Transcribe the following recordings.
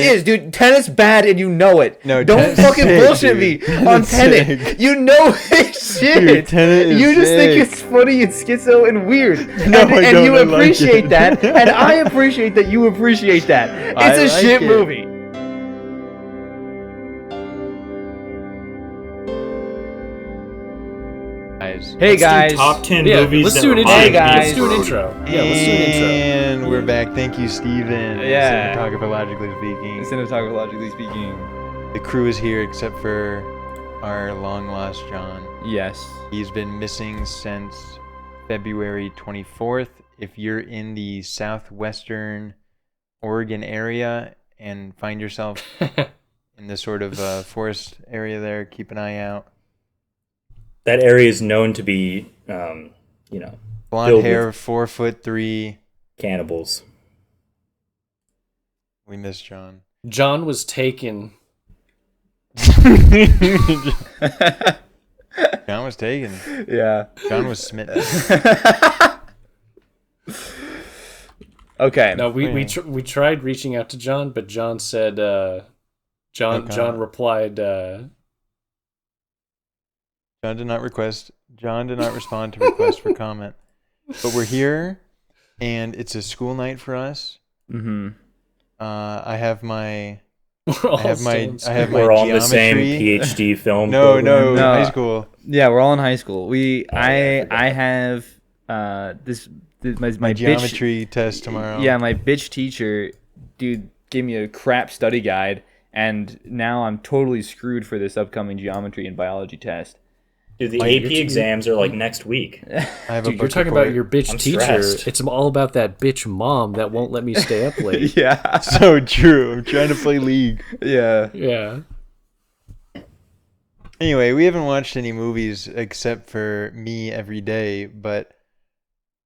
is, dude. Tenet's bad and you know it. No, don't Tenet's fucking sick, bullshit dude. me on Tenet. Sick. You know it's shit. Dude, Tenet is you just think sick. it's funny and schizo and weird. No, and, I and don't. you I like appreciate it. that, and I appreciate that you appreciate that. It's I a like shit it. movie. Hey Let's guys. do top 10 Yeah, movies. let's that do an intro. remind Hey, me of guys. Let's do an intro. Yeah, let's do an intro. And we're back. Thank you, Steven. Yeah. Cinematographologically speaking. Cinematographologically speaking. The crew is here except for our long lost John. Yes. He's been missing since February 24th. If you're in the southwestern Oregon area and find yourself in the sort of forest area there, keep an eye out. That area is known to be, Blonde filled hair, with 4'3". cannibals. We miss John. John was taken. John was taken. Yeah. John was smitten. Okay. No, we tried reaching out to John, but John said John replied John did not respond to request for comment. But we're here, and it's a school night for us. Mm-hmm. I have my we're all We're all in the same geometry. PhD film. No, program. No. high school. Yeah, we're all in high school. I forgot. I have my Geometry test tomorrow. Yeah, my bitch teacher, dude, gave me a crap study guide, and now I'm totally screwed for this upcoming geometry and biology test. Dude, the My AP bitch- exams are like next week. I have a Dude, you're book talking report. about your bitch I'm teacher. stressed. It's all about that bitch mom that won't let me stay up late. Yeah. So true. I'm trying to play League. Yeah. Yeah. Anyway, we haven't watched any movies except for me every day, but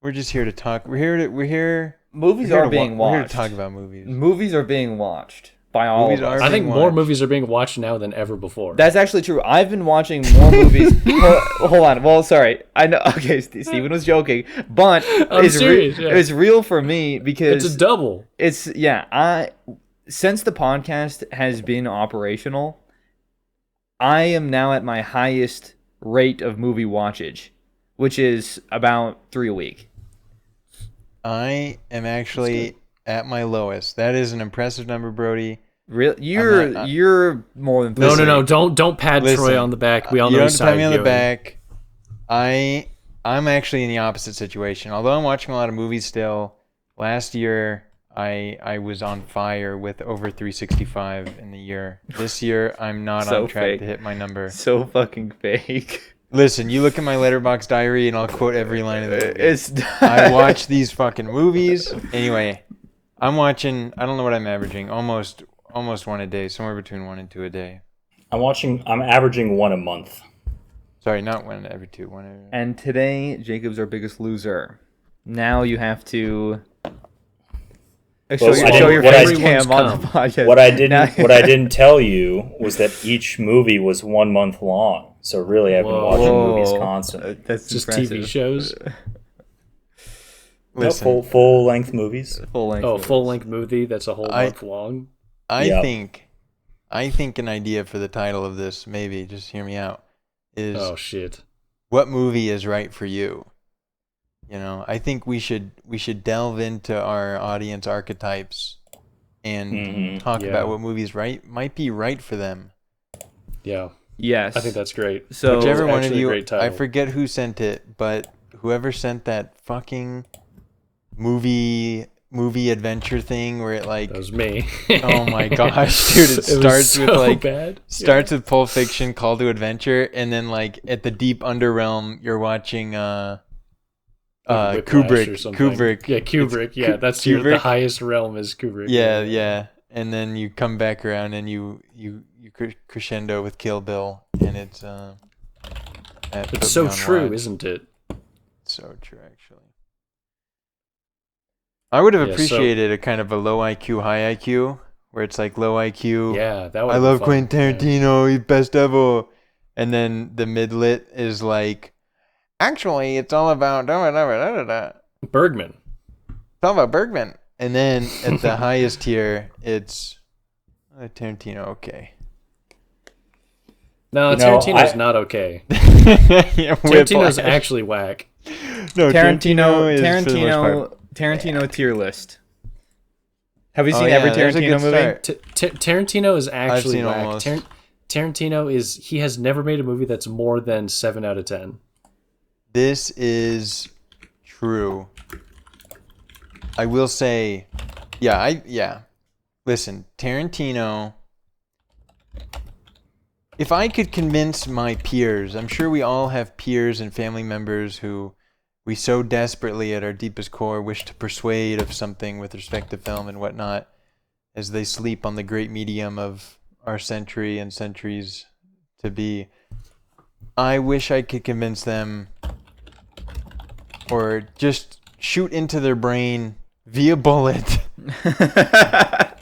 we're just here to talk. We're here. Movies We're here are to being We're here watched. to talk about movies. Movies are being watched by all Movies of us. are I think being more watched. movies are being watched now than ever before. That's actually true. I've been watching more movies. Hold on. Well, sorry. I know. Okay, Steven was joking, but I'm serious, yeah. it's real for me because it's a double. Since the podcast has been operational, I am now at my highest rate of movie watchage, which is about 3 a week. I am actually at my lowest. That is an impressive number, Brody. Really, not- you're more than 3. No. Don't pat Listen, Troy on the back. We all you know don't his have to pat side me on the viewing. back. I'm actually in the opposite situation. Although I'm watching a lot of movies still, last year I was on fire with over 365 in the year. This year I'm not So on track fake. to hit my number. So fucking fake. Listen, you look at my Letterboxd diary and I'll quote every line of the movie. It's I watch these fucking movies. Anyway, I'm watching, I don't know what I'm averaging, almost one a day, somewhere between 1 and 2 a day. I'm averaging one a month. Sorry, not one every 2, one every... And today, Jacob's our biggest loser. Now you have to show your what I- face cam on the podcast. What I didn't tell you was that each movie was 1 month long. So really, I've been watching movies constantly. That's Just impressive. TV shows. No, Listen, full length movies. Full length. Oh, movies. full length movie that's a whole month long. I Yep. think an idea for the title of this, maybe, just hear me out, is Oh shit. what movie is right for you? You know, I think we should delve into our audience archetypes and talk Yeah. about what movies might be right for them. Yeah. Yes. I think that's great. So. Whichever one of actually a you, great title. I forget who sent it, but whoever sent that fucking movie adventure thing where it like, That was me. oh my gosh, dude, it was starts with so like bad. starts with Pulp Fiction, Call to Adventure, and then like at the deep underrealm you're watching Whiplash Kubrick or something. Kubrick. Yeah, Kubrick. It's Yeah, that's the Kubrick. highest realm is Kubrick. Yeah. And then you come back around and you crescendo with Kill Bill, and it's that put It's me so on true, watch. isn't it? So true, actually. I would have Yeah, appreciated a kind of a low IQ, high IQ, where it's like low IQ. Yeah, that would. I love Quentin Tarantino, he's best ever. And then the mid-lit is like, actually, it's all about Bergman. It's all about Bergman. And then at the highest tier, it's Tarantino, okay. No, You know, Tarantino's not okay. Yeah, Tarantino's Whiplash. actually whack. No, Tarantino, is for the most part. Tarantino tier list. Have you Oh, seen yeah, every there's a Tarantino good movie? start. Tarantino is actually seen whack. almost. Tarantino he has never made a movie that's more than 7 out of 10. This is true. I will say, yeah. Listen, Tarantino. If I could convince my peers, I'm sure we all have peers and family members who we so desperately at our deepest core wish to persuade of something with respect to film and whatnot as they sleep on the great medium of our century and centuries to be. I wish I could convince them or just shoot into their brain via bullet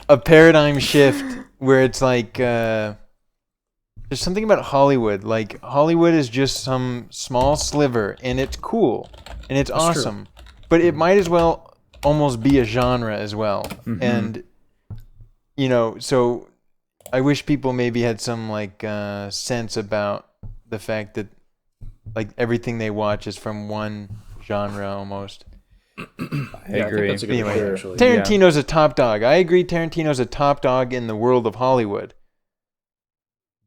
a paradigm shift where it's like there's something about Hollywood. Like, Hollywood is just some small sliver, and it's cool, and it's That's awesome. But it might as well almost be a genre as well. Mm-hmm. And, you know, so I wish people maybe had some, like, sense about the fact that, like, everything they watch is from one genre almost. I Yeah, agree. think that's a good Anyway, point, actually. Tarantino's a top dog. I agree Tarantino's a top dog in the world of Hollywood.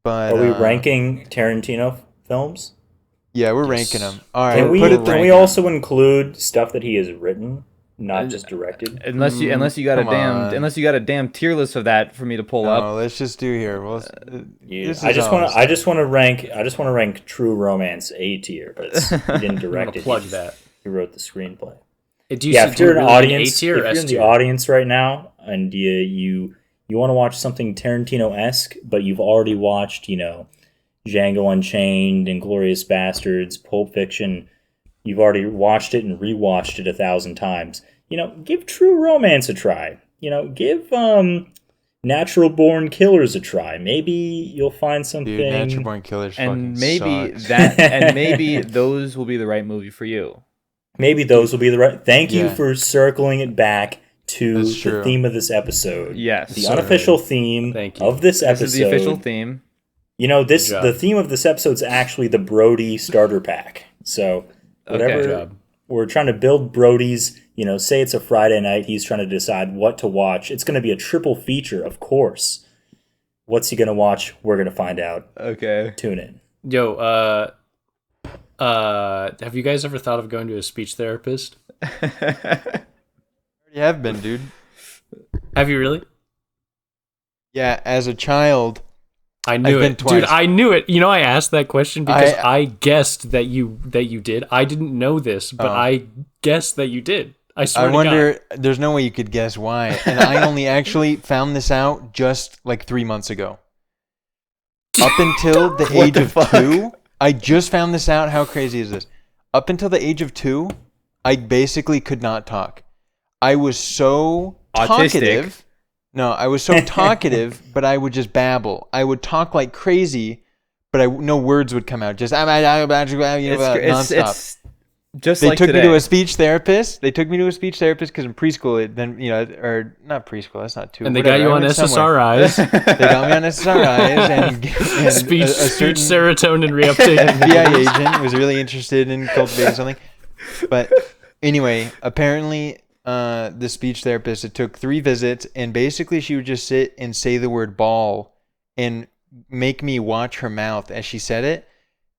But Are we ranking Tarantino films? Yeah, we're Yes. ranking them. All right, Can we put it can we also include stuff that he has written, not just directed? Unless you got Come on. unless you got a damn tier list of that for me to pull up. No, let's just do here. Well, Yeah, this I is just ours. want to rank True Romance A tier, but he didn't I'm going direct to it. plug he, that. he wrote the screenplay. Do you Yeah, see, if you're an do you really mean audience, A tier if or you're S in the tier? audience right now and you want to watch something Tarantino-esque, but you've already watched, Django Unchained, Inglourious Bastards, Pulp Fiction, you've already watched it and rewatched it 1,000 times. Give True Romance a try. Give Natural Born Killers a try. Maybe you'll find something. Dude, Natural Born Killers And fucking maybe sucks. maybe those will be the right movie for you. Maybe those will be the right. Thank you Yeah. for circling it back to That's the true. theme of this episode. Yes. The So unofficial theme Thank you. of this This episode. is the official theme. This Good job. the theme of this episode is actually the Brody starter pack. So whatever Okay. Good job. we're trying to build Brody's, say it's a Friday night, he's trying to decide what to watch. It's going to be a triple feature, of course. What's he going to watch? We're going to find out. Okay. Tune in. Yo, have you guys ever thought of going to a speech therapist? You have been, dude. Have you really? Yeah, as a child. I knew I've been it, dude. twice. I knew it. I asked that question because I- I guessed that you did. I didn't know this, but Oh. I guessed that you did. I swear I to God. wonder, there's no way you could guess why. And I only actually found this out just like 3 months ago. Up until the What age the of fuck? 2, I just found this out. How crazy is this? Up until the age of 2, I basically could not talk. I was so Autistic. talkative. No, I was so talkative, but I would just babble. I would talk like crazy, but no words would come out. Just nonstop. It's just They like took today. me to a speech therapist. Because in preschool, or not preschool. That's not too. And they whatever, got you I on went somewhere. SSRIs, They got me on SSRIs and speech certain serotonin reuptake. FBI agent was really interested in cultivating something. But anyway, apparently, the speech therapist, it took 3 visits, and basically she would just sit and say the word ball and make me watch her mouth as she said it.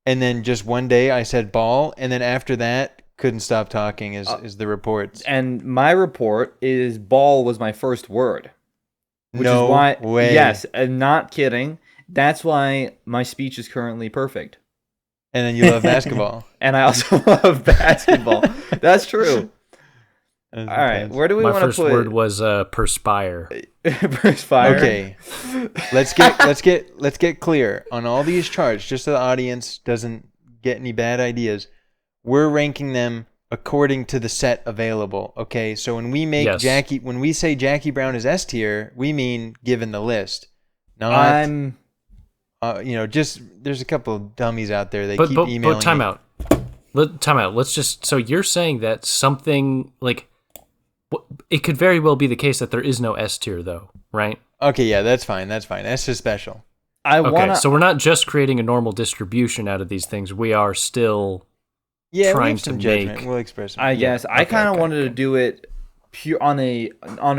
And then just one day I said ball, and then after that, couldn't stop talking is the reports. And my report is ball was my first word. Which No is why, way. Yes, and not kidding. That's why my speech is currently perfect. And then you love basketball. And I also love basketball. That's true. That's All right, intense. where do we My want to first put word was perspire. perspire? Okay, let's get clear on all these charts, just so the audience doesn't get any bad ideas. We're ranking them according to the set available. Okay, so when we make Yes. when we say Jackie Brown is S tier, we mean given the list, not I'm just there's a couple of dummies out there. They But keep but, emailing but time me. out. Time out. Let's just. So you're saying that something like it could very well be the case that there is no S tier though, right? Okay, yeah, that's fine. That's fine. That's just special. I Okay, wanna. so we're not just creating a normal distribution out of these things. We are still Yeah, we trying have some to judgment. make. We'll express it. I guess I okay, kind of okay, wanted to okay. do it pure on a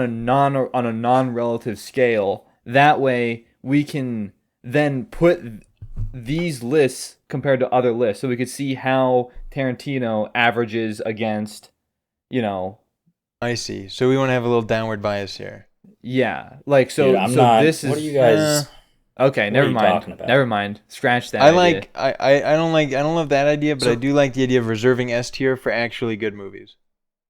non-relative scale. That way we can then put these lists compared to other lists, so we could see how Tarantino averages against, you know, I see. So we want to have a little downward bias here. yeah, like so. Dude, I'm so not. this is What are you guys? okay. what Never are you mind. talking about? Never mind. Scratch that. I idea. like. I don't love that idea, but So- I do like the idea of reserving S tier for actually good movies.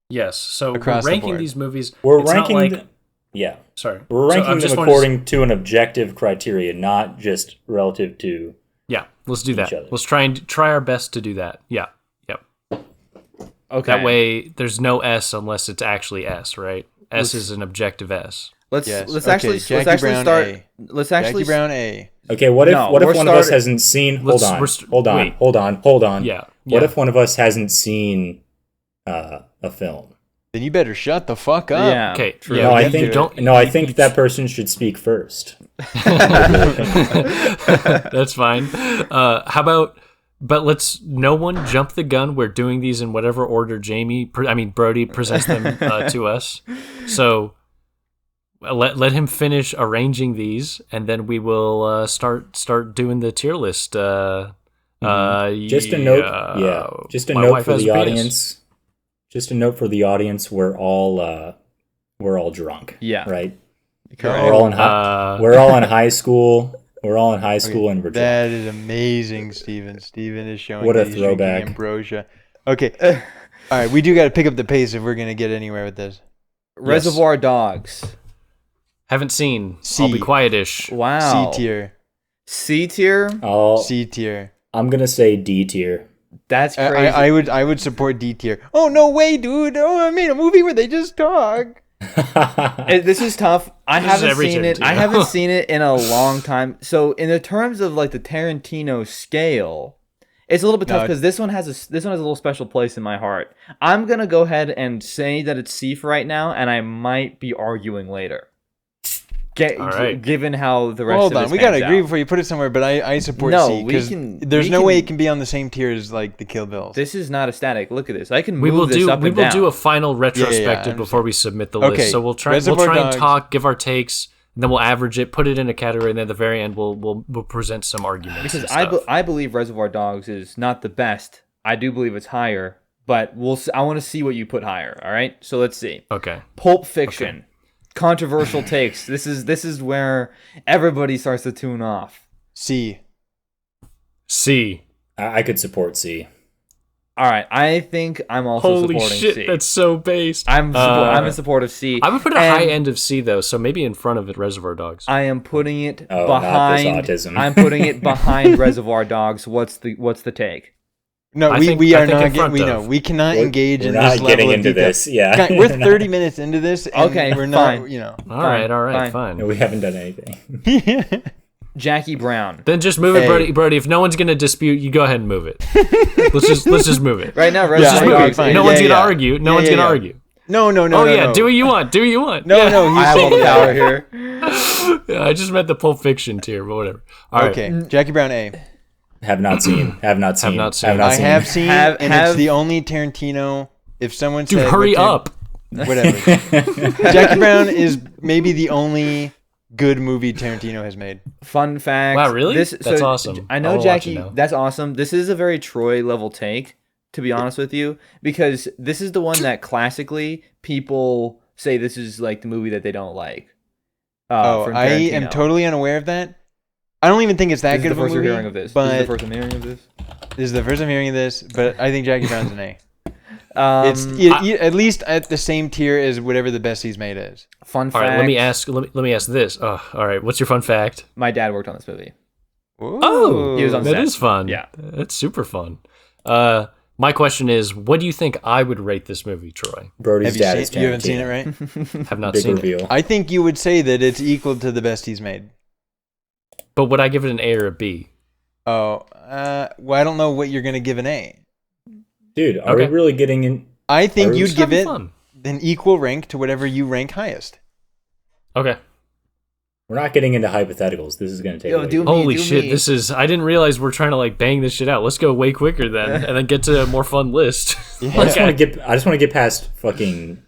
Yes. So Across the we're ranking board. these movies. We're it's ranking. Not like, Yeah, sorry. we're So I ranking just them wanted to- according to an objective criteria, not just relative to. Yeah. Let's do that. other. Let's try our best to do that. Yeah. Yep. okay. That way, there's no S unless it's actually S, right? S is an objective S. let's Yes. let's Okay, actually Jackie Brown start. A. Let's actually Jackie Brown A. Okay, what if No, what if we're one of us started- hasn't seen? Let's- Hold on, we're wait. hold on. Yeah. What yeah. if one of us hasn't seen a film? Then you better shut the fuck up. Yeah. Okay. True. Yeah, No, I you think don't. no, I think that person should speak first. That's fine. How about? But let's no one jump the gun. We're doing these in whatever order Brody presents them to us. So let him finish arranging these, and then we will start doing the tier list. Just a note, Just a my note wife for has the a penis. audience. Just a note for the audience. We're all drunk. Yeah. Right. Correct. We're all in high. We're all in high school. We're all in high school, and we're drunk. That is amazing, Steven. Steven is showing What a that he's drinking throwback. ambrosia. Okay. All right, we do got to pick up the pace if we're going to get anywhere with this. Reservoir Dogs. Haven't seen. C. I'll be quietish. Wow. C tier. C tier. C tier. I'm gonna say D tier. That's crazy. I would support D tier. Oh no way, dude! Oh, I made a movie where they just talk. This is tough. I This is haven't every seen it. Tarantino. I haven't seen it in a long time. So in the terms of like the Tarantino scale, it's a little bit tough No, because this one has a little special place in my heart. I'm gonna go ahead and say that it's C for right now, and I might be arguing later. All right. Given how the rest Hold of on, it we gotta pans agree out. before you put it somewhere. But I support No, C we because can- there's we no way can- it can be on the same tier as like the Kill Bills. This is not a static. Look at this. I can We move will this do up we and will down. do a final retrospective I before we submit the Okay, list. So we'll try Reservoir and Dogs. talk, give our takes, and then we'll average it, put it in a category, and then at the very end we'll present some arguments. Because and I stuff. I believe Reservoir Dogs is not the best. I do believe it's higher, but I want to see what you put higher. All right, so let's see. Okay. Pulp Fiction, controversial takes. This is where everybody starts to tune off. C. C. I could support C. All right, I think I'm also Holy supporting shit, C. that's so based. I'm in support of C. I would put a And high end of C though, so maybe in front of it, Reservoir Dogs. I am putting it Oh, not behind. this autism. I'm putting it behind Reservoir Dogs. What's the take? No, I we think- we I are think in not getting. front We of. know we cannot We're- engage we're in not this level getting of into detail. this. Yeah. Guys, we're 30 minutes into this. And Okay, we're not. fine. You know. all right, fine. fine. No, we haven't done anything. Jackie Brown. Then just move it, Hey. Brody. Brody, if no one's gonna dispute, you go ahead and move it. let's just move it. Right now, Yeah, Reservoir Just move okay, it. fine. No one's Yeah, gonna yeah. argue. No Yeah, one's yeah, gonna yeah. argue. No, no, no. Oh no, yeah, no. do what you want. Do what you want. No, Yeah. no. I have all the power here. Yeah, I just meant the Pulp Fiction tier, but whatever. All right. Okay, Jackie Brown A. Have not seen. Have not seen. not seen. I have seen, Have- and have- it's the only Tarantino. If someone Dude, said, hurry what up. whatever. Jackie Brown is maybe the only good movie Tarantino has made. Fun fact. Wow, really? That's awesome. I I know wanna watch Jackie. it now. That's awesome. This is a very Troy level take, to be honest with you, because this is the one that classically people say this is like the movie that they don't like. From I am Tarantino. totally unaware of that. I don't even think it's that This is good the of a first movie. you're hearing of this. But This is the first I'm hearing of this. this is the first I'm hearing of this. But I think Jackie Brown's an A. It's Um, at least at the same tier as whatever the best he's made is. fun All fact. right. Let me ask this. Oh, all right. What's your fun fact? My dad worked on this movie. Ooh. He was on That set. is fun. Yeah. That's super fun. My question is, what do you think I would rate this movie, Troy? Brody's Have you dad is seen? You haven't seen it, Tarantino. right? Have not Big seen reveal. it. I think you would say that it's equal to the best he's made. But would I give it an A or a B? Oh, well, I don't know what you're gonna give an A. Dude, are Okay. we really getting in? I think Are we- you'd give That'd be it fun. an equal rank to whatever you rank highest. Okay. We're not getting into hypotheticals. This is going to take. Yo, way do too me. long. Holy shit! This is. I didn't realize we're trying to like bang this shit out. Let's go way quicker then, and then get to a more fun list. I just want to get past fucking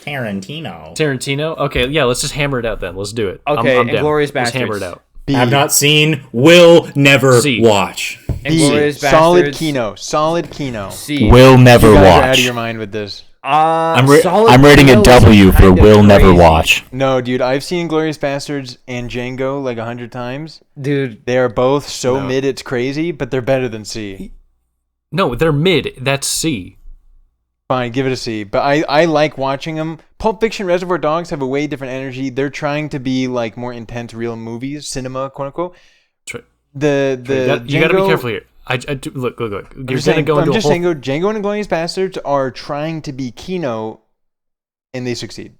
Tarantino. Tarantino. Okay, yeah. Let's just hammer it out then. Let's do it. Okay, I'm down. Inglourious Let's hammer Bastards. it out. Have not seen. Will never C. watch. Inglourious Solid Bastards. Kino. Solid Kino. C. Will never You guys are watch. out of your mind with this. Solid I'm rating Kino a W is for kinda will never crazy. watch. No, dude, I've seen Glorious Bastards and Django like 100 times. Dude. They are both so No. mid it's crazy, but they're better than C. No, they're mid. That's C. Fine, give it a C. But I like watching them. Pulp Fiction, Reservoir Dogs have a way different energy. They're trying to be like more intense, real movies, cinema, quote unquote. True. The You got to be Django- careful here. I do, look. You're I'm gonna just saying, go into a whole. Django and Inglourious Bastards are trying to be Kino, and they succeed.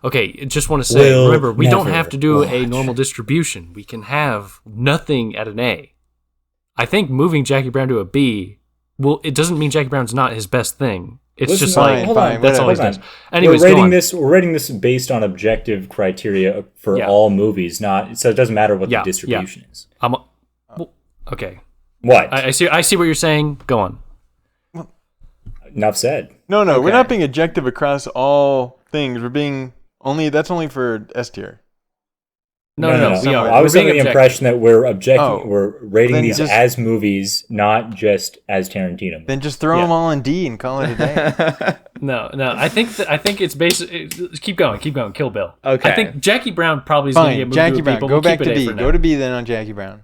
Okay, I just want to say, Will remember, we don't never have to do a watch. normal distribution. We can have nothing at an A. I think moving Jackie Brown to a B, well, it doesn't mean Jackie Brown's not his best thing. It's Listen, just fine, like hold on, fine, that's all he hold does. on. Anyways, we're go rating on. this. We're rating this based on objective criteria for Yeah. all movies, not so it doesn't matter what Yeah, the distribution is. Well, okay. What? I see. I see what you're saying. Go on. Enough said. No, we're Okay. not being objective across all things. We're being that's only for S tier. No. We are. I was We're under being the objective. impression that we're objecting. Oh. We're rating Then these just- as movies, not just as Tarantino. movies. Then just throw Yeah. them all in D and call it a day. No. I think it's basic. Keep going. Kill Bill. Okay. I think Jackie Brown probably is going to get Fine, moved Jackie to a B, Brown. but Go we'll back keep to it A B. for now. Go to B then on Jackie Brown.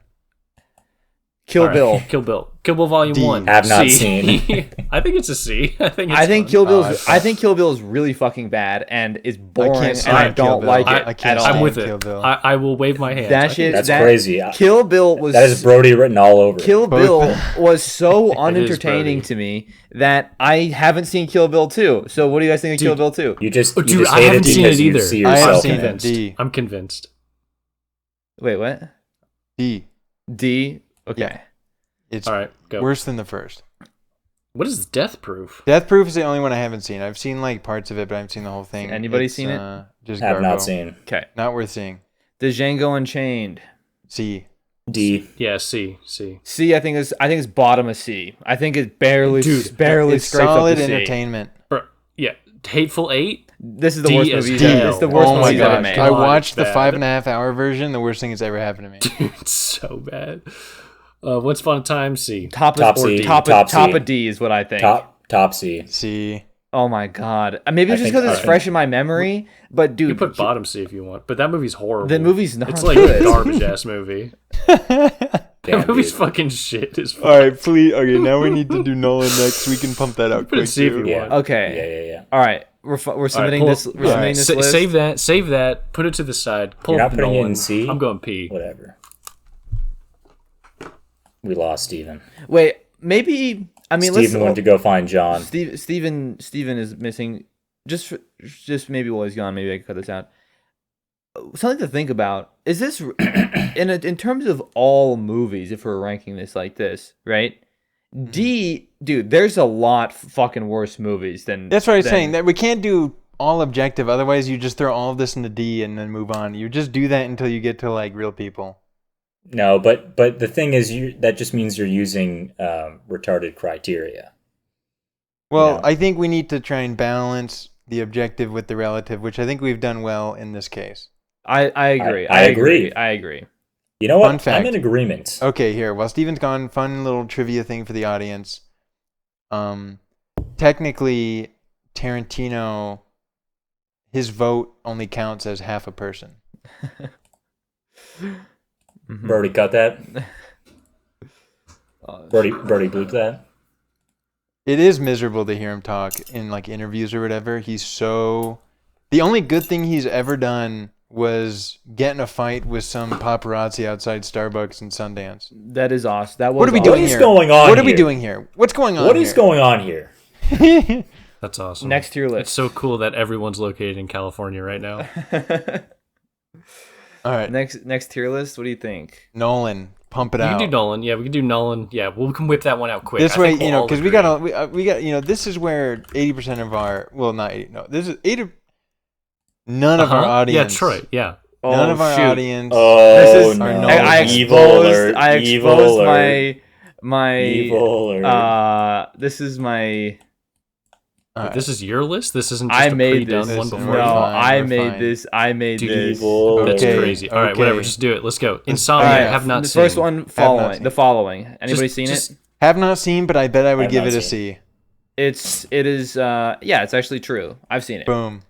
Kill All right, Bill. Kill Bill. Kill Bill Volume D. 1. Have not C. seen. I think it's a C. I think I think fun. Kill Bill. it's I think Kill Bill is really fucking bad and is boring, and I stand Kill don't Bill. like it I can't at all. stand I'm with Kill it. Bill. I will wave my hand. That shit. That's that, crazy. Kill Bill was. That is Brody written all over. it. Kill Bill was so is unentertaining Brody. to me that I haven't seen Kill Bill 2. So what do you guys think of Kill Bill 2? You just, Oh, you dude, just I hate haven't it seen because it you either. see I have yourself seen in it. it. D. I'm convinced. Wait, what? D. D. Okay. Yeah. It's All right, go. worse than the first. What is Death Proof? Death Proof is the only one I haven't seen. I've seen like parts of it, but I haven't seen the whole thing. Anybody It's, seen it? Just Have Garbo. not seen. Okay. Not worth seeing. The Django Unchained. C. D. Yeah, C. C. I think is bottom of C. I think it barely Dude, barely It's scrapes solid up to C. entertainment. Bro, yeah, Hateful Eight. This is the D worst is movie. D. It's the worst Oh my movie ever gosh! made. I God, watched the it's bad. 5.5 hour version. The worst thing that's ever happened to me. It's so bad. Once Upon a Time. C. Top Top of C. top Top C. of D is what I think. Top C. C. Oh my god. Maybe it's I just think- because it's I fresh in my memory. But dude, You put bottom C if you want, but that movie's horrible. the movie's not It's like good. a garbage ass movie. Damn, That movie's dude. fucking shit. As fuck. All right, please. Okay, now we need to do Nolan next. We can pump that out Put it quick. C if too. you Yeah. want. Okay. Yeah. All right. We're submitting pull this. up- We're submitting this list. Save that. Put it to the side. Pull You're up not putting it Nolan. in C? I'm going P. Whatever. We lost Steven. Wait, maybe. I mean, Steven went to go find John. Steven is missing. Just maybe while he's gone, maybe I can cut this out. Something to think about is this in terms of all movies. If we're ranking this like this, right? D, dude, there's a lot fucking worse movies than. That's what I was than- saying. That we can't do all objective. Otherwise, you just throw all of this into D and then move on. You just do that until you get to like real people. No, but the thing is, that just means you're using retarded criteria. Well, Yeah. I think we need to try and balance the objective with the relative, which I think we've done well in this case. I agree. I agree. I agree. You know what? Fun fact. I'm in agreement. Okay, here. While Steven's gone, fun little trivia thing for the audience. Technically, Tarantino, his vote only counts as half a person. Brody, cut that. Brody bleeped that. It is miserable to hear him talk in like interviews or whatever. He's so. The only good thing he's ever done was get in a fight with some paparazzi outside Starbucks in Sundance. That is awesome. That was What are we awesome. doing is here? going on What are we here? doing here? What's going on What here? is going on here? That's awesome. Next to your It's list. so cool that everyone's located in California right now. All right, Next tier list. What do you think? Nolan, pump it We out. can do Nolan. Yeah, we can do Nolan. Yeah, we can whip that one out quick. This I way, think we'll you know, all because we agree. got this is where 80% of our, well, not 80, no, this is 80. None of our audience. Yeah, Troy. Yeah. Oh, None of our shoot. audience. Oh, This is- no. I Evil exposed. alert. I Evil exposed alert. my. Evil alert. This is my. Alright. This is your list. This isn't just I a made pre-done this. one Listen, before. we're No, you. fine, I we're made fine. this. I made Dude, this. Evil That's Okay, crazy. All right, whatever. okay. Just do it. Let's go. All Insomnia. right, Have not the seen. first one seen. following. The following. Anybody Just- seen just- it? Have not seen, but I bet I would Have give not it a seen. C. It is. Yeah, it's actually true. I've seen it. Boom.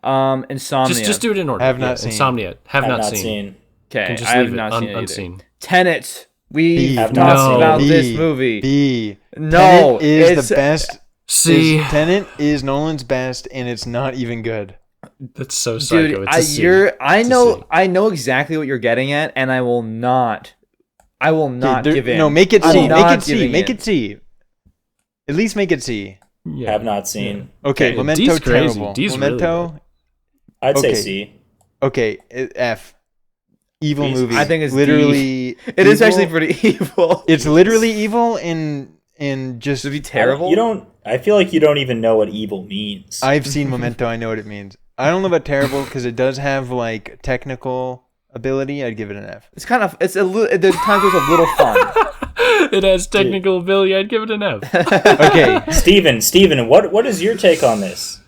Insomnia. Just do it in order. Have not seen. Insomnia. Have I've not not seen. seen. Okay, Can just I have leave it not seen it either. unseen. Tenet. We B. Have talked not seen about B. this movie. B. No, Tenet is it's the best. See, Tenet is Nolan's best, and it's not even good. that's so psycho. dude. It's a C. I It's a know. C. I know exactly what you're getting at, and I will not. I will not Okay, give in. No, make it I'm C. Make not it C. giving Make in. it C. At least make it C. Yeah. Have not seen. Okay, Okay, Memento D's crazy. terrible. D's really Memento. I'd say Okay. C. Okay, F. Evil B's. movie. I think it's D. literally. It is evil. actually pretty evil. It's literally evil and just. to be terrible. You don't. I feel like you don't even know what evil means. I've seen Memento. I know what it means. I don't know about terrible because it does have like technical ability. I'd give it an F. It's kind of. It's a little. There's times where it's a little fun. It has technical ability. I'd give it an F. Okay. Steven, what is your take on this?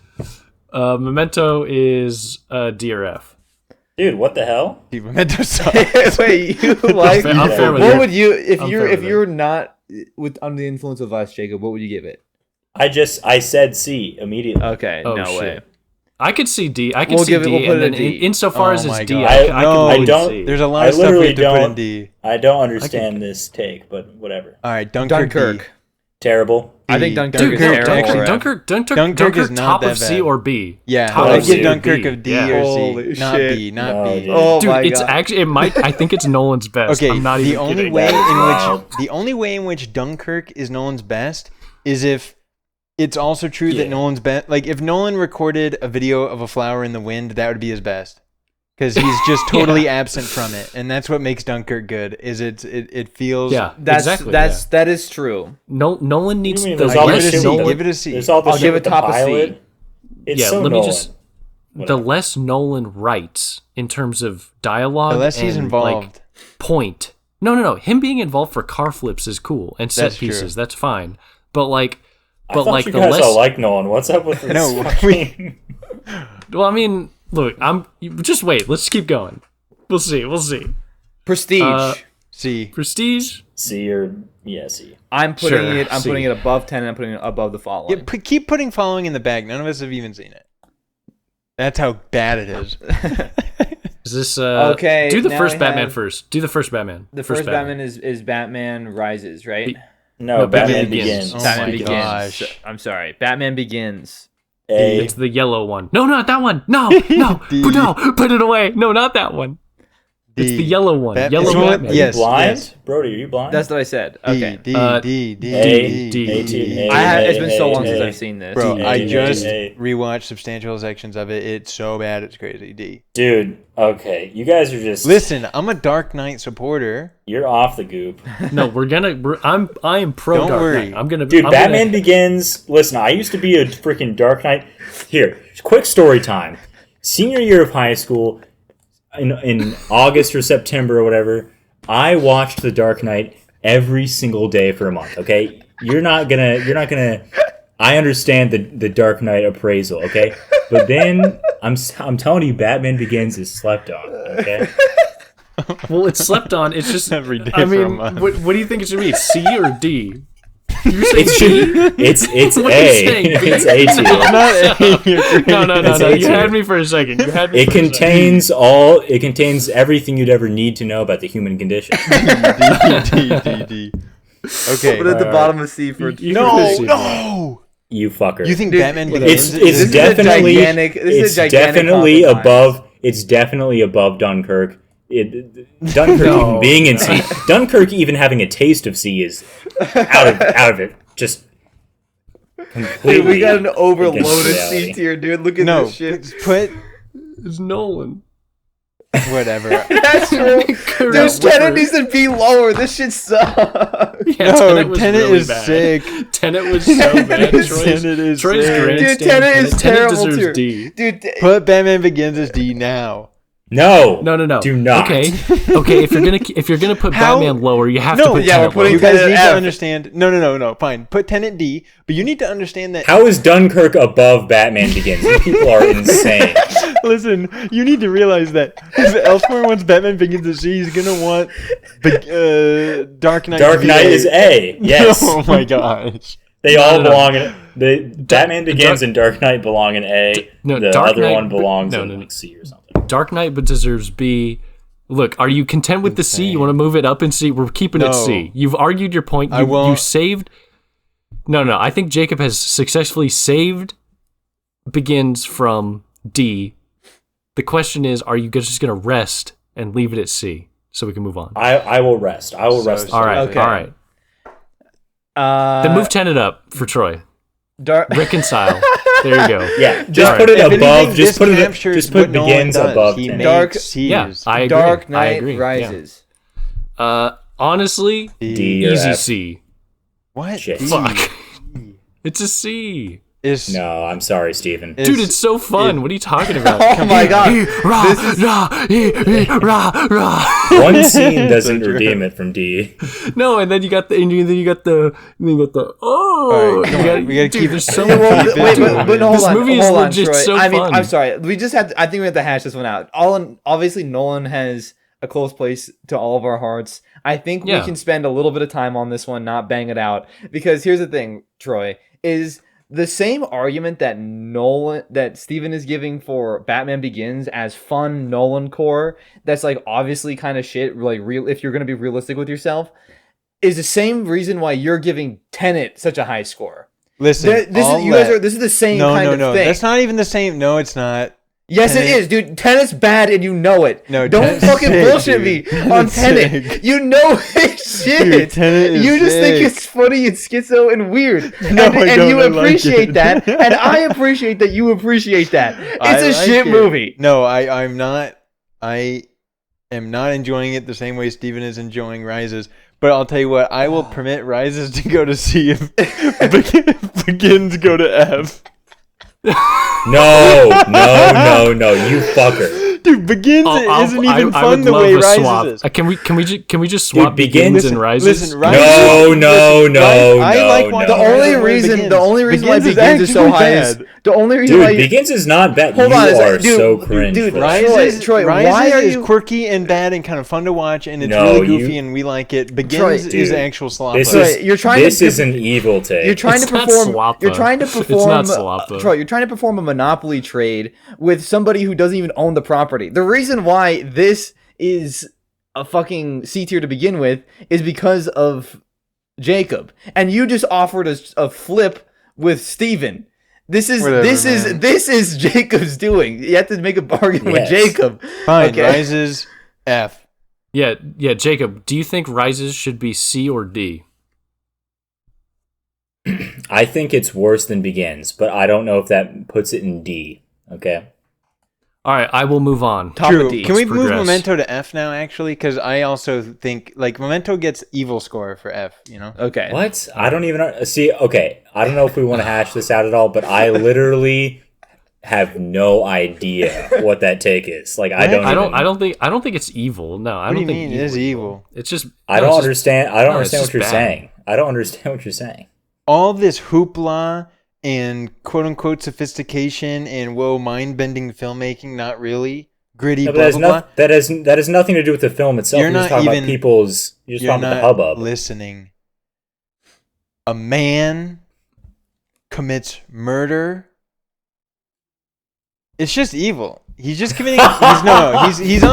Memento is D or F. Dude, what the hell? Dude, Memento sucks. Wait, you like? I'm fair with What it. would you if I'm you're fair if with you're not under the influence of us, Jacob? What would you give it? I said C immediately. Okay, Oh, no shit. way. I could see D. I could We'll see give it- D, we'll put and it then a D. insofar as Oh it's my D, God. I I could don't- totally see. There's a lot I of stuff we literally have to put in don't- D. I don't understand this take, but whatever. All right, Dunkirk. Dunkirk. D. Terrible. I think Dunkirk Dude, is Dunkirk, terrible. actually, Ref. Dunkirk is is not top that of C bad. or B. Yeah, Top I'd of give C or Dunkirk B. a D Yeah. or Holy C. Not shit. B. Not No, B. dude. Oh Dude, my it's god. actually it might. I think it's Nolan's best. Okay, I'm not the even only kidding. way That is in wild. which the only way in which Dunkirk is Nolan's best is if it's also true that Yeah. Nolan's best. Like if Nolan recorded a video of a flower in the wind, that would be his best. Because he's just totally absent from it, and that's what makes Dunkirk good. Is it feels Yeah, That's exactly. that is true. Nolan needs mean the there's I all give this it a shit C. with Give it a C. There's all this I'll shit give with it the top of C. pilot. It's Yeah, so let me Nolan. just. The Whatever. less Nolan writes in terms of dialogue, Unless he's and, involved. like, point. No. Him being involved for car flips is cool, and set That's true. pieces. That's fine. But like, I thought you the guys less. all like Nolan. What's up with this? No, fucking- Well, I mean, look, just wait. Let's keep going. We'll see. Prestige. C. Prestige. C or yeah, C. I'm putting Sure, it. I'm C. putting it above 10, and I'm putting it above the following. Yeah, keep putting following in the bag. None of us have even seen it. That's how bad it is. Is this Okay, Do the now first we Batman have- first. Do the first Batman. The first Batman is Batman Rises, right? No, No, Batman Batman Begins. Begins. Oh Batman my Begins. gosh. I'm sorry. Batman Begins. A. It's the yellow one. No, not that one. No, D. no, put it away. No, not that one. It's D. the yellow one. Batman- Yellow It's one- Batman. yes. Blind? Brody, are you blind? That's what I said. D. Okay. D. Uh, D. D. A, D. A, T, A. It's been so long since A. I've seen this. Bro, D. I A, just A. rewatched substantial sections of it. It's so bad, it's crazy. D. Dude, okay. You guys are just Listen, I'm a Dark Knight supporter. you're off the goop. No, I am pro Don't Dark worry. Knight. I'm gonna. Dude, I'm Batman Gonna, Begins. Listen, I used to be a freaking Dark Knight. Here, quick story time. Senior year of high school, in August or September or whatever, I watched The Dark Knight every single day for a month. Okay, you're not gonna. I understand the Dark Knight appraisal. Okay, but then I'm telling you, Batman Begins is slept on. Okay. well, it's slept on. It's just Every day I for a mean, month. what do you think it should be? C or D? You're saying It's D? it's What are you A. saying? It's A tier. No. It's You A tier. had me for a second. You had me. It for a second. contains everything you'd ever need to know about the human condition. D. Okay. Put it at the bottom of C for. You No, can see no. You fucker. You think Dude, Batman whatever. Begins? it's This is a definitely gigantic- this is a it's gigantic definitely compromise. above. It's definitely above Dunkirk. Dunkirk No. even being in C. Dunkirk even having a taste of C is out of it. Just completely. Dude, we got an overloaded against C reality. tier, dude. Look at No, this shit. put It's Nolan. whatever. That's true. Dude, Tenet needs to be lower. This shit sucks. Yeah, No, was Tenet really is bad. sick. Tenet was so bad. Tenet is Troy's sick. grandstand. Dude, Tenet is Tenet terrible deserves tier. D. Dude, Put Batman Begins as D now. No. No. Do not. Okay. If you're gonna put How? Batman lower, you have No, to put yeah, Tenet we're putting You lower. guys Tenet need to F. understand. No. Fine. Put Tenet D, but you need to understand that. How is Dunkirk above Batman Begins? You people are insane. Listen, you need to realize that if Elseworld wants Batman Begins to C, he's gonna want Dark Knight. Dark Knight is A. Yes. Oh my gosh. They all no. belong in. Batman Begins and Dark Knight belong in A. No, the Dark other Knight- one belongs no, in no. like C or something. Dark Knight but deserves B. Look, are you content with the C? You want to move it up in C? We're keeping it No. C. You've argued your point. I You won't. saved. No. I think Jacob has successfully saved Begins from D. The question is, are you just going to rest and leave it at C so we can move on? I will rest. I will rest. All right. Okay. All right. Then move Tenet up for Troy. Dark. Reconcile. There you go. Yeah, just Dark- put it If above. anything, Just this put it. captures Just what put Nolan Begins does. above He Tenet. Dark- makes Yeah, C's. I agree. Dark I Knight agree. Rises. Yeah. Honestly, D or easy F. C. What? Shit. D Fuck. It's a C. is No, I'm sorry, Steven. is- Dude, it's so fun. What are you talking about? Oh my god. One scene doesn't redeem it from D. No, and then you got the oh. All right, come you got- on, we gotta dude, keep- there's so Yeah, much. well, Wait, Dude, but hold this on, movie is hold on, legit Troy. so I mean, fun. I'm sorry. We just had. I think we have to hash this one out. Obviously, Nolan has a close place to all of our hearts. I think we Yeah. can spend a little bit of time on this one, not bang it out. Because here's the thing, Troy, is the same argument that Steven is giving for Batman Begins as fun Nolan core. That's like obviously kind of shit. Like real, if you're gonna be realistic with yourself, is the same reason why you're giving Tenet such a high score. Listen, This is the same kind of thing. That's not even the same. No, it's not. Yes, Tenet- it is, dude. Tenet's bad, and you know it. No, don't Tenet's fucking sick, bullshit dude. me on Tenet's Tenet. sick. You know it's shit. Dude, Tenet is you just think sick. it's funny and schizo and weird, No, and, I and don't. you I like appreciate it. that, and I appreciate that you appreciate that. It's I a like shit it. movie. No, I'm not. I am not enjoying it the same way Steven is enjoying Rises. But I'll tell you what, I will permit Rises to go to C if Begins go to F. No, you fucker. Dude, Begins isn't even I fun would the love way a Rises swap. is. Can we just swap Dude, Begins Begins- and Rises? Listen, Rises. No, I like no. watching The only Rises reason, Begins. the only reason why Begins Begins is so actually high is bad. the only reason Dude, why Begins is not bad. Hold You on a are second. Dude, so cringe. dude, for that. Rises, Troy, Rises why are is you- quirky and bad and kind of fun to watch, and it's No, really goofy, you- and we like it. Begins Troy, is dude, actual slop. This Troy, is you're trying this to- is an evil take. You're trying to It's not perform. slop, You're though. trying to It's perform. not slop, though. Troy, you're trying to perform a monopoly trade with somebody who doesn't even own the property. The reason why this is a fucking C tier to begin with is because of Jacob, and you just offered a flip with Steven. This is Whatever, man. this is Jacob's doing. You have to make a bargain with Yes. Jacob. Fine, Okay. Rises F. Yeah, Jacob, do you think Rises should be C or D? I think it's worse than Begins, but I don't know if that puts it in D. Okay. All right, I will move on. Top True. of D. Can we Let's move progress. Memento to F now, actually? Because I also think, like, Memento gets evil score for F, you know? Okay. What? I don't even see. Okay, I don't know if we want to hash this out at all, but I literally have no idea what that take is. Like, I don't. I don't think it's evil. No, I What do don't you think mean it is evil? It's just I no, don't it's just- understand. I don't no, it's understand just what you're bad. saying. I don't understand what you're saying. All this hoopla and quote-unquote sophistication and, whoa, mind-bending filmmaking, not really. Gritty, No, but blah, blah, blah. that has nothing to do with the film itself. You're You're just not talking even- about people's. You're just You're talking about the not hubbub. listening. A man commits murder. It's just evil. He's just committing. He's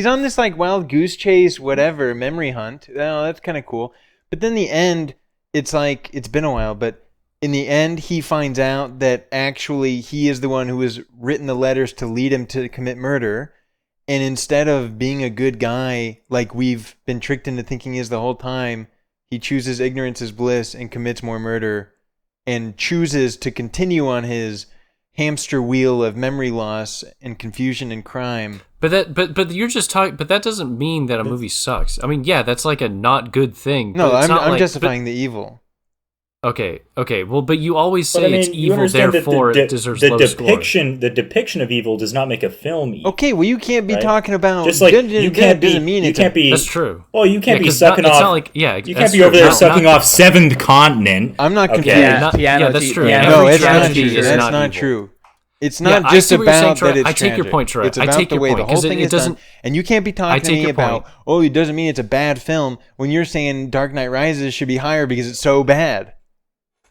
on this like wild goose chase, whatever memory hunt. Oh, that's kind of cool. But then the end, it's like it's been a while. But in the end, he finds out that actually he is the one who has written the letters to lead him to commit murder. And instead of being a good guy, like we've been tricked into thinking he is the whole time, he chooses ignorance as bliss and commits more murder, and chooses to continue on his hamster wheel of memory loss and confusion and crime. But you're just talking. But that doesn't mean that a movie sucks. I mean, yeah, that's like a not good thing. No, but it's not I'm like, justifying the evil. Okay. Well, but you always say But I mean, it's you evil, understand therefore that it deserves the low depiction of evil does not make a film evil. Okay, well, you can't be Right? talking about Just like you can't be, doesn't mean you it's can't be. That's true. Well, you can't Yeah, be 'cause sucking it's off. not like you You that's can't be true. over there Not- sucking not- off seventh continent. I'm not Okay. confused. Piano that's T- true. piano No, Every it's not tragedy true. is That's not not evil. true. It's Yeah, not I just see what you're saying, about Troy. that it's I take your tragic. point, Troy. It's I about take the your way point, the whole 'cause thing it is done. doesn't- And you can't be talking to take me your about, point. oh, it doesn't mean it's a bad film when you're saying Dark Knight Rises should be higher because it's so bad.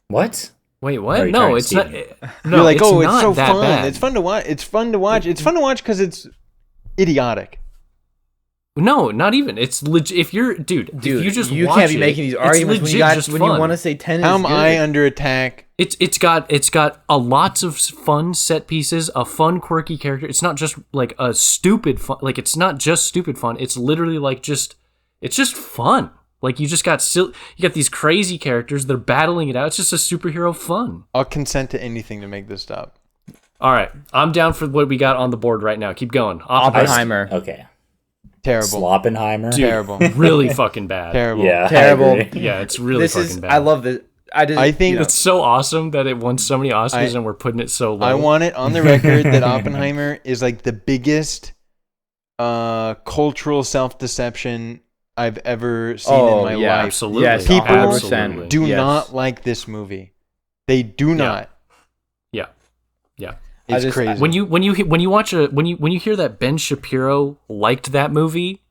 What? Wait, Are what? you No, trying to it's not. see No, You're like, it's oh, not it's so that fun. bad. It's fun to watch. It's fun to watch. It's fun to watch because it's idiotic. No, not even. It's legit. If you're, dude, if you just you watch can't be it, making these it's arguments when you legit just when you fun. want to say 10 How is am good. I under attack? It's got a lots of fun set pieces, a fun quirky character. It's not just like a stupid fun. Like it's not just stupid fun. It's literally like it's just fun. Like you got these crazy characters. They're battling it out. It's just a superhero fun. I'll consent to anything to make this stop. All right, I'm down for what we got on the board right now. Keep going. Oppenheimer. Okay. Terrible. Sloppenheimer. Dude, Terrible. really fucking bad. Terrible. Yeah. I Terrible. agree. Yeah, it's really This fucking is. bad. I love this. I think you know, It's so awesome that it won so many Oscars and we're putting it so low. I want it on the record that Oppenheimer is like the biggest cultural self-deception I've ever seen in my life. Absolutely. Yes, People 100%. Do Yes. not like this movie. They do not. Yeah. It's just- crazy. When you hear that Ben Shapiro liked that movie,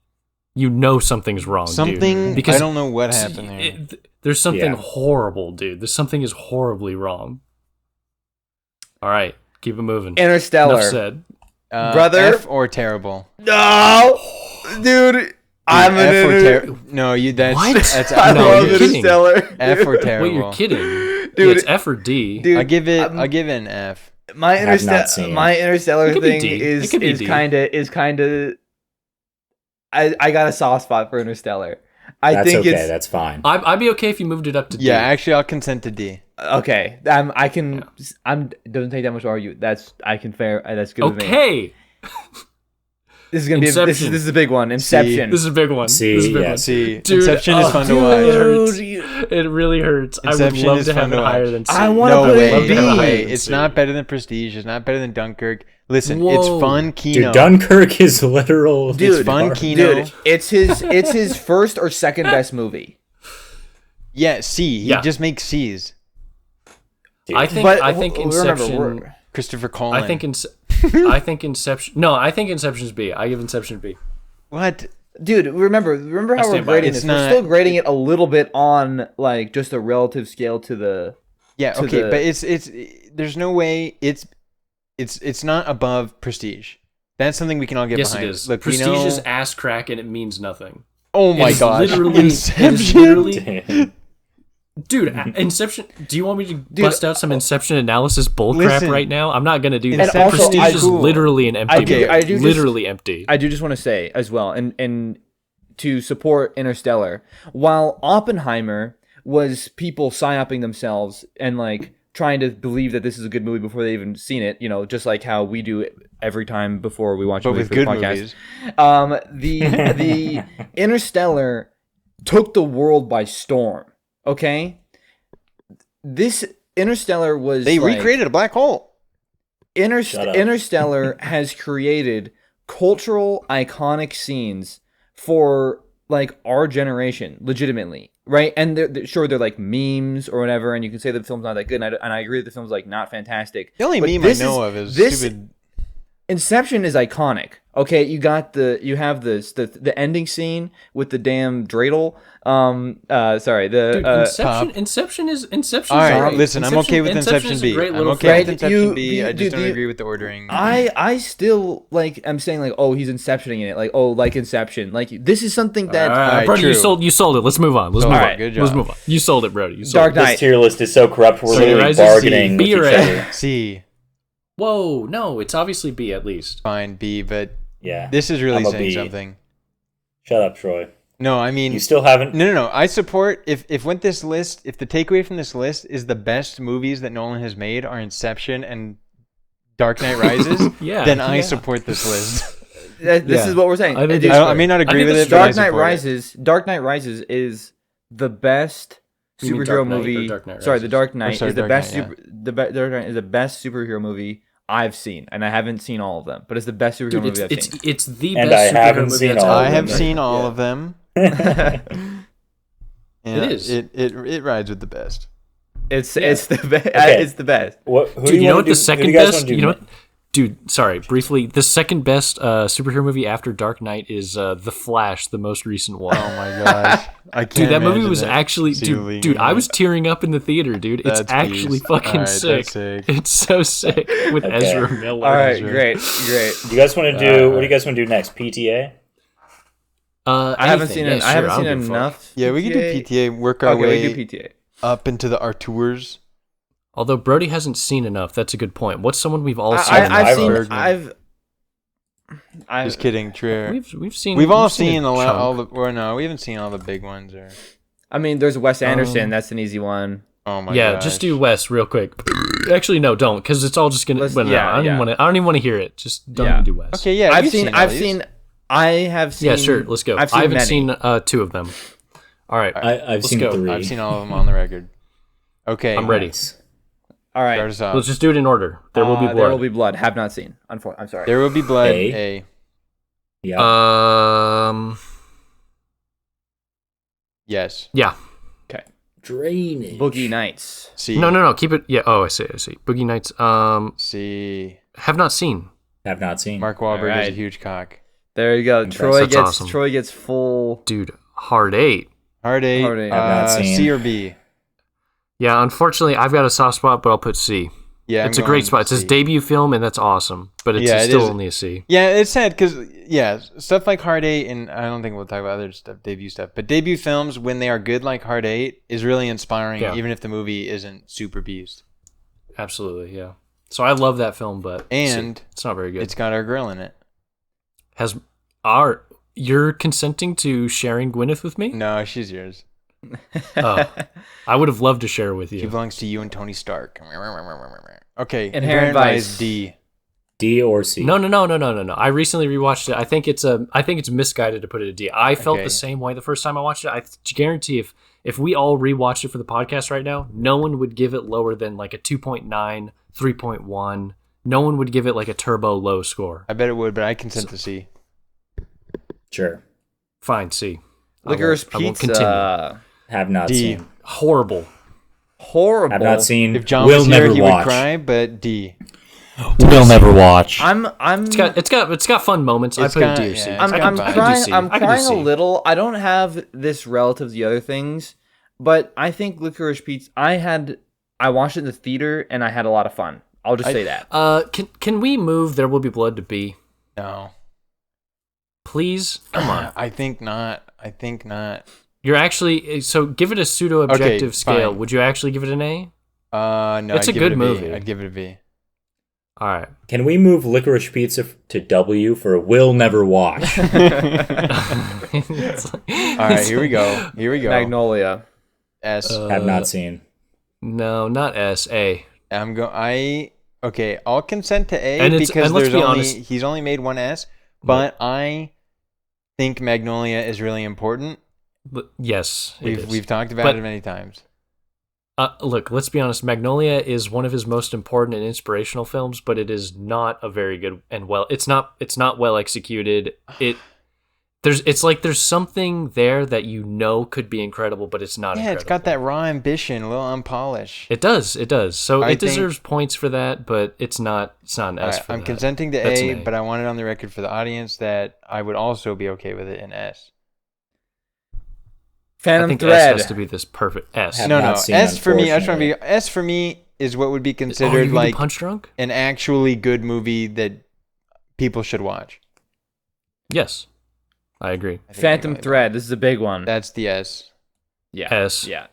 you know something's wrong. Something, dude. Because I don't know what happened there. there's something Yeah. horrible, dude. There's something is horribly wrong. All right, keep it moving. Interstellar. Enough said. Brother. F or terrible. No, dude. I'm an F or inter- terrible. No, you. That's What? that's I No, love you're kidding. Interstellar. F or Wait, terrible. you're kidding? Dude, Yeah, it's F or D. Dude, I give it. I'm- I give it an F. my have not seen Interstellar It could be thing D. is It could be D. kind of. I got a soft spot for Interstellar. I That's think okay. it's That's fine. I'd be okay if you moved it up to D. Yeah, actually, I'll consent to D. okay. I can. Doesn't take that much to argue. That's fair. That's good with me. Okay. This is gonna be this Inception. is a big one. Inception. This is a big one. See, This is a big yeah, one. See, Dude, Inception is fun to It watch. hurts. It really hurts. I would Inception love is to have fun it to higher watch. than C. I wanna No put it way, in B. no higher way. than It's C. not better than Prestige. It's not better than Dunkirk. Listen, Whoa. it's fun Kino. Dude, Dunkirk is literal. Dude, It's fun Kino. Dude, it's his first or second best movie. Yeah, C. He Yeah. just makes C's. I think But Inception. remember, Christopher Colin. I think Inception. No, I think Inception's B. I give Inception B. What? dude, remember how we're stand by it. grading It's this? not- We're still grading it a little bit on like just a relative scale to the. Yeah, To okay, the- but it's there's no way it's not above Prestige. That's something we can all get Yes, behind. it is. Look, we Prestige know- is ass crack and it means nothing. Oh my It's gosh. literally- it is Inception. literally- Dude, Inception. Do you want me to bust out some Inception analysis bullcrap Listen. right now? I'm not gonna do that. And also, Prestige I- is literally an empty. do- movie. I do just- literally empty. I do just want to say as well, and to support Interstellar, while Oppenheimer was people psyoping themselves and like trying to believe that this is a good movie before they even seen it, you know, just like how we do it every time before we watch a But movie with for good the podcast. movies. The Interstellar took the world by storm. Okay, this Interstellar was They like, recreated a black hole. Shut up. Interstellar has created cultural iconic scenes for like our generation, legitimately, right? And they're like memes or whatever, and you can say the film's not that good, and I agree that the film's like not fantastic. The only But meme I this know of is this stupid. Inception is iconic. Okay, you have the ending scene with the damn dreidel. Sorry, the Dude, Inception is All right, great. listen, I'm okay with Inception is a B. great I'm little okay Right, with Inception you- B. I you- just dude, don't agree with the ordering. I still like I'm saying like, oh, he's Inceptioning in it, like, oh, like Inception, like this is something that All right, Brody, true. you sold it. Let's move on. Let's All move right, on. good Let's job. move on. You sold it, Brody. You sold Dark it. This Knight. tier list is so corrupt. We're So literally Rise of bargaining C, with B each or A? other. C, Whoa, no, it's obviously B at least. fine, B, but Yeah. this is really I'm a saying B. something. Shut up, Troy. No, I mean, You still haven't. no. I support if the takeaway from this list is the best movies that Nolan has made are Inception and Dark Knight Rises, Yeah, then I yeah. support this list. this Yeah. is what we're saying. I think Dude, it's I may not agree think with that's it, but I Dark Knight support it. Rises. Dark Knight Rises is the best You mean superhero Dark Knight or movie. Dark Knight Sorry, The Rises? Dark Knight sorry, is the Dark best Knight, Dark Knight is the best superhero movie I've seen, and I haven't seen all of them, but it's the best superhero Dude, movie I've seen. it's the And best I superhero haven't movie seen that's all ever of I them. have seen all Yeah. of them. It is. It rides with the best. It's the best. Okay. It's the best. Who Dude, do you know wanna what do- the who do second you guys wanna best? do You know next? what? Dude, sorry, briefly, the second best superhero movie after Dark Knight is The Flash, the most recent one. Oh my gosh. I can't Dude, that movie imagine was that actually, ceiling dude, I in was it. tearing up in the theater, dude. It's That's actually beast. fucking Alright, sick. that's sick. It's so sick with Okay. Ezra Miller. All right, Sure. great. You guys want to do? What do you guys want to do next? PTA. I haven't seen it. I haven't seen enough. Yeah, we can do PTA, work our Okay, way we can do PTA. up into our tours. Although Brody hasn't seen enough, that's a good point. What's someone we've all seen? I've seen. Bergman. I've Just kidding, true. We've seen. We've all we've seen a lot. chunk. All the. Well, no, we haven't seen all the big ones. Or I mean, there's Wes Anderson. That's an easy one. oh my Yeah, gosh. just do West real quick. Actually, no, don't, because it's all just gonna. Let's- Well, no, yeah, I don't yeah. even want to. I don't even want to hear it. Just don't Yeah. even do West. Okay, yeah, I've we've seen. all I've these. seen. I have seen. Yeah, sure. Let's go. I've I haven't many. seen 2 of them. All right, I've seen go. 3. I've seen all of them on the record. Okay, I'm ready. Nice. All right. Start us off. Let's just do it in order. There will be blood. There will be blood. Have not seen. I'm sorry. There will be blood. A. A. Yeah. Yes. Yeah. Drainage. Boogie Nights. C. No. Keep it. Yeah. Oh, I see. Boogie Nights. C. Have not seen. Have not seen. Mark Wahlberg is a Alright. huge cock. There you go. Impressive. Troy That's gets. awesome. Troy gets full. Dude, Hard 8. Hard A. Hard A. Have not seen. C or B. Yeah, unfortunately, I've got a soft spot, but I'll put C. Yeah, It's a great spot. It's his C. debut film, and that's awesome. But it's Yeah, it still is. only a C. Yeah, it's sad because stuff like Hard Eight, and I don't think we'll talk about other stuff, debut stuff. But debut films, when they are good, like Hard Eight, is really inspiring, Yeah. even if the movie isn't super beast. Absolutely, yeah. So I love that film, but And it's not very good. it's got our girl in it. You're consenting to sharing Gwyneth with me? No, she's yours. I would have loved to share with She you. belongs to you and Tony Stark. Okay, Inherent Vice. D. D or C. No. I recently rewatched it. I think it's misguided to put it a D. I felt Okay. the same way the first time I watched it. I guarantee if we all rewatched it for the podcast right now, no one would give it lower than like a 2.9, 3.1. No one would give it like a turbo low score. I bet it would, but I consent to C. Sure. Fine, C. Licorice I won't continue. Pizza. Have not D. seen. Horrible. Horrible. Have not seen. If John will was never here, he watch. would cry, but D. Will never watch. I'm. It's got fun moments. I It's put got- a D or yeah, C. it's I'm, got I'm vibes. I could do crying. C. I'm I could do crying a C. little. I don't have this relative to the other things, but I think Licorice Pizza. I watched it in the theater and I had a lot of fun. I'll just say that. Can we move There Will Be Blood to B? No. Please? Come on. I think not. You're actually so give it a pseudo objective Okay, scale. fine. Would you actually give it an A? No. It's I'd a give good it a B. movie. I'd give it a B. All right. Can we move Licorice Pizza to W for will never watch? All right, here we go. Magnolia. S. Have not seen. No, not S. A. Okay, I'll consent to A And because let's there's be only honest. he's only made one S, but I think Magnolia is really important. Yes, it is. We've talked about But- it many times. Look, let's be honest. Magnolia is one of his most important and inspirational films, but it is not a very good and It's not well executed. There's something there that could be incredible, but it's not. Yeah, incredible. it's got that raw ambition, a little unpolished. It does. So I it think- deserves points for that, but it's not an S for I'm that. consenting to That's A, an A. but I want it on the record for the audience that I would also be okay with it in S. I Phantom think S Thread. has to be this perfect S. Have No, not seen, S for me. unfortunately. S for me is what would be Oh, considered you can do like Punch Drunk? an actually good movie that people should watch. Yes, I agree. I think Phantom Magnolia- Thread. This is a big one. That's the S. Yeah. S. Yeah.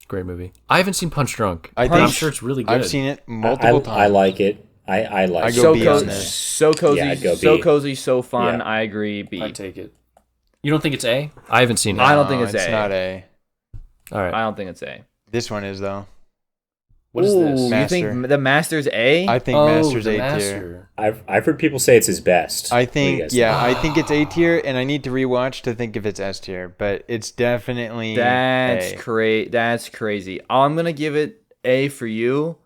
Great movie. I haven't seen Punch Drunk. I but I'm think- sure it's really good. I've seen it multiple times. I like it. I like I it. go So B cozy, on this. so cozy, Yeah, I'd go so B. cozy, so fun. Yeah. I agree. B. I take it. You don't think it's A? I haven't seen it. I don't think No, it's A. not A. All right. I don't think it's A. This one is though. What is this? Ooh, you Master. think the Master's A? I think Master's A tier. I've heard people say it's his best. I What do you think, guys yeah, I think it's A tier, and I need to rewatch to think if it's S tier, but it's definitely That's A. That's crazy. I'm gonna give it A for you.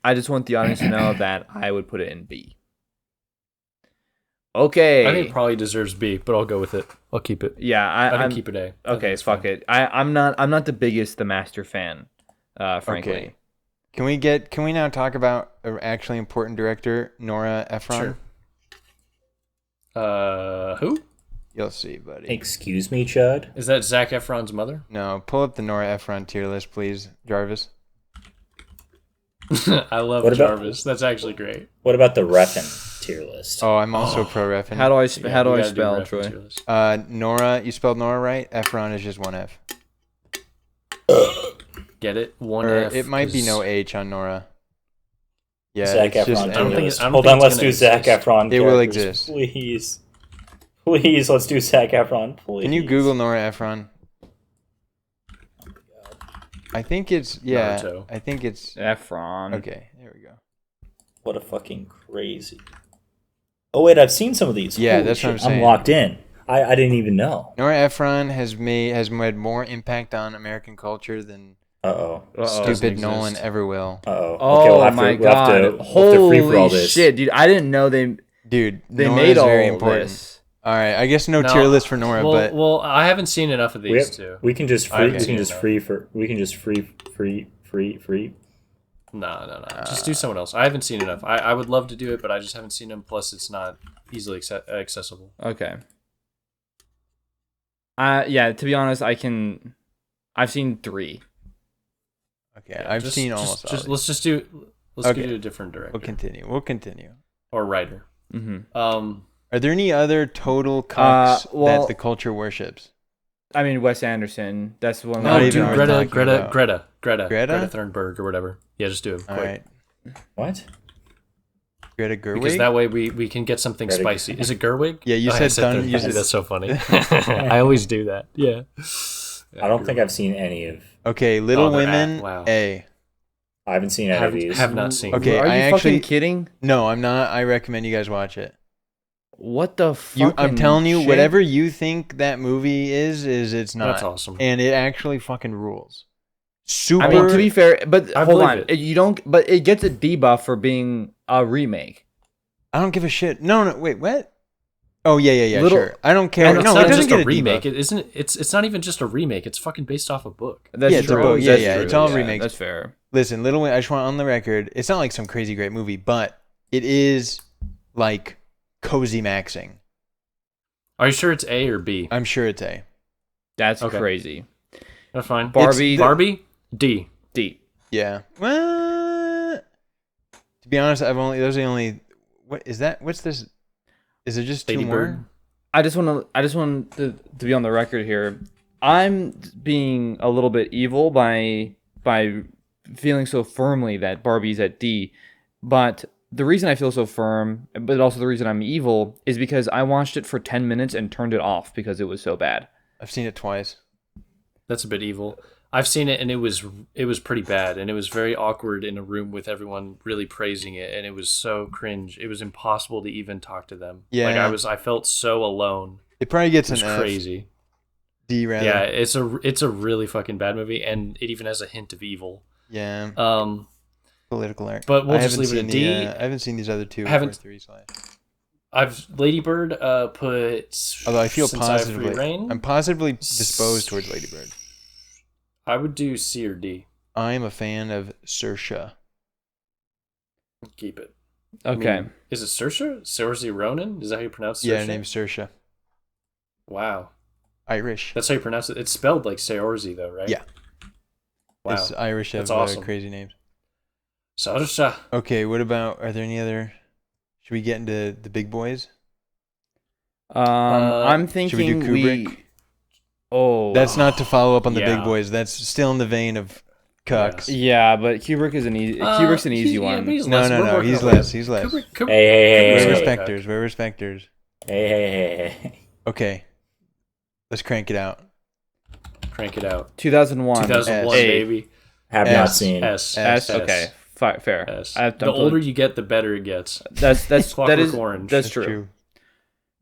I just want the audience to know that I would put it in B. Okay. I think it probably deserves B, but I'll go with it. I'll keep it. Yeah, I I'm can keep it A. I think okay. it's Fuck fine. it. I'm not the biggest The Master fan, frankly. Okay. Can we now talk about an actually important director, Nora Ephron? Sure. Who? You'll see, buddy. Excuse me, Chud? Is that Zac Efron's mother? No, pull up the Nora Ephron tier list, please, Jarvis. I love What about- Jarvis. That's actually great. What about the Refn tier list? Oh, I'm also pro Refn. How do I Yeah, we gotta do spell reference Troy? list. Nora, you spelled Nora right? Ephron is just one F. Get it? One Or F. it might be 'cause- no H on Nora. Yeah, Zac it's just Efron N. I don't tier think list. it- I don't Hold think on, it's let's gonna do Zac exist. Efron. It will characters, exist. Please. Please, let's do Zac Efron, please. Can you Google Nora Ephron? I think it's Naruto. I think it's Efron. okay. There we go. What a fucking crazy. Oh, wait, I've seen some of these. Yeah, Holy that's what I'm shit, saying. I'm locked in. I didn't even know. Nora Ephron has made more impact on American culture than Uh-oh. Doesn't stupid Nolan exist. ever will. Uh-oh. Oh Okay, we'll have my to, we'll have god! to, we'll have to free for all Holy this. shit, dude! I didn't know they Dude, they Nora made is all very important. this. All right, I guess no No, tier list for Nora, but well, I haven't seen enough of these two. We can just I free. haven't We seen can just enough. free. No. Just do someone else. I haven't seen enough. I would love to do it, but I just haven't seen them. Plus, it's not easily accessible. Okay. Yeah. To be honest, I've seen 3. okay, I've seen almost all. Just, of let's just do. Let's Okay. do a different director We'll continue. or writer. Mm-hmm. Are there any other total cocks well- that the culture worships? I mean, Wes Anderson. That's one. Not No, even dude, worth Greta, talking Greta, about. Greta, Greta, Greta? Greta Thunberg or whatever. Yeah, just do it. All Quick. right, What? Greta Gerwig. Because that way we can get something Greta- spicy. Is it Gerwig? Yeah, you Oh, I said Thun- Thunberg. you said- That's so funny. I always do that. Yeah. I don't think I've seen any of. Okay, Little Oh, they're Women. wow. A. I haven't seen any of these. have not seen. Okay, Are you I fucking actually- kidding? No, I'm not. I recommend you guys watch it. What the fuck? I'm telling you, whatever you think that movie is it's not. That's awesome. And it actually fucking rules. Super. I mean, to be fair, but I hold believe on. it. You don't. But it gets a debuff for being a remake. I don't give a shit. No, wait, what? Oh yeah, Little- sure. I don't care. And it's No, not it doesn't just get a remake. debuff. It isn't. It's not even just a remake. It's fucking based off a book. That's Yeah, it's a true. book. Yeah, That's yeah, true. it's all remakes. That's fair. Listen, Little Women. I just want on the record. It's not like some crazy great movie, but it is like cozy maxing. Are you sure it's A or B? I'm sure it's A. That's Okay. crazy. That's fine. Barbie. Barbie. D. D. Yeah. Well, to be honest, those are the only. What is that? What's this? Is there just two Lady more? Bird. I just want to be on the record here. I'm being a little bit evil by feeling so firmly that Barbie's at D, but the reason I feel so firm, but also the reason I'm evil, is because I watched it for 10 minutes and turned it off because it was so bad. I've seen it twice. That's a bit evil. I've seen it and it was pretty bad, and it was very awkward in a room with everyone really praising it, and it was so cringe. It was impossible to even talk to them. Yeah. Like I felt so alone. It probably gets It was an F. crazy. D rather. Yeah, it's a really fucking bad movie, and it even has a hint of evil. Yeah. Political art. But we'll I just haven't leave it seen at D. I haven't seen these other two. Haven't- or 3 slides. I've Lady Bird put. Although I feel Since I Have Free positively, Reign, I'm positively disposed towards Lady Bird. I would do C or D. I am a fan of Saoirse. Keep it. Okay. I mean, is it Saoirse? Saoirse Ronan? Is that how you pronounce Saoirse? Yeah, her name's Saoirse. Wow. Irish. That's how you pronounce it. It's spelled like Saoirse, though, right? Yeah. Wow. It's Irish have That's awesome. crazy names. Saoirse. Okay, what about? Are there any other? Should we get into the big boys? I'm Should we do thinking Kubrick? Oh. That's not to follow up on the Yeah. big boys. That's still in the vein of cucks. Yeah, but Kubrick is Kubrick's an easy Yeah, one. but he's No, less. no, We're no. working He's our way less. up. He's less. Kubrick, Hey, We're hey, Kubrick's hey, respecters. We're respecters. hey. Okay, let's crank it out. Crank it out. 2001. 2001, S. baby. Have not seen. S. Okay. Fair. S. The older you get, the better it gets. That's Clockwork Orange. That's true.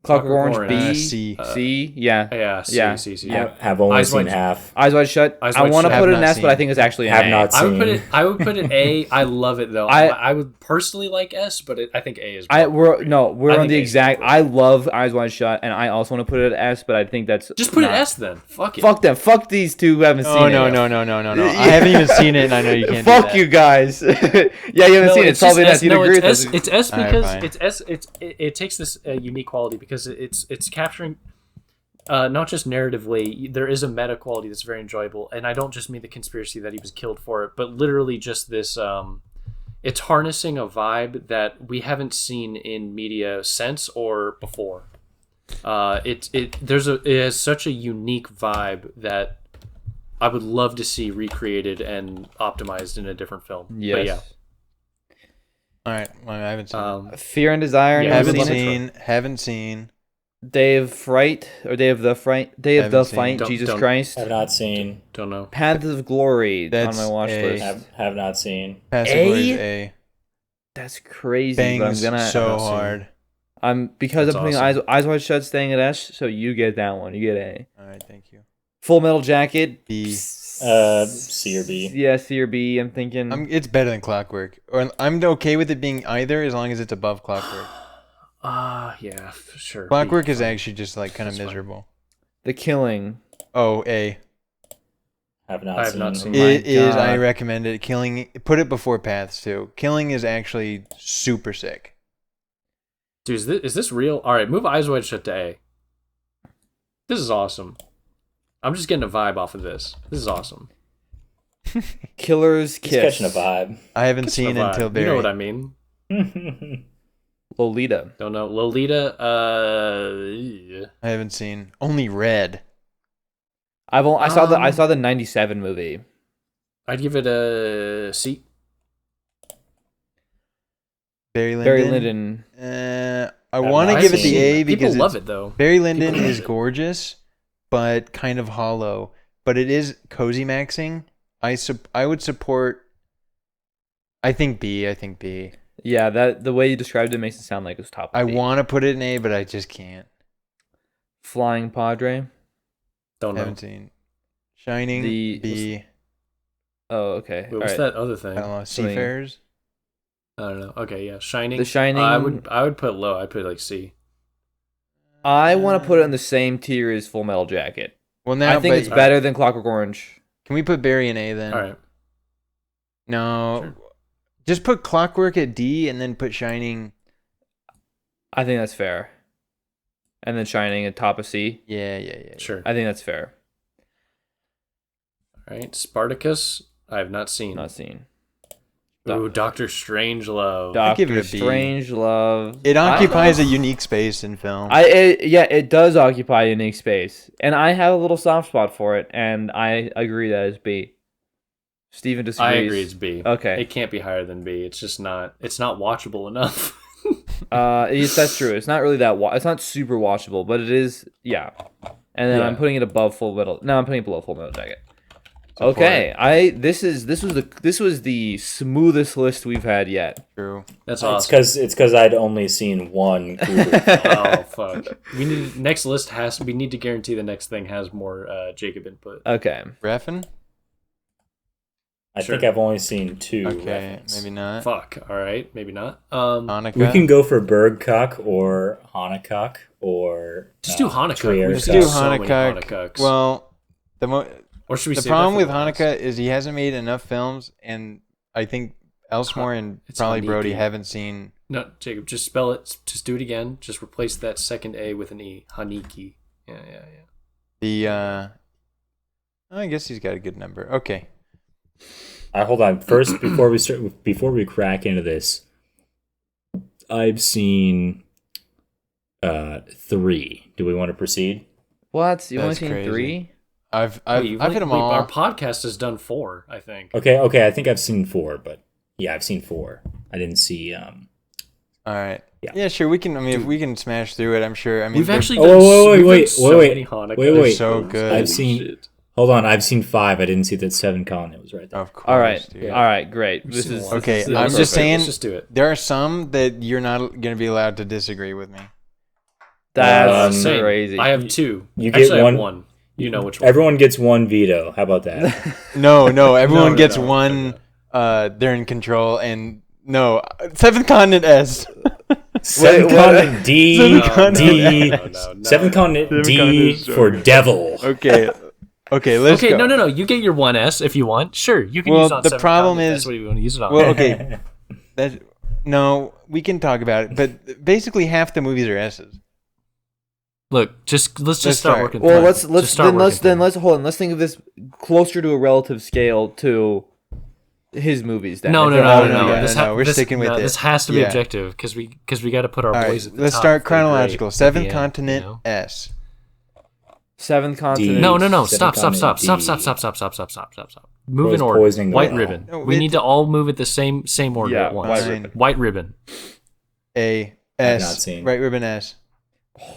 Clockwork Orange, B, C. C, yeah. C. Have only Eyes seen Wide- half. Eyes Wide Shut. Eyes I Wide want to Shut. put it Have an not S, but I seen. think it's actually an Have A. not seen. I would put it A. I love it though. I would personally like S, but I think A is. We're I on think the A is exact. great. I love Eyes Wide Shut, and I also want to put it at S, but I think that's Just put it not- S then. Fuck it. Fuck them. Fuck these two who haven't seen Oh it. no. I haven't even seen it, and I know you can't. do Fuck that. you guys. Yeah, you haven't seen it. It's probably not. You'd agree with us. It's S Alright, because fine. it takes this unique quality because it's capturing not just narratively. There is a meta quality that's very enjoyable, and I don't just mean the conspiracy that he was killed for it, but literally just this. It's harnessing a vibe that we haven't seen in media since or before. It has such a unique vibe that I would love to see recreated and optimized in a different film. Yes. But yeah. All right. Well, I haven't seen. Fear and Desire. Yeah, never haven't seen it. seen. Haven't seen. Day of Fright or Day of the Fright. Day of Haven't the seen. Fight. Don't- Jesus don't- Christ. Have not seen. Don't know. Paths of Glory That's on my watch A. list. Have not seen. Passive A? Glory is A. That's crazy. Bangs but I'm gonna. so I've not seen. hard. Because That's I'm putting awesome. Eyes Wide Shut, staying at S. So you get that one. You get A. All right. Thank you. Full Metal Jacket. B. C or B. Yeah, C or B. I'm thinking. It's better than Clockwork, or I'm okay with it being either as long as it's above Clockwork. Yeah, for sure. Clockwork B. is actually just like kind of That's fine. miserable. The Killing. Oh, A. Have not I have seen. not seen. My It is. I God. recommend it. Killing. Put it before Paths too. Killing is actually super sick. Dude, is this real? All right, move Eyes Wide Shut to A. This is awesome. I'm just getting a vibe off of this. This is awesome. Killer's He's Kiss. catching a vibe. I haven't Catching a seen vibe. until You very. know what I mean? Lolita. Don't know. Lolita. Yeah. I haven't seen. Only Red. I saw the '97 movie. I'd give it a C. Barry Lyndon. Barry Lyndon. I want to not give it the seen A it. because People love it's- it though. Barry Lyndon People love is it. gorgeous, but kind of hollow. But it is cozy maxing. I would support. I think B. Yeah, that the way you described it makes it sound like it's top. Of I B. want to put it in A, but I just can't. Flying Padre. Don't know. Haven't seen. Shining. The- B. Oh, okay. Wait, what's Alright. that other thing? I don't know. Something- Seafarers. I don't know. Okay, yeah, Shining. The Shining. I would put low. I'd put like C. I want to put it in the same tier as Full Metal Jacket. Well, now I think but it's better than Clockwork Orange. Can we put Barry in A then? All right. No. Sure. Just put Clockwork at D and then put Shining. I think that's fair. And then Shining at top of C. Yeah. Sure. I think that's fair. All right. Spartacus. I have not seen. Not seen. Ooh, Doctor Strangelove. I'll give Doctor it a B. Strangelove. It occupies a unique space in film. It does occupy a unique space, and I have a little soft spot for it, and I agree that it's B. Steven disagrees. I agree. It's B. Okay. It can't be higher than B. It's just not. It's not watchable enough. Yes, that's true. It's not really that. It's not super watchable, but it is. Yeah. And then Yeah. I'm putting it above Full Metal. No, I'm putting it below Full Metal Jacket. Support. Okay. This was the smoothest list we've had yet. True. That's It's awesome. because I'd only seen one Kubrick. Oh fuck. We need next list has. We need to guarantee the next thing has more Jacob input. Okay. Refn? I Sure. think I've only seen two. Okay, reference. maybe not. Fuck. All right. Maybe not. Hanukkah. We can go for Bergkok or Hanekok or Just do Hanukkah. Trier. We Let's just do so many Hanukkah. Hanukkahs. Well, or should we the save problem that with for last? Hanukkah is he hasn't made enough films, and I think Elsmore and It's probably Brody Haneke. haven't seen. No, Jacob. Just spell it. Just do it again. Just replace that second A with an E. Haneke. Yeah. The I guess he's got a good number. Okay. Hold on. First, before we crack into this, I've seen 3. Do we want to proceed? What? You only That's seen crazy. 3? I've Wait, you've hit only- them wait, all. Our podcast has done 4, I think. Okay. I think I've seen 4, but yeah, I've seen 4. I didn't see. All right. Yeah. Yeah, sure. We can. I mean, if we can smash through it, I'm sure. I mean, We've they're- actually Oh, done wait, we've wait, done so wait, many Hanukkah. wait, wait. so good. I've seen. Shit. Hold on, I've seen 5. I didn't see that 7 Continent was right there. Of course. All right, dude. all right, great. This is Okay, this is I'm perfect. just saying. Let's just do it. There are some that you're not going to be allowed to disagree with me. That's Same. crazy. I have 2. You get Actually, I have one- 1. You know which one. Everyone gets 1 veto. How about that? No, everyone no, gets no, one. They're in control, and no, Seventh Continent S. 7 Continent D. Seven D. Continent- no, 7 Continent Seven D Continent is so for good. devil. Okay, let's Okay, go. no. You get your 1S if you want. Sure, you can Well, use it on the 7 problem Continent. is- That's what you want to use it on. Well, okay, no, we can talk about it, but basically half the movies are S's. Look, let's Let's start start. working. Well, through it. let's Just start working through it. let's hold on. Let's think of this closer to a relative scale to his movies. Then. No. If they're all gonna be- no, we're sticking with it. This has to be Yeah. objective because we got to put our All boys right, at the let's top. start if they're chronological. great at Seventh the end, Continent you know? S. Seventh Continent. No. Seven Stop. Continent D. Stop. Move in order. Poisoning the White well. ribbon. No, we it- need to all move at the same order Yeah, at once. white Fine. ribbon. White ribbon. A I've S. not seen. Right ribbon S.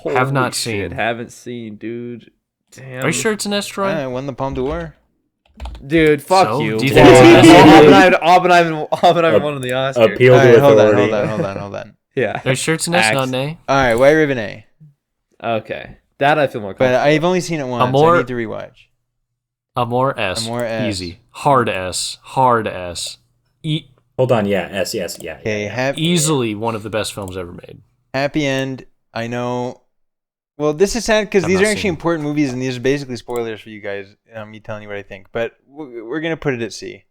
Have not Holy shit, seen. Haven't seen, dude. Damn. Are you sure it's an S, Troy? I won the Palme d'Or. Dude, fuck So, you. do you think it's Oppenheimer won the Oscar. Appeal All to right, hold authority. on. Yeah. Are you sure it's an S, Axe. not an A? All right, White Ribbon A. Okay. That I feel more But comfortable. I've only seen it once. Amor- I need to rewatch. Amor S. Amor S. Easy. Hard S. Hold on, yeah, S, yes, yeah. Okay, Easily one of the best films ever made. Happy End. I know. Well, this is sad because I've these not are actually seen it. important movies, and these are basically spoilers for you guys. Me telling you what I think, but we're gonna put it at C.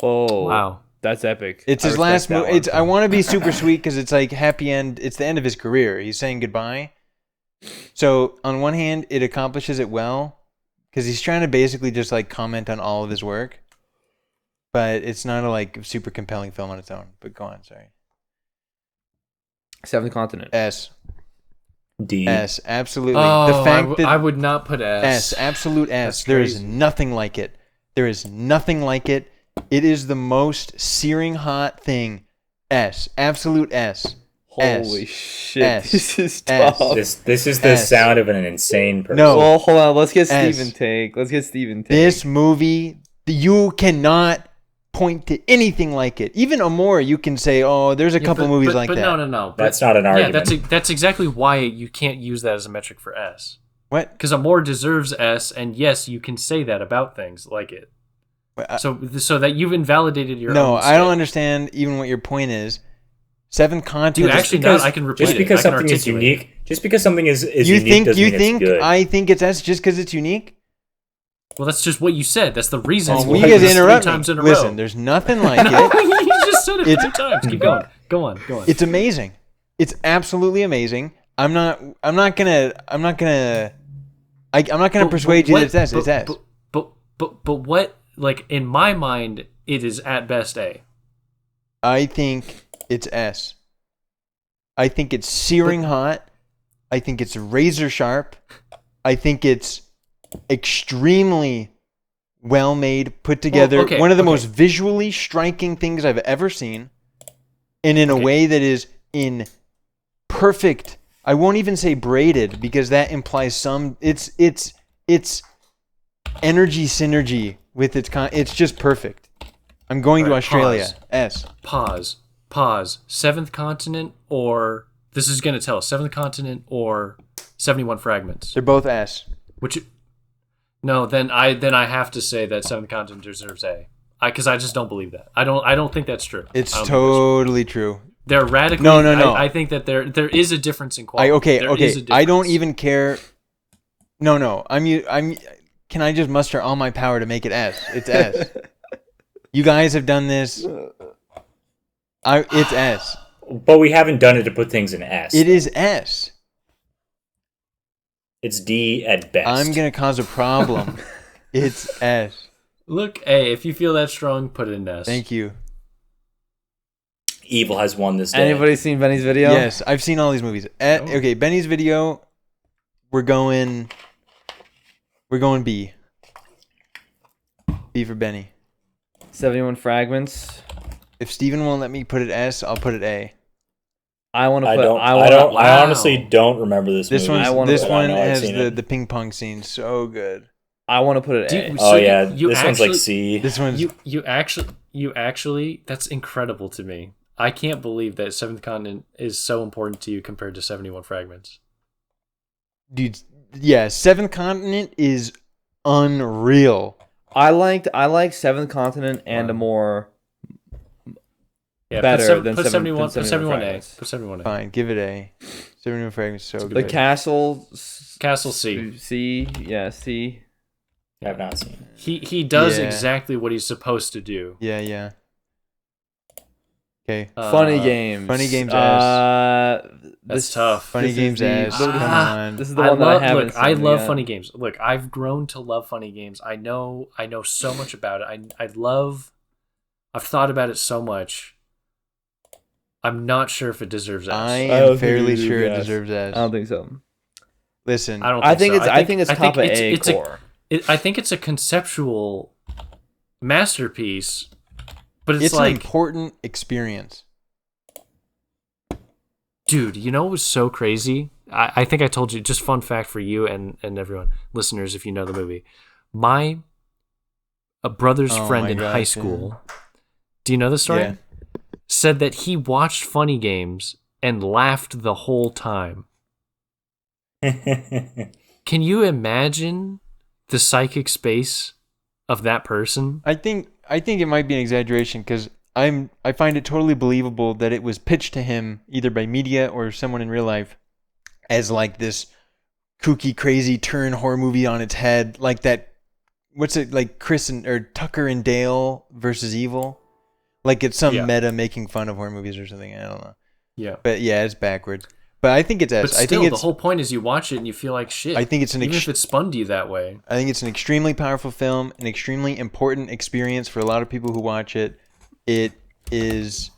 Oh, Wow. that's epic. It's I his respect last that movie. one. It's I want to be super sweet because it's like happy end. It's the end of his career. He's saying goodbye. So on one hand, it accomplishes it well because he's trying to basically just like comment on all of his work, but it's not a like super compelling film on its own. But go on, sorry. Seventh Continent. S. D. S. Absolutely. Oh, The fact that I would not put S. S. Absolute S. That's There is crazy. nothing like it. There is nothing like it. It is the most searing hot thing. S. Absolute S. Holy S. shit. S. This is S. tough. This is the S. sound of an insane person. No. Well, hold on. Let's get S. Steven take. This movie, you cannot point to anything like it. Even Amor, you can say, oh, there's a couple movies like that. No. That's not an argument. Yeah, that's exactly why you can't use that as a metric for S. What? Because Amor deserves S, and yes, you can say that about things like it. So that you've invalidated your No, own I don't state. understand even what your point is. Seventh Continent. Dude, is- actually, no, I can repeat just it. because I can something is articulate unique, just because something is you unique think doesn't you mean think it's good. I think it's S just because it's unique? Well, that's just what you said. That's the reason. Oh, It's well, why you guys it's three interrupt times me. in a Listen, row. there's nothing like it. You just said it It's- 3 times. Keep going. Go on. It's amazing. It's absolutely amazing. I'm not gonna persuade you that it's S. It's S. But what? Like in my mind, it is at best A. I think it's S. I think it's searing hot. I think it's razor sharp. I think it's extremely well made, put together. okay, One of the okay. most visually striking things I've ever seen, and in a way that is in perfect. I won't even say braided because that implies some. It's energy synergy with its it's just perfect. I'm going to Alright, Australia. S. Pause. Seventh Continent, or this is gonna tell us Seventh Continent or 71 Fragments. They're both S. Which, no, then I have to say that Seventh Continent deserves A. Because I just don't believe that. I don't think that's true. It's I don't think that's totally true. They're radically. No. I think that there is a difference in quality. Okay. There is a I don't difference. even care. No. I'm. Can I just muster all my power to make it S? It's S. You guys have done this. It's S. But we haven't done it to put things in S. It is S. It's D at best. I'm gonna cause a problem. It's S. Look, A. If you feel that strong, put it in S. Thank you. Evil has won this day. Anybody seen Benny's video? Yes, I've seen all these movies. Okay, Benny's video. We're going B. B for Benny. 71 Fragments. If Steven won't let me put it S, I'll put it A. I want to I put. don't. I I want. honestly don't remember this This movie. one. wanna This put- I one know I've has seen the it. ping pong scene. So good. I want to put it Do A. you- Oh So yeah, you this one's like actually- C. This one's You actually, that's incredible to me. I can't believe that Seventh Continent is so important to you compared to 71 Fragments. dude. Yeah, Seventh Continent is unreal. I like Seventh Continent and a Wow. more Yeah, better put than 71, than put 71 71A. Fragments. Put 71A. Fine, give it A. 71 Fragments is so The good. castle. Castle C. C. Yeah, C. I've not seen it. He does Yeah. exactly what he's supposed to do. Yeah. Okay. Funny games. Funny games That's tough. Funny this is games the- ass. this- Come on. This is the one that I haven't seen. I love yet. funny games. Look, I've grown to love funny games. I know so much about it. I've thought about it so much. I'm not sure if it deserves S. I don't am think fairly it sure it deserves deserves S. I don't think so. Listen, I don't. I think so. it's top of A it's core. I think it's a conceptual masterpiece, but it's it's an like, important experience. dude, you know what was so crazy? I think I told you, just fun fact for you and everyone, listeners, if you know the movie. My brother's Oh friend my in gosh, high yeah. school, do you know the story? Yeah. Said that he watched Funny Games and laughed the whole time. Can you imagine the psychic space of that person? I think it might be an exaggeration because I find it totally believable that it was pitched to him either by media or someone in real life as like this kooky, crazy turn horror movie on its head, like that. What's it like? Tucker and Dale versus Evil, like it's some Yeah. meta making fun of horror movies or something. I don't know, Yeah. but yeah, it's backwards. But I think it's S. But still, I think the it's whole point is you watch it and you feel like shit. I think it's an even ex- if it spun to you that way. I think it's an extremely powerful film, an extremely important experience for a lot of people who watch it. It is.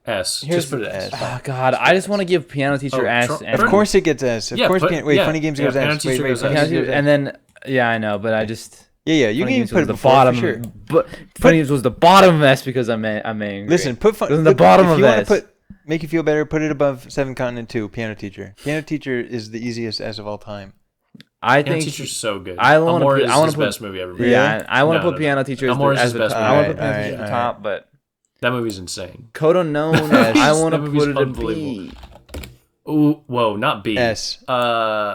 S. Here's Just put it S. S. Oh God, I just want to give Piano Teacher Oh, S. Tro- and Of course it gets S. Of Yeah, course. but- Wait, yeah, Funny Games yeah, goes Piano S. Teacher Wait, goes Funny S. Games Piano goes Teacher, S. and then yeah, I know, but I just Yeah, you Funny can Games put was it the before bottom. for sure. But Funny Games was the bottom of S because I'm angry. Listen, It was in the put- bottom if of you want S. to make you feel better, put it above Seven Continent 2, Piano Teacher. Piano Teacher is the easiest S of all time. I Piano think Teacher's so good. I wanna Amore put- is I wanna his put- best movie ever made. yeah, I want to No, put no, Piano no. Teacher Amore's as his the best top. movie. I want to put Alright, Piano Teacher at the alright, top, but That movie's insane. Kodo known S. I want to That movie's put it in unbelievable. B. Ooh, whoa, not B. S. Oh,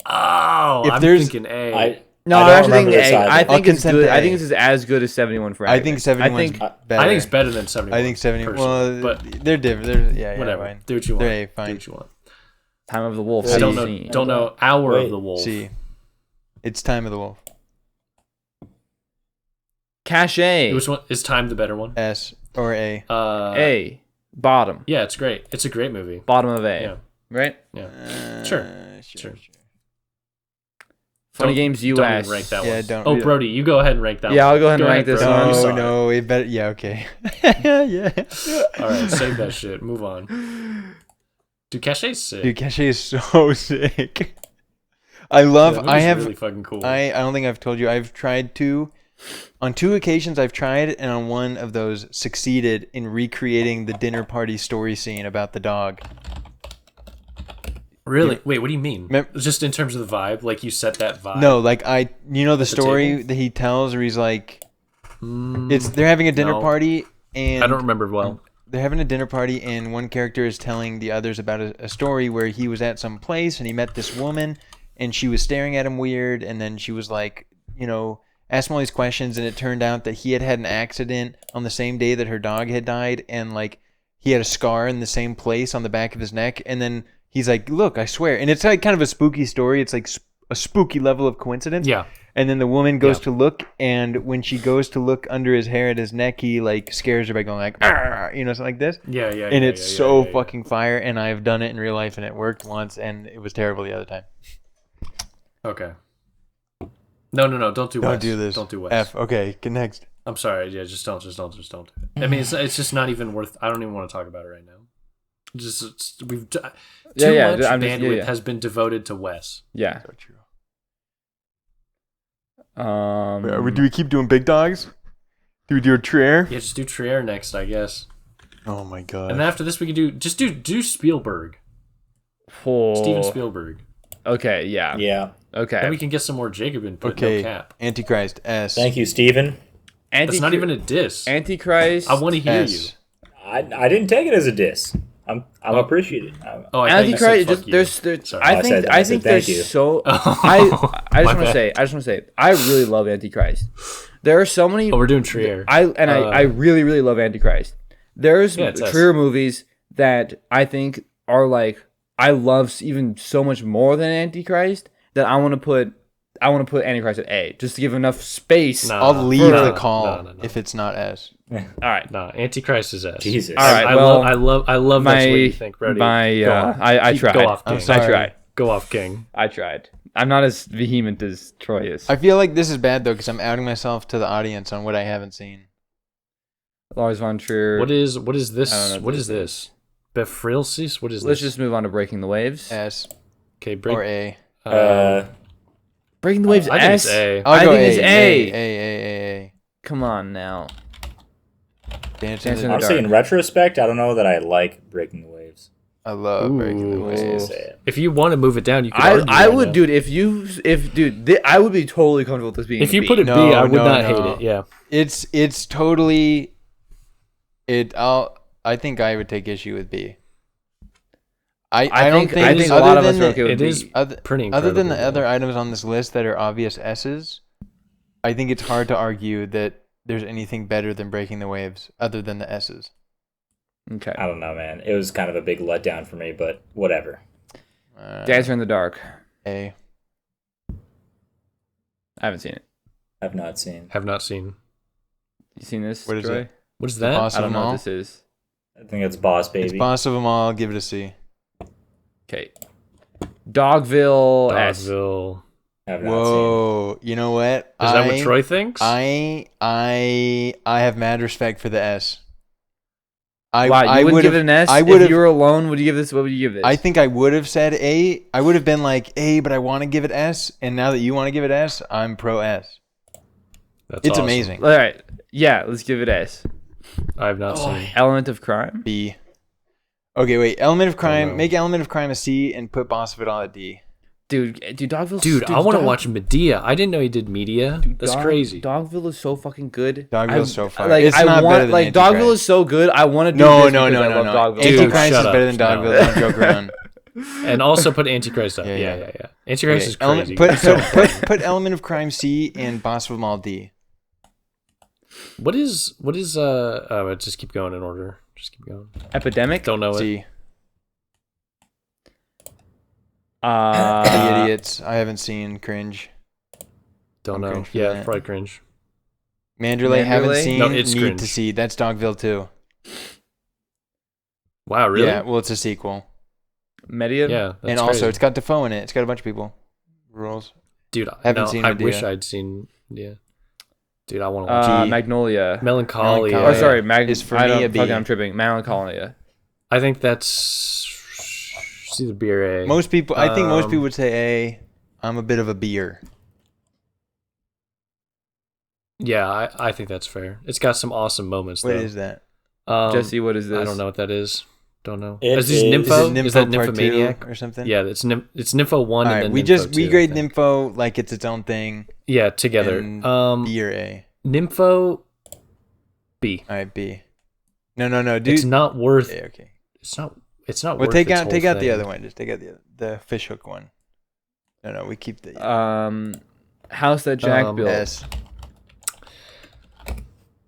If I'm there's- thinking A. No, I I don't actually think remember this A. either. I think I'll it's consent good. to I A. think it's as good as 71 for I think 71 I is think better. I think it's better than 71. I think 70. personally, Well, but they're different. They're, yeah, whatever. fine. Do what you want. They're A, fine. Do what you want. Time of the Wolf. I Don't C. know. Don't know. Hour Wait. of the Wolf. C. It's Time of the Wolf. Cachet. Which one is Time the better one? S or A. A. Bottom. Yeah, it's great. It's a great movie. Bottom of A. Yeah. Right? Yeah. Sure. Sure. Funny Don't- Games Don't US. even rank that Yeah, one. don't. Oh, Brody, you go ahead and rank that Yeah, one. I'll go ahead and rank this Brody. one. You No, saw it. no, it better. Yeah, okay. yeah. All right, save that shit. Move on. Dude, Cachet's sick. Dude, Cachet is so sick. I Yeah, love. that I movie's have. really fucking cool. I don't think I've told you. I've tried to. On 2 occasions, I've tried, and on one of those, succeeded in recreating the dinner party story scene about the dog. Really? Wait, what do you mean? Mem- Just in terms of the vibe, like you set that vibe. No, like you know the the story table? that he tells, where he's like, Mm, they're having a dinner no. party, and I don't remember well. they're having a dinner party, and one character is telling the others about a story where he was at some place and he met this woman, and she was staring at him weird, and then she was like, asked him all these questions, and it turned out that he had had an accident on the same day that her dog had died, and like he had a scar in the same place on the back of his neck, and then he's like, look, I swear, and it's like kind of a spooky story. It's like a spooky level of coincidence. Yeah. And then the woman goes Yeah. to look, and when she goes to look under his hair at his neck, he like scares her by going like, "Arr!" something like this. Yeah. And it's so fucking fire, and I've done it in real life, and it worked once, and it was terrible the other time. Okay. No. Don't do Don't West. do this. Don't do West. F. Okay, get next. I'm sorry. Yeah, just don't do it. I mean, it's just not even worth. I don't even want to talk about it right now. We've too much bandwidth has been devoted to Wes. Yeah. So true. Do we keep doing big dogs? Do we do a Trier? Yeah, just do Trier next, I guess. Oh my god. And then after this, we can do Spielberg. Steven Spielberg. Okay, yeah. Yeah. Okay. Then we can get some more Jacob input. Okay. No cap. Antichrist S. Thank you, Steven. That's not even a diss. Antichrist. I want to hear S. you. I didn't take it as a diss. I'm appreciated. Oh, I thought you said Antichrist. fuck Just, you. there's. Sorry. I I think. said- I I think said thank there's you. so. I My just want to bad. say. I just want to say. I really love Antichrist. There are so many. Oh, we're doing Trier. I really really love Antichrist. There's Yeah, it's us. Trier movies that I think are like I love even so much more than Antichrist that I want to put Antichrist at A just to give enough space. Nah. I'll leave no, the no, call no. if it's not S. All right. Nah, Antichrist is S. Jesus. All right. I well, love that's what you think, Brody. Go on. I tried. Go off, I'm King. sorry. I tried. Go off, King. I tried. I'm not as vehement as Troy is. I feel like this is bad though because I'm outing myself to the audience on what I haven't seen. Lars von Trier. What is I don't this? know What what is this this? Befrilsis? What is Let's this? just move on to Breaking the Waves. S Okay, break. or A. Breaking the Waves I think S. it's A. I I'll go think it's A. A. A. Come on now. Dance Dance in in the the Dark. Honestly, in retrospect, I don't know that I like Breaking the Waves. I love Breaking the Ooh. Just gonna Waves. say it. If you want to move it down, you could. I argue would, on dude. I would be totally comfortable with this being. If a you B. put it No, B, I would no, not no. hate it. Yeah. It's totally. I think I would take issue with B. I don't think. I think a other lot of than us are the- okay with It B. is pretty incredible. Other than the though. other items on this list that are obvious S's, I think it's hard to argue that there's anything better than Breaking the Waves other than the S's. Okay. I don't know, man. It was kind of a big letdown for me, but whatever. Dancer in the Dark. A. I haven't seen it. I've not seen. Have not seen. You seen this? What is Troy? it? What is The that? boss I of don't them know all. what this is. I think it's Boss It's Baby. boss of them all. I'll give it a C. Okay. Dogville. S. Dogville. I've not Whoa! You know what? Is that what Troy thinks? I have mad respect for the S. Why you I wouldn't give would've- it an S? I If would've- you were alone, would you give this? What would you give this? I think I would have said A. I would have been like A, but I want to give it S. And now that you want to give it S, I'm pro S. That's It's awesome. amazing. All right. Yeah, let's give it S. I have not seen. Element of Crime. B. Okay, wait. Element of know. Crime. Make Element of Crime a C and put Boss of It all at D. Dude, Dogville. Dude, I want to watch Medea. I didn't know he did media. That's crazy. Dogville is so fucking good. Dogville's so fire. Like, It's I not want, better than like Antichrist. Dogville is so good. I want to do No, this no, because no, I no, love no. Dogville. Dude, Antichrist shut is up. better than Dogville. No. Don't joke around. And also put Antichrist up. Yeah, Yeah, yeah. yeah, yeah. Antichrist is Okay, crazy. Put Element of Crime C and Boss of Them all D. What is oh, just keep going in order. Just keep going. Epidemic. Don't know it. C. The Uh, Idiots. I haven't seen. Cringe. Don't I'm know. cringe for Yeah, that. probably cringe. Mandalay, haven't Mandalay? seen. No, it's Need cringe. to see. That's Dogville too. Wow, really? Yeah, well, it's a sequel. Medium. Yeah, that's And also, crazy. it's got Defoe in it. It's got a bunch of people. Rules. Dude, haven't no, seen I Medea. wish I'd seen. Yeah, dude, I want to watch it. Magnolia. Melancholia. Melancholia. Oh, sorry. Is for I me don't, a B. fucking, I'm tripping. Melancholia. I think that's it's either B or A. Most people, I think most Um, people would say A. I'm a bit of a B'er. Yeah, I think that's fair. It's got some awesome moments. What though. is that? Jesse, what is this? I don't know what that is. Don't know. It Is this is- Nympho? Is Is, it that Nympho Part 2 Nymphomaniac? or something? Yeah, it's Nympho 1 All and right, then we Nympho 2, I grade think. Nympho like it's its own thing. Yeah, together. and B or A. Nympho B. All right, B. No. Dude, It's not worth. A, okay. It's not Well, worth. take its out whole the thing. other one. Just take out the fishhook one. No, we keep the House that Jack built. S.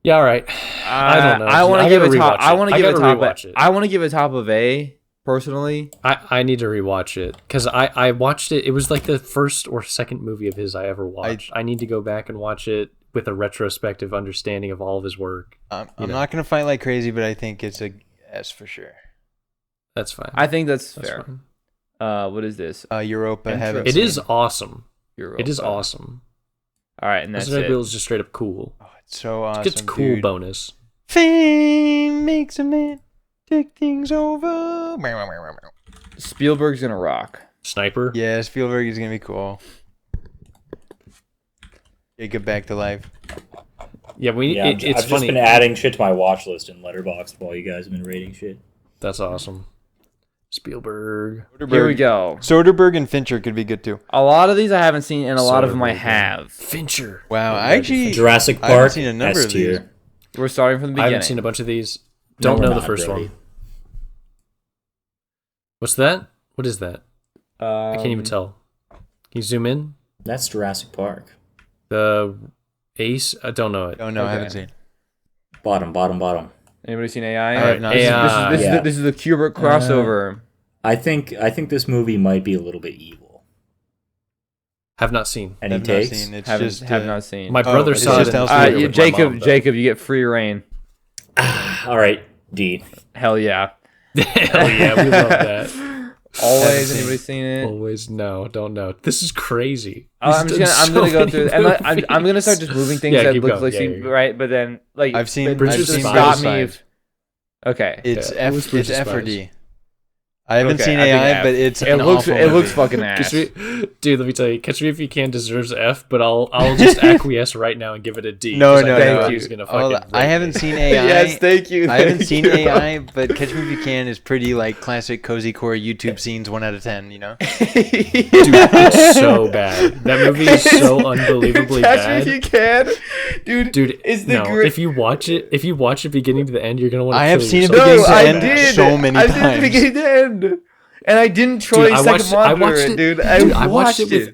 Yeah, all right. I don't know. I want I to give gotta a top. rewatch I it. want to I give a gotta top. rewatch it. I want to give a top of A personally. I need to rewatch it because I watched it. It was like the first or second movie of his I ever watched. I need to go back and watch it with a retrospective understanding of all of his work. I'm know. not gonna fight like crazy, but I think it's a S for sure. That's fine. I think that's That's fair. fine. What is this? Europa. Intro. Haven't It seen. is awesome. Europa. It is awesome. All right, and that's Resident it. Evil is just straight up cool. Oh, it's so awesome. It's cool dude. bonus. Fame makes a man take things over. Spielberg's gonna rock. Sniper. Yeah, Spielberg is gonna be cool. Jacob back to life. Yeah, we. Yeah, it's I've just funny. been adding shit to my watch list in Letterboxd while you guys have been rating shit. That's awesome. Spielberg. Here we go. Soderbergh and Fincher could be good too. A lot of these I haven't seen, and a lot of them I Soderbergh, have. Fincher. Wow, I actually Jurassic I haven't Park, seen a number S of these. tier. We're starting from the I beginning. haven't seen a bunch of these. No, Don't we're know the not, first Brody. one. What's that? What is that? I can't Um, even tell. Can you zoom in? That's Jurassic Park. The Ace? I don't know it. Oh no, I Okay. haven't seen. Bottom. Anybody seen AI? I have not seen AI. This is the Kubrick crossover. I think this movie might be a little bit evil. Have not seen. Any Have not takes? seen. It's Have just not seen. My brother it's saw just it. in House the of theater Cards. with my Jacob, mom, though. Jacob, you get free reign. All right, D. Hell yeah. Hell yeah, we love that. Always. seen. Anybody seen it? Always no, don't know. This is crazy. I'm He's just done gonna so go many through it. And like, I'm gonna movies. start just moving things Yeah, that keep look going. like Yeah, seem yeah. right, but then like I've seen. Bridges I've just seen of stop Bridges me. of If, Spies. okay. It's Yeah, it was F. Bridges It's of F or Spies. D. I haven't Okay, seen I think AI, F. but it's It an looks awful it looks movie. fucking ass. Dude, let me tell you, Catch Me If You Can deserves F, but I'll just acquiesce right now and give it a D. No, 'cause I no, know no. he's gonna Oh, fucking I rape haven't me. seen AI. Yes, thank you. I haven't thank seen you. AI, but Catch Me If You Can is pretty like classic cozy core YouTube scenes, 1 out of 10. You know. Dude, it's so bad. That movie is so unbelievably Catch Me If bad. You Can, Dude, It's the no. great. If you watch it beginning to the end, you're gonna want to. I have seen it No, beginning to I end did. so many I did times. the beginning to end, and I didn't Troy Dude, second monitor it, dude. I watched it. with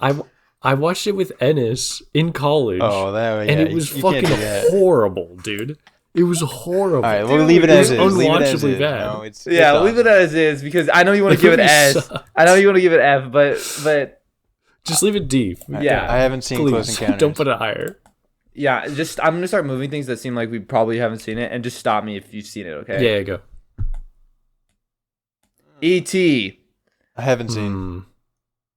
I watched it with Ennis in college. Oh, that yeah, and it was you can't fucking do that. horrible, dude. It was horrible. All right, we'll Dude, leave it it as was is. Leave it as unwatchably is. bad. No, it's Yeah, it's leave it awesome. as is because I know you want to The give it movie S. sucks. I know you want to give it F, but Just leave it D. Yeah. I haven't seen Close Please Encounters. don't put it higher. yeah, just I'm gonna start moving things that seem like we probably haven't seen it, and just stop me if you've seen it. Okay. Yeah, go. E.T. I haven't seen. Hmm.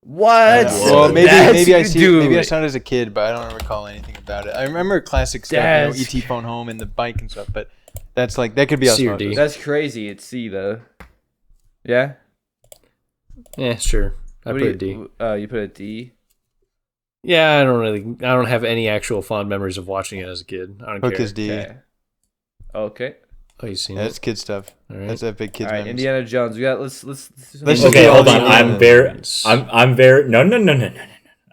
What? Well, maybe That's- maybe I see. dude. Maybe I saw it as a kid, but I don't recall anything about it. I remember classic stuff, That's- ET phone home and the bike and stuff. But that's like that could be C or osmosis. D. That's crazy. It's C though. Yeah. Yeah, sure. I What put do a you, D. You put a D. Yeah, I don't have any actual fond memories of watching it as a kid. I don't Hook care. is D. Okay. Okay. Oh, you seen Yeah, it? that's kid stuff. All right. That's epic kids. All right. memories. Indiana Jones. We got. Let's. Let's just Okay, do all hold the on. Indiana I'm very no.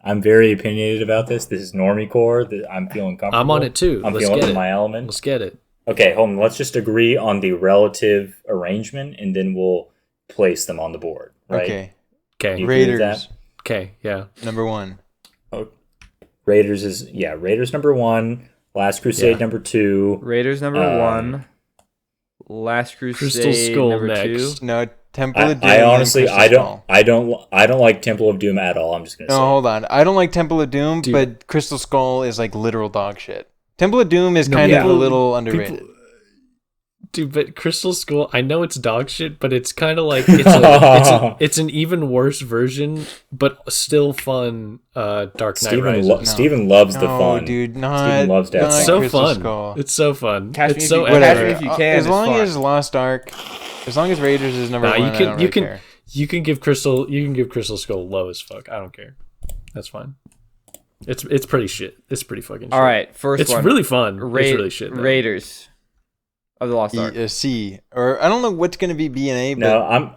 I'm very opinionated about this. This is normie core. I'm feeling comfortable. I'm on it too. I'm Let's feeling get in it. my element. Let's get it. Okay, hold on. Let's just agree on the relative arrangement, and then we'll place them on the board. Right? Okay. Okay. You agree with Raiders Okay. Yeah. number 1. Raiders is Raiders number 1. Last Crusade Yeah. number 2. Raiders number Um, 1. Last Crusade Crystal Skull number next. 2. No, Temple of Doom. I and honestly Crystal I Skull. don't like Temple of Doom at all. I'm just gonna No, say. hold on. I don't like Temple of Doom, Dude. but Crystal Skull is like literal dog shit. Temple of Doom is No, kind of yeah. a little underrated. Dude, but Crystal Skull, I know it's dog shit, but it's kind of like it's an even worse version, but still fun. Dark Knight Rises. Steven loves the No, fun. dude, not. Steven loves that not fun. It's so Crystal fun. Skull. It's so fun. Catch me It's if so you- epic. catch Whatever. me if you can, As it's long fun. as Lost Ark, as long as Raiders is number Nah, 1, you I can don't really care. you can give Crystal Skull low as fuck. I don't care. That's fine. It's pretty shit. It's pretty fucking shit. All right. First It's one. really fun. It's really shit. though. Raiders of the Lost Ark. C, or I don't know what's gonna be B and A, but No,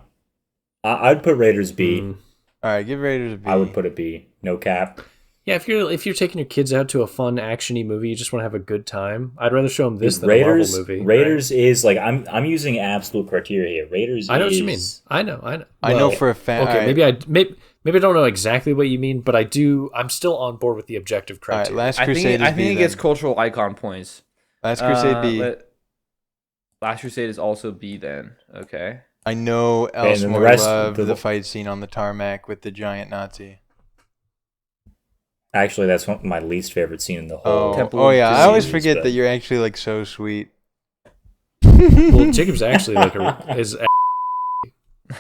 I'd put Raiders B. Mm. all right, give Raiders a B. I would put it B. No cap. Yeah, if you're taking your kids out to a fun actiony movie, you just want to have a good time. I'd rather show them this than a Raiders. Marvel movie. Raiders is like I'm using absolute criteria here. Raiders. I know what you mean. is- I know. I know Well, for a fact. Okay, maybe I don't know exactly what you mean, but I do. I'm still on board with the objective All right, criteria. Last I Crusade think is I B. think it then. gets cultural icon points. Last Crusade B. Last Crusade is also B then. Okay. I know and then the Elsmore rest- loved the- the fight scene on the tarmac with the giant Nazi. Actually, that's one of my least favorite scene in the whole. Temple of yeah. I Doom always series, forget but- that you're actually like so sweet. Well, Jacob's actually like is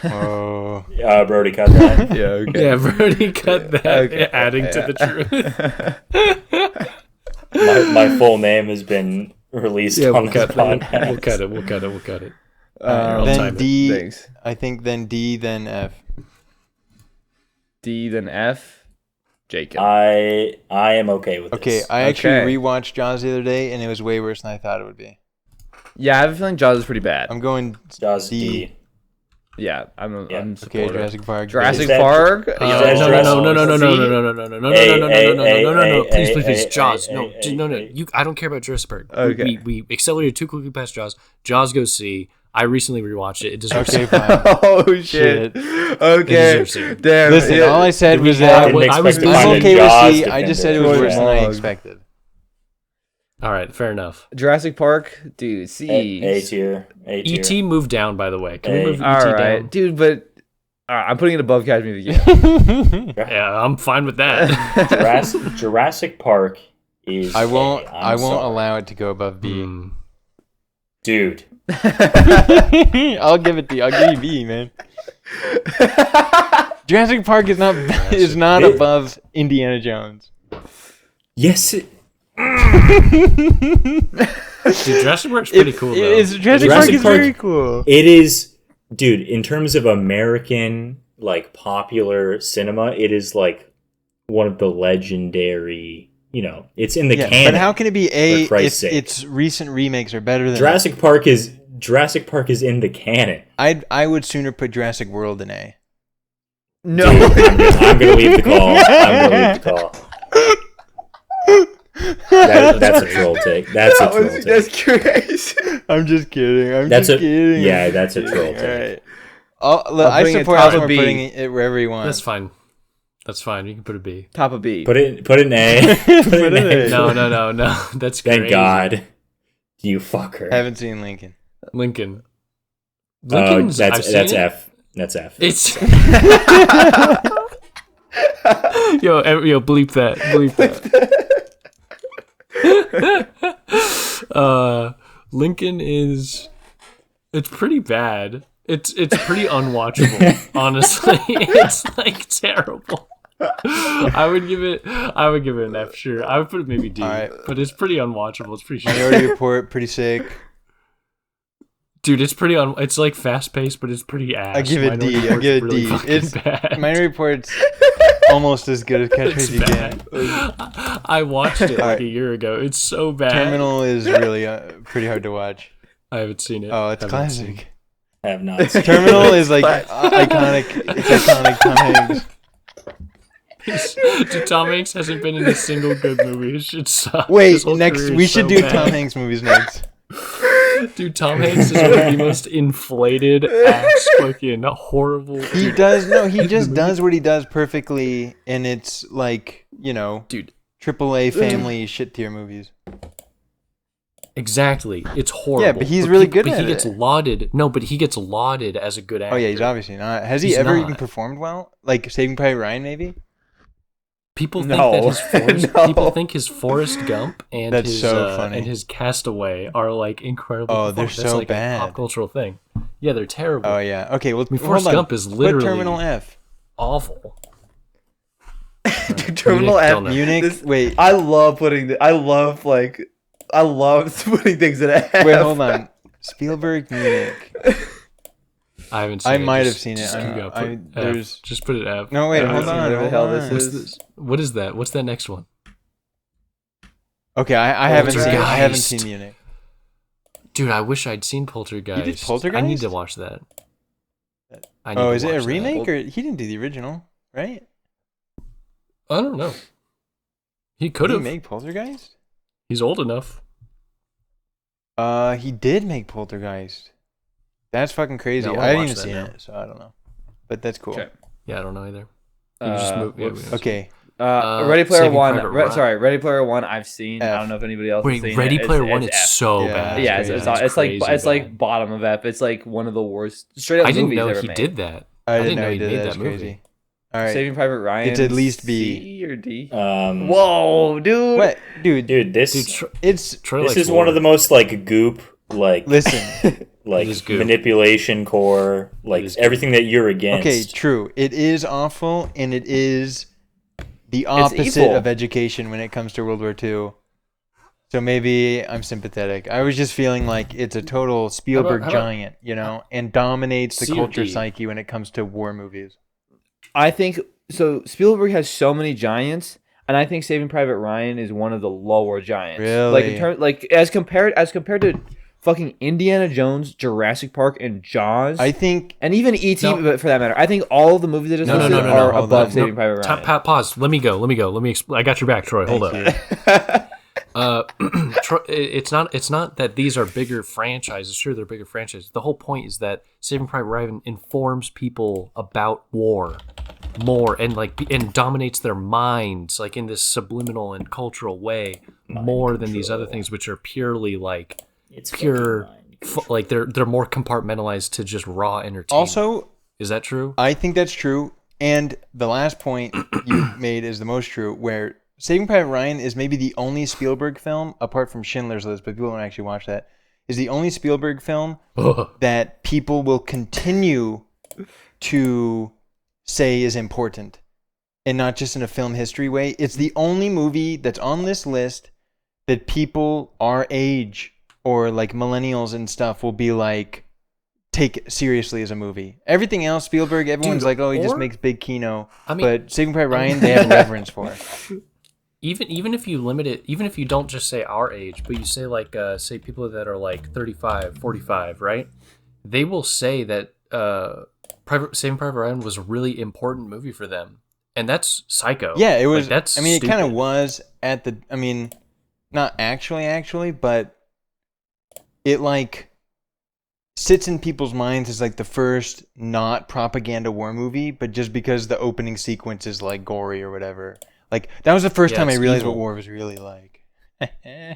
Oh, Brody, cut that. Yeah. Okay. yeah. Brody cut that, Okay. adding to the truth. my full name has been released Yeah, on we'll this cut, podcast. we'll cut it. Um, then time it. D. Thanks. I think then D, then F. D then F. Jacob. I am okay with Okay, this. I actually Okay. rewatched Jaws the other day, and it was way worse than I thought it would be. Yeah, I have a feeling Jaws is pretty bad. I'm going Jaws D. D. Yeah, I'm Okay, supportive. Jurassic Park. Jurassic Is that- Park. is Yo, that No, Jurassic- no, no, no, no, no, see? no, no, no, no, no, no, Hey, no, no, hey, no, no, hey, no, no, no, hey, please, hey, please, please, hey, Jaws. hey, No, hey, no, no. hey. I don't care about Jurassic Park. Okay. We accelerated too quickly past Jaws. Jaws goes C. I recently rewatched it. It deserves Okay, C. fine. Oh shit. Okay. deserves it. Damn. Listen, yeah. all I said was I that didn't I was expect to busy. find I'm a okay with Jaws C. I just said it was defender. worse than I Wrong. expected. All right, fair enough. Jurassic Park, dude. C. A tier. A tier. ET moved down, by the way. Can we Hey. move ET All right, down? dude. But all right, I'm putting it above Catch Me If You Can. Yeah, I'm fine with that. Jurassic Park is. I won't. A. I I'm won't sorry. allow it to go above B. Hmm. Dude. I'll give it to you. I'll give you B, man. Jurassic Park is not It- above Indiana Jones. Yes. Dude, Jurassic Park's pretty cool, though. Jurassic Park is very cool. It is, dude. In terms of American like popular cinema, it is like one of the legendary. You know, it's in the canon. But how can it be A for if Christ's sake. its recent remakes are better than Jurassic Park is in the canon. I would sooner put Jurassic World in A. No. I'm gonna leave the call. That's a troll take. That's a troll take. That's crazy. I'm just kidding. That's a kidding. yeah. That's a troll take. Alright. I'll I bring it support top Osmar of B. putting it wherever you want. That's fine. That's fine. You can put a B. Top of B. Put an A. Put an A. No. That's crazy. Thank God. You fucker. Haven't seen Lincoln. Lincoln. Oh, Lincoln's. I've seen that's it. F. That's F. It's. yo, bleep that. Bleep that. Lincoln is. It's pretty bad. It's pretty unwatchable. Honestly, it's like terrible. I would give it an F. Sure, I would put it maybe D. Alright. But it's pretty unwatchable. It's pretty shit. Minority Report, pretty sick. Dude, it's pretty it's like fast paced, but it's pretty ass. I give it D. Minority I give it Report's really D. fucking It's bad. Minority Report's almost as good as Catch Me It's If You Can. bad. I watched it like Alright. a year ago. It's so bad. Terminal is really pretty hard to watch. I haven't seen it. Oh, it's Haven't seen classic. I have not. Seen Terminal is like iconic. It's iconic Tom Hanks. Dude, Tom Hanks hasn't been in a single good movie. His shit sucks. Wait, His whole next career we is should so do bad. Tom Hanks movies next. Dude, Tom Hanks is one of the most inflated ass fucking horrible. He just does what he does perfectly, and it's like, Dude, AAA family shit tier movies. exactly. It's horrible. Yeah, but he's really good but at he gets it. lauded. No, but he gets lauded as a good actor. Oh yeah, he's obviously not. Has he He's ever not. even performed well? Like Saving Private Ryan, maybe? People think No. that his Forrest, No. people think his Forrest Gump and That's his so funny. and his Castaway are like incredible. Oh, they're performances. That's so like bad. a pop cultural thing. Yeah, they're terrible. Oh yeah. Okay, well, mean, hold Forrest on. Gump is Put literally- Terminal F. Awful. Dude, Terminal Munich, F. don't know. Munich. This- Wait, I love putting. I love putting things in F. wait, hold on. Spielberg, Munich. I haven't seen I it. might have Just- seen it. just I- go I- put F. there's- Just put it F. No, wait, I hold haven't seen on. whatever the Hold hell on. this is. What is that? What's that next one? Okay, I haven't seen. I haven't Poltergeist. seen Munich. Dude, I wish I'd seen Poltergeist. You did Poltergeist? I need to watch that. I need Oh, to is it a watch that. remake or he didn't do the original, right? I don't know. He could Did have. he make Poltergeist? He's old enough. He did make Poltergeist. That's fucking crazy. Yeah, I I wanna haven't watch even that seen now. it, so I don't know. But that's cool. Okay. Yeah, I don't know either. You just move. Yeah, whoops. Okay. Ready Player Saving One. Private Ryan. Sorry, Ready Player One. I've seen. I F. don't know if anybody else Wait, has seen Ready it. Player One. It's F. so Yeah, bad. Yeah, crazy. it's crazy like bad. bottom of F. It's like one of the worst straight up I didn't movies know ever he made. did that. I didn't didn't know he did made that. that That's movie. crazy. All right. Saving Private Ryan. It's at least B. C or D. Whoa, Whoa, dude. What, dude? dude, this It's Troy this likes is one of the horror. most like goop like listen. like It is goop. manipulation core like is goop. everything that you're against. Okay, true. It is awful, and it is the opposite evil. of education when it comes to World War II. So maybe I'm sympathetic. I was just feeling like it's a total Spielberg how about- giant, and dominates the C or culture D? psyche when it comes to war movies. I think so. Spielberg has so many giants, and I think Saving Private Ryan is one of the lower giants. Like Really? in terms, like as compared to fucking Indiana Jones, Jurassic Park, and Jaws. I think and even E.T. No. but for that matter. I think all of the movies that just listed are hold above on. Saving Private Ryan. Pause. Let me go. Let me I got your back, Troy. Hold up. It's not that these are bigger franchises. Sure, they're bigger franchises. The whole point is that Saving Private Ryan informs people about war more and dominates their minds like in this subliminal and cultural way more than these other things, which are purely like pure, like they're more compartmentalized to just raw entertainment. also, is that true? I think that's true. And the last point you made is the most true, where Saving Private Ryan is maybe the only Spielberg film, apart from Schindler's List, but people don't actually watch that, is the only Spielberg film that people will continue to say is important, and not just in a film history way. It's the only movie that's on this list that people our age or like millennials and stuff will be like, take seriously as a movie. Everything else, Spielberg, everyone's like, oh, he just makes big kino. But Saving Private Ryan, they have reverence for. Even if you limit it, even if you don't just say our age, but you say like say people that are like 35, 45, right? They will say that Saving Private Ryan was a really important movie for them, and that's Psycho. Yeah, it was. Like, that's I mean, stupid. it kind of was at the. I mean, not actually, but it like sits in people's minds as like the first not propaganda war movie, but just because the opening sequence is like gory or whatever. Like that was the first time I realized what war was really like.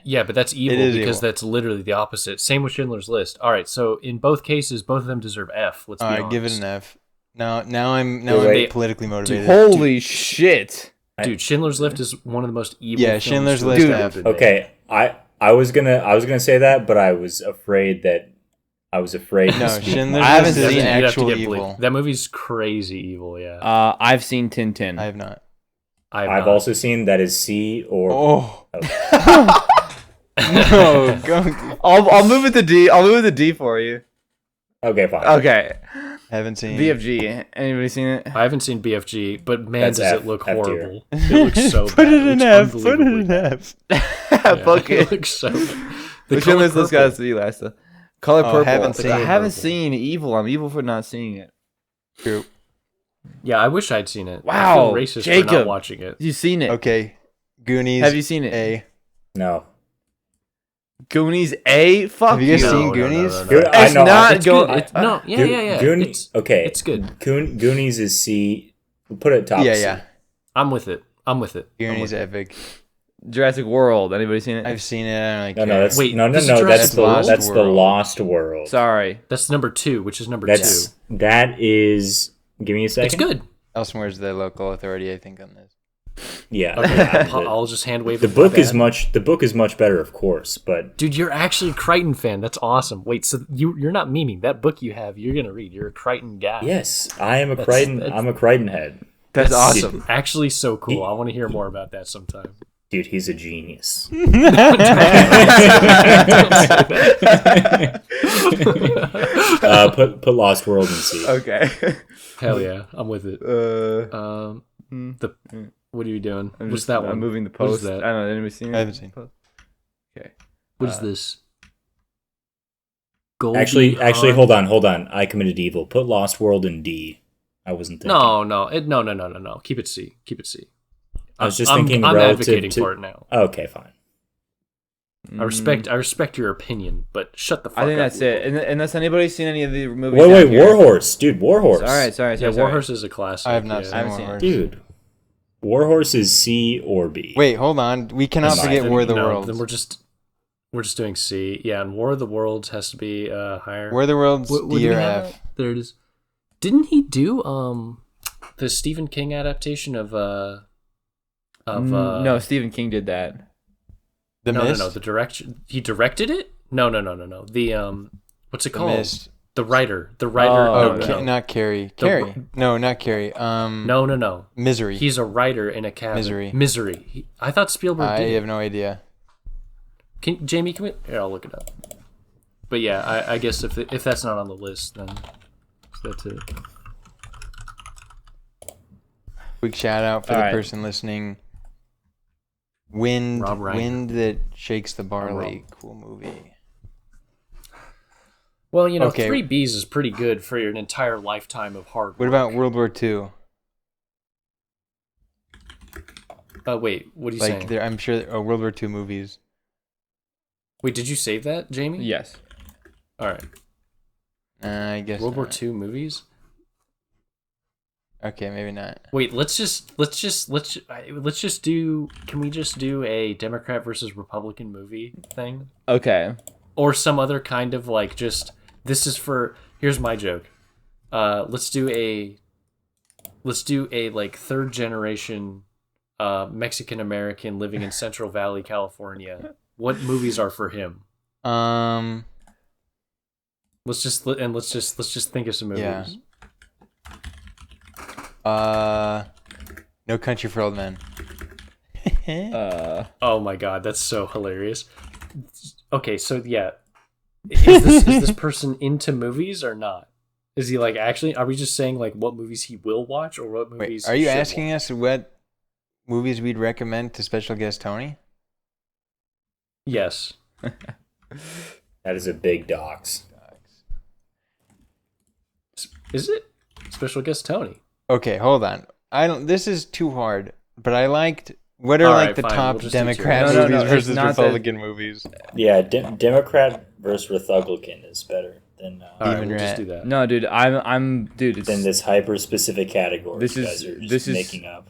Yeah, but that's evil because that's literally the opposite. Same with Schindler's List. All right, so in both cases, both of them deserve F. Let's be honest. All right, give it an F. Now I'm politically motivated. Holy shit. Dude, Schindler's List is one of the most evil Yeah, films Schindler's to List ever F. been made. Okay, I was gonna say that, but I was afraid to No, speak. Schindler's I haven't List is seen it. You'd have to actual get evil. belief. That movie's crazy evil, yeah. I've seen Tintin. I have not. I've also seen that is C or Oh. No, go. I'll move it to D. I'll move it to D for you. Okay, fine. Okay. Haven't seen. BFG. Anybody seen it? I haven't seen BFG, but man, That's does F- it look F tier. horrible. It looks so Put bad. it in looks F. Put it unbelievably in bad. F. Yeah, Fuck it it. looks so bad. The Schindler's List guys to be last. Color Oh, Purple. haven't seen I haven't Purple. seen Evil. I'm evil for not seeing it. True. Yeah, I wish I'd seen it. I Wow, feel racist for Jacob. not watching it. You seen it? Okay. Goonies. Have you seen it? A. No. Goonies A. Fuck Have you guys you. seen Goonies? Good. I It's know. not It's go- good. It's, no, yeah, Go- yeah, yeah. Goonies. Okay. It's good. Goonies is C. We'll put it top. Yeah, C. yeah. I'm with it. Goonies epic. Jurassic World. Anybody seen it? I've seen it. I don't really No, care. no, that's Wait, no. this is That's Jurassic the World? that's the World. Lost World. Sorry. That's number 2, which is number That's 2. that is. Give me a second. It's good. Elsewhere's the local authority, I think, on this. Yeah. Okay, but I'll just hand wave the it. book My is bad. much. The book is much better, of course. But Dude, you're actually a Crichton fan. That's awesome. Wait, so you're not memeing. That book you have, you're gonna read. You're a Crichton guy. yes, I am a That's- Crichton. that's- I'm a Crichton head. That's awesome. Actually, so cool. I want to hear more about that sometime. Dude, he's a genius. Put Lost World in C. Okay. Hell yeah, I'm with it. What are you doing? I'm What's just, that one? I'm moving the What is post. that? I don't know. Anybody seen it? I haven't seen it. Okay. What is this? Goldie Actually, Hawn? hold on. I committed evil. Put Lost World in D. I wasn't thinking. No. Keep it C. I was just thinking I'm relative advocating to- for it now. Okay, fine. I respect your opinion, but shut the fuck up. I think that's it. Unless anybody's seen any of the movies. Wait, down here. Warhorse, dude. Warhorse. Sorry. Yeah, Warhorse is a classic. I have not yeah. seen haven't seen it. Warhorse. Dude. Warhorse is C or B. Wait, hold on. We cannot Never mind. forget Then- War of the No, Worlds. Then we're just doing C. Yeah, and War of the Worlds has to be higher. War of the Worlds, What do D we or have? F. There it is. Didn't he do the Stephen King adaptation of No, Stephen King did that. The Mist? No, the direction he directed it? No. The what's it The called? Mist. The writer. Oh, Oh, no. not Carrie. The- Carrie. No, not Carrie. No. Misery. He's a writer in a cabin. Misery. I thought Spielberg I did. have no idea. Jamie, can we? Here, I'll look it up. But yeah, I guess if that's not on the list, then that's it. Quick shout out for All the right. person listening. Wind Rob Reiner. That Shakes the Barley. Cool movie. Well, you know, Okay. 3 Bs is pretty good for an entire lifetime of hard work. What about World War II? Wait, what are you Like, saying? I'm sure World War II movies. Wait, did you save that, Jamie? Yes. All right. I guess World War not. II movies? Okay, maybe not. Wait, let's just do. Can we just do a Democrat versus Republican movie thing, Okay. or some other kind of like just this is for? Here's my joke. Let's do a like 3rd generation Mexican American living in Central Valley, California. What movies are for him? Let's just think of some movies. Yeah. No Country for Old Men. Oh my god, that's so hilarious. Okay, so yeah, is this person into movies or not? Is he like actually? Are we just saying like what movies he will watch or what movies? Wait, are he you should asking watch? us what movies we'd recommend to special guest Tony? Yes. That is a big dox. Is it special guest Tony? Okay, hold on. I don't. This is too hard. But I liked. What are All like right, the fine, top we'll just do Democrat two. No, movies it's versus not that- Republican movies? Yeah, Democrat versus Republican is better than All right, Demon we'll just Rat. do that. No, dude, dude. It's, than this hyper specific category This you is- guys are just this is- making up.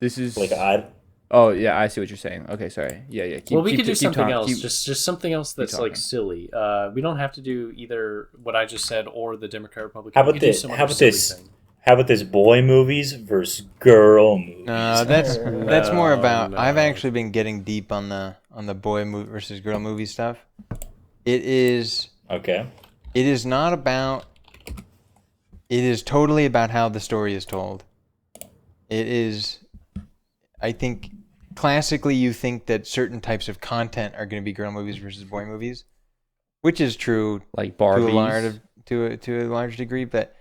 this is Like I Oh yeah, I see what you're saying. Okay, sorry. Yeah. Well, we could do something else. keep- Just something else that's like talking. silly. We don't have to do either what I just said or the Democrat Republican. How We about could do this? some How other about silly this? thing. How about this? Boy movies versus girl movies. No, that's more about. No. I've actually been getting deep on the boy movie versus girl movie stuff. It is. Okay. It is not about. It is totally about how the story is told. It is. I think classically you think that certain types of content are going to be girl movies versus boy movies, which is true like to Barbies a large degree, but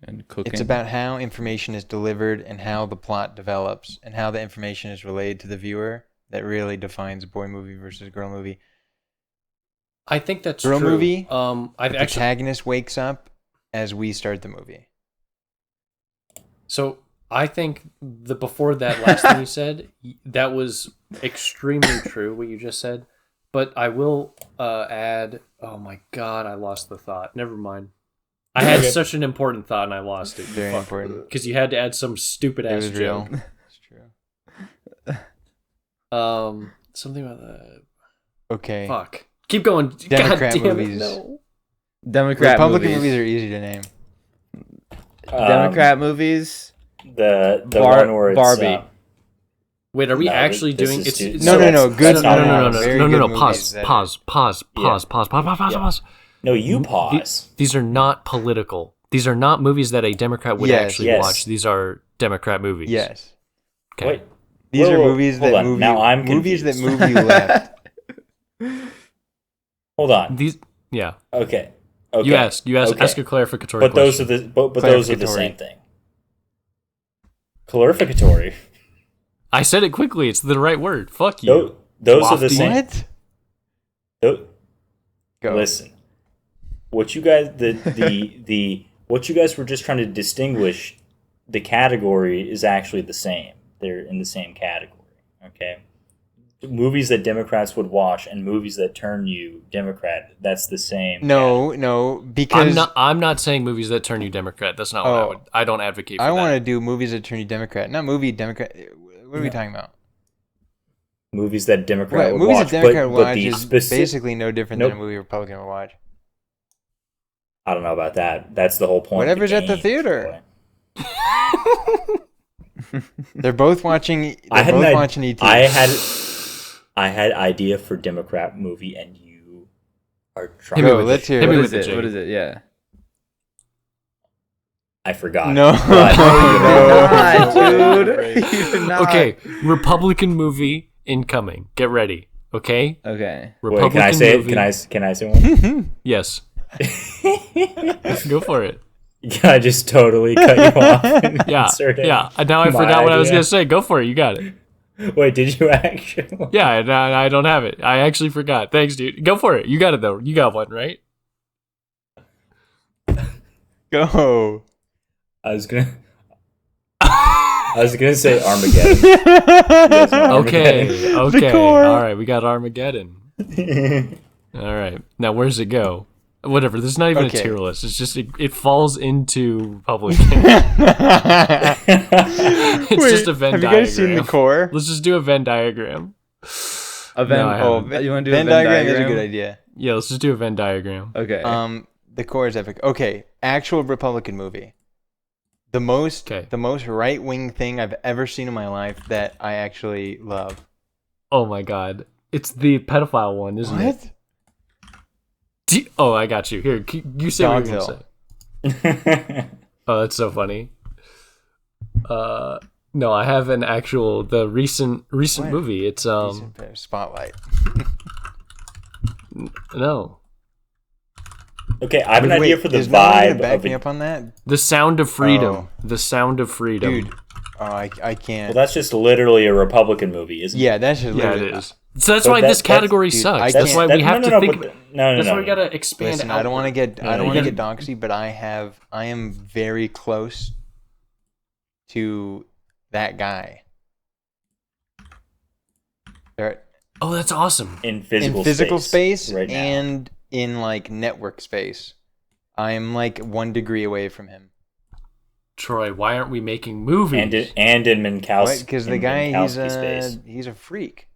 and cooking. it's about how information is delivered and how the plot develops and how the information is relayed to the viewer that really defines boy movie versus girl movie. I think that's Girl true. movie? I The actually. protagonist wakes up as we start the movie. So I think the before that last thing you said, that was extremely true. What you just said, but I will add. Oh my god, I lost the thought. Never mind. I had Okay. such an important thought and I lost it. Very important. Because you had to add some stupid It ass was real. joke. It's true. Something about the Okay. fuck. Keep going. Democrat God damn movies. It, no. Democrat Republican movies. movies are easy to name. Democrat movies. The Bar- one where it's Barbie. Wait, are we No, actually this doing is it's too- it's- No, So no, that's- no. Good. that's No, not no, how- no. Very no, good no, movies that- No, you pause. These are not political. These are not movies that a Democrat would Yes. actually Yes. watch. These are Democrat movies. Yes. Okay. Wait. These Whoa, are whoa, movies hold that on. move Now you. I'm movies that confused. move you left. Hold on. These yeah. Okay. You ask Okay. ask a clarificatory But those are question. the those are the Clarificatory. same thing. Clarificatory. I said it quickly. It's the right word. Fuck you. Those are the Lofty. same. What? Tho- Go. Listen, what you guys the what you guys were just trying to distinguish, the category is actually the same. They're in the same category. Okay, movies that Democrats would watch and movies that turn you Democrat. That's the same. No, because I'm not saying movies that turn you Democrat. That's not what I Oh. would. I don't advocate for I that. want to do movies that turn you Democrat, not movie Democrat. What are we talking about? Movies that Democrat Right, would movies watch. that Democrat but watch the is specific. basically no different Nope. than a movie a Republican would watch. I don't know about that. That's the whole point. Whatever's of at the game, theater. boy. They're both watching. I They're had both an watching ET. I had idea for Democrat movie, and you are trying. Hit me Go, with let's it. hear Hit it. me What with is it, it? What Jake. is it? Yeah. I forgot. No. But- God, dude. You did not. Okay, Republican movie incoming. Get ready. Okay, Okay. Wait, Republican can I say movie. it? Can I say one? Yes. Go for it. Can I just totally cut you off? And Yeah, insert it? yeah. Now I My forgot what I was idea. gonna say. Go for it. You got it. Wait, did you actually? Yeah, and I don't have it. I actually forgot. Thanks, dude. Go for it. You got it though. You got one, right? Go. I was gonna say Armageddon. You guys know Okay, Armageddon? okay. core. All right, we got Armageddon. All right. Now, where's it go? Whatever. This is not even Okay. a tier list. It's just it falls into Republican. It's just a Venn have diagram. you guys seen the core? Let's just do a Venn diagram. A Venn. No, I haven't. You want to do Venn a Venn diagram is a diagram? good idea. Yeah, let's just do a Venn diagram. Okay. The core is epic. Okay, actual Republican movie. The most right wing thing I've ever seen in my life that I actually love. Oh my god. It's the pedophile one, isn't it? Oh, I got you. Here, you say what you're going to say. Oh, that's so funny. No, I have an actual the recent What? movie. It's Spotlight. no. Okay, I have an Wait, idea for the is no one gonna vibe back of me it. up on that? The Sound of Freedom. Oh. The Sound of Freedom. Dude. Oh, I can't. Well, that's just literally a Republican movie, isn't it? Yeah, that's just Yeah, literally. it is. So that's But why that- this category dude, sucks. I That's can't- why we have to think. No, That's why we gotta expand. Listen, I don't want to get No, I don't you want to gotta- get doxy, but I am very close to that guy. There, Oh, that's awesome. in physical in physical space right now. and in like network space. I'm like 1 degree away from him. Troy, why aren't we making movies? and in Minkowski. Right? Because the in guy Minkowski he's a freak.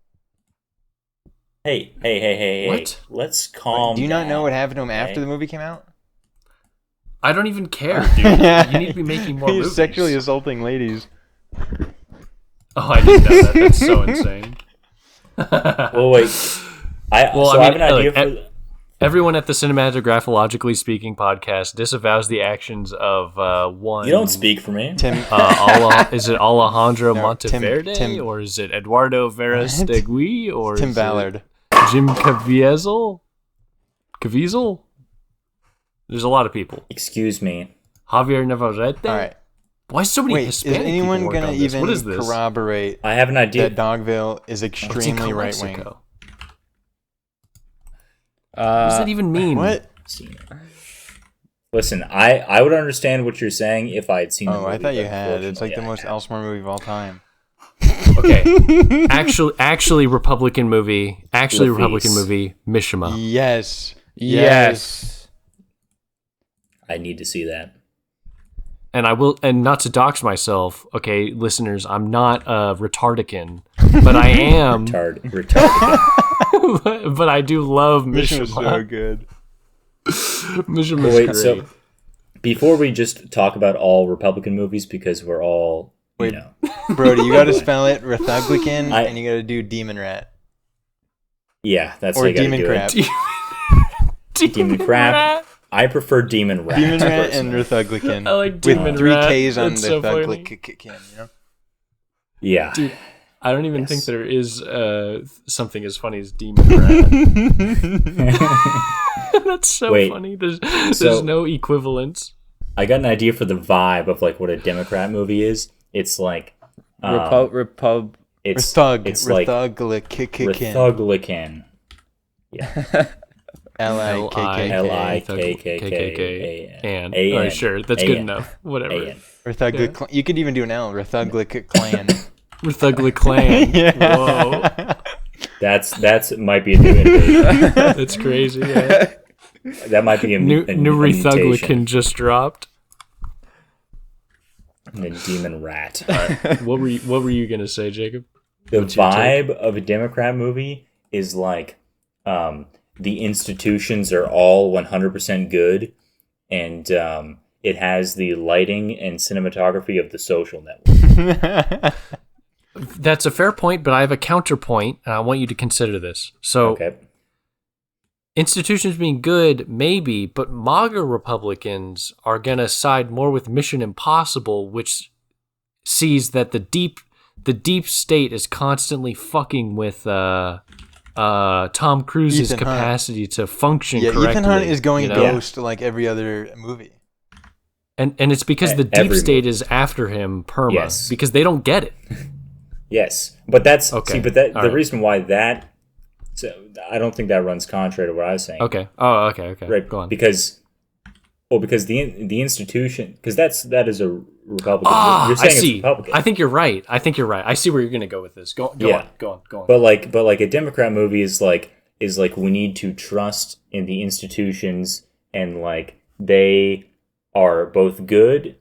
Hey. What? Let's calm Do you not down, know what happened to him after okay? the movie came out? I don't even care, dude. You need to be making more He's movies. sexually assaulting ladies. Oh, I didn't know that. That's so insane. Well, wait. I have an idea for... Everyone at the Cinematographologically Speaking podcast disavows the actions of one. You don't speak for me. Tim Is it Alejandro No, Monteverde, Tim- or is it Eduardo Verastegui, or Tim is Ballard. it Jim Caviezel? Caviezel? There's a lot of people. Excuse me. Javier Navarrete. All right. Why so many Wait, is Hispanic anyone people work gonna on this? even What is this? corroborate I have an idea. that Dogville is What's in extremely right wing? Calexico? What does that even mean? What? Listen, I would understand what you're saying if I had seen the Oh, movie. I thought you but had. It's like the unfortunately, most I Elseworld movie of all time. Okay. Actually, Republican movie. Actually, Lefise. Republican movie. Mishima. Yes. yes. I need to see that. And I will, and not to dox myself, okay, listeners, I'm not a retardican, but I am. Retarded. But I do love Mission was so Mishima. good. Mishima's Wait, great. so before we just talk about all Republican movies, because we're all, Wait. you know, Brody, you got to spell it Rethuglican, I- and you got to do Demon Rat yeah, that's or how you gotta Demon do Crab. it. Demon Crab. I prefer Demon Rat. Demon Rat and personally. Rethuglican. I like with Demon 3 Rat. Ks on That's so funny. Rethuglican. You know? Yeah. Dude, I don't even Yes. think there is something as funny as Demon Rat. That's so Wait, funny. There's so- no equivalence. I got an idea for the vibe of like what a Democrat movie is. It's like it's Rethuglican. Rethuglican. Yeah. L-I-K-K. And A-N. oh, sure, that's good enough. Whatever. A-N. Rethuglic. You could even do an L. Rethuglic Clan. Rethugly Clan. Yeah. Whoa, That's might be a new invasion. that's crazy. Yeah. That might be a New a Rethuglican just dropped. The Demon Rat. What were you gonna say, Jacob? The What's your take? vibe of a Democrat movie is like the institutions are all 100% good, and it has the lighting and cinematography of The Social Network. That's a fair point, but I have a counterpoint, and I want you to consider this. So, Okay. institutions being good, maybe, but MAGA Republicans are going to side more with Mission Impossible, which sees that the deep state is constantly fucking with Tom Cruise's Ethan Hunt. capacity to function Yeah, correctly. Ethan Hunt is going you know? ghost like every other movie. And it's because the deep Every state movie. is after him perma, Yes. because they don't get it. Yes, but that's Okay. but that All the right. reason why that. So I don't think that runs contrary to what I was saying. Okay. Oh, okay. Right, Go on. because Well, because the institution, because that is a Republican. Ah, You're I saying see. it's Republican. I think you're right. I see where you're going to go with this. Go Yeah. on. But like a Democrat movie is like we need to trust in the institutions, and like they are both good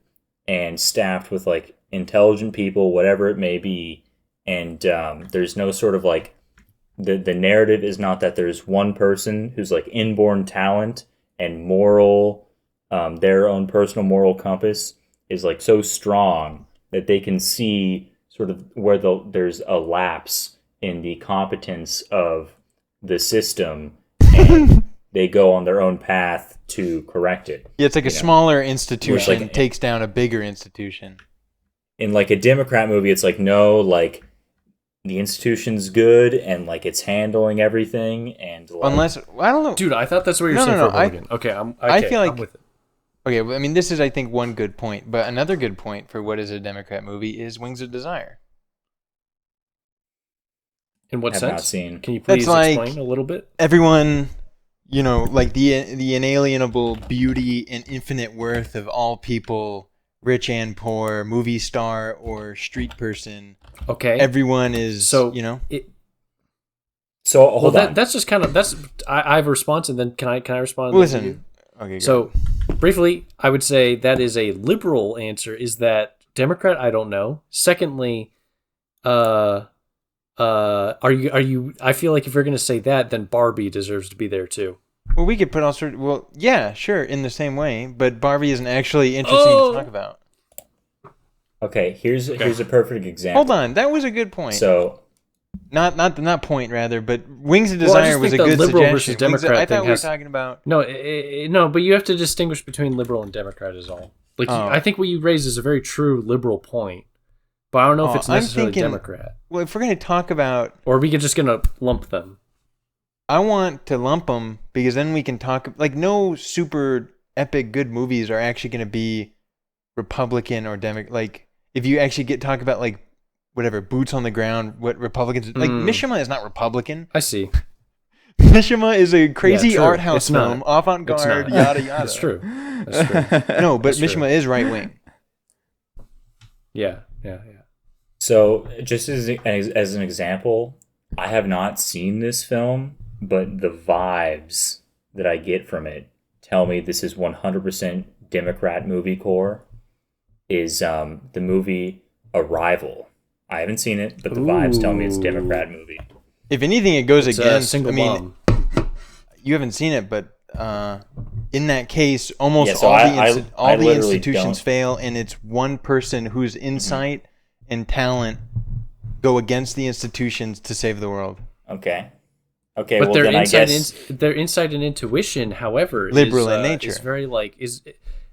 and staffed with like intelligent people, whatever it may be, and there's no sort of like the narrative is not that there's one person who's like inborn talent and moral, their own personal moral compass is like so strong that they can see sort of where there's a lapse in the competence of the system, and they go on their own path to correct it. Yeah, it's like a smaller institution like, takes down a bigger institution. In like a Democrat movie, it's like, no, like the institution's good and like it's handling everything, and like, Unless I don't know, Dude, I thought that's what you're No, saying no, for no, Republican. Okay, I feel like I'm with it. okay. Well, I mean, this is I think one good point, but another good point for what is a Democrat movie is Wings of Desire. In what have sense? not seen. Can you please That's like- explain a little bit? Everyone, you know, like the inalienable beauty and infinite worth of all people, rich and poor, movie star or street person. Okay. Everyone is, So, you know. So hold on. That's just kind of I have a response, and then can I respond? Well, and then you? listen. Okay. So, briefly, I would say that is a liberal answer. Is that Democrat? I don't know. Secondly, are you? I feel like if you're going to say that, then Barbie deserves to be there too. Well, we could put all sorts. Well, yeah, sure, in the same way, but Barbie isn't actually interesting to talk about. Okay, here's a perfect example. Hold on, that was a good point. So not point rather, but Wings of Well, I Desire just was a think the good liberal versus suggestion. Democrat I thing thought we were has- talking about. No, no, but you have to distinguish between liberal and Democrat is all. Like Oh. I think what you raised is a very true liberal point, but I don't know if it's I'm necessarily thinking- Democrat, Well, if we're going to talk about, or are we just going to lump them? I want to lump them because then we can talk. Like, no super epic good movies are actually going to be Republican or Democrat. Like, if you actually talk about like whatever boots on the ground, what Republicans like. Mishima is not Republican. I see. Mishima is a crazy true. art house It's not. film, avant-garde, It's not. yada yada. That's true. That's true. No, but That's true. Mishima is right wing. Yeah. So, just as an example, I have not seen this film, but the vibes that I get from it tell me this is 100% Democrat movie core. Is the movie Arrival? I haven't seen it, but the vibes tell me it's a Democrat movie. If anything, it goes It's a against. single I mean, bomb. you haven't seen it, but in that case, almost Yeah, so all the literally institutions don't. fail, and it's one person whose insight and talent go against the institutions to save the world. Okay. Okay. But well, their then insight, I guess. their insight and intuition, however, Liberal is, in nature. is very like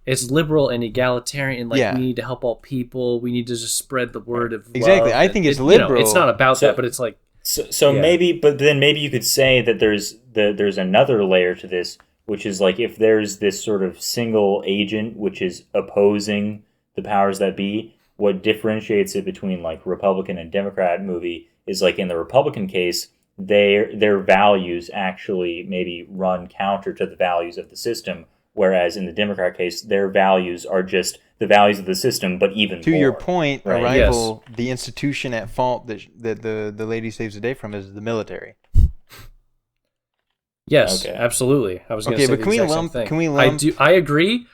it's liberal and egalitarian. Like Yeah. we need to help all people. We need to just spread the word of Exactly. love. I think it's You know, liberal. it's not about So- that, but it's like So Yeah. maybe, but then maybe you could say that there's another layer to this, which is like if there's this sort of single agent which is opposing the powers that be, what differentiates it between like Republican and Democrat movie is like in the Republican case, their values actually maybe run counter to the values of the system, whereas in the Democrat case, their values are just the values of the system, but even To more. your point, Right. Arrival, the institution at fault that the lady saves the day from is the military. yes, Okay. absolutely. I was going to Okay, say but the can we exact same lump- thing. can we lump- I agree.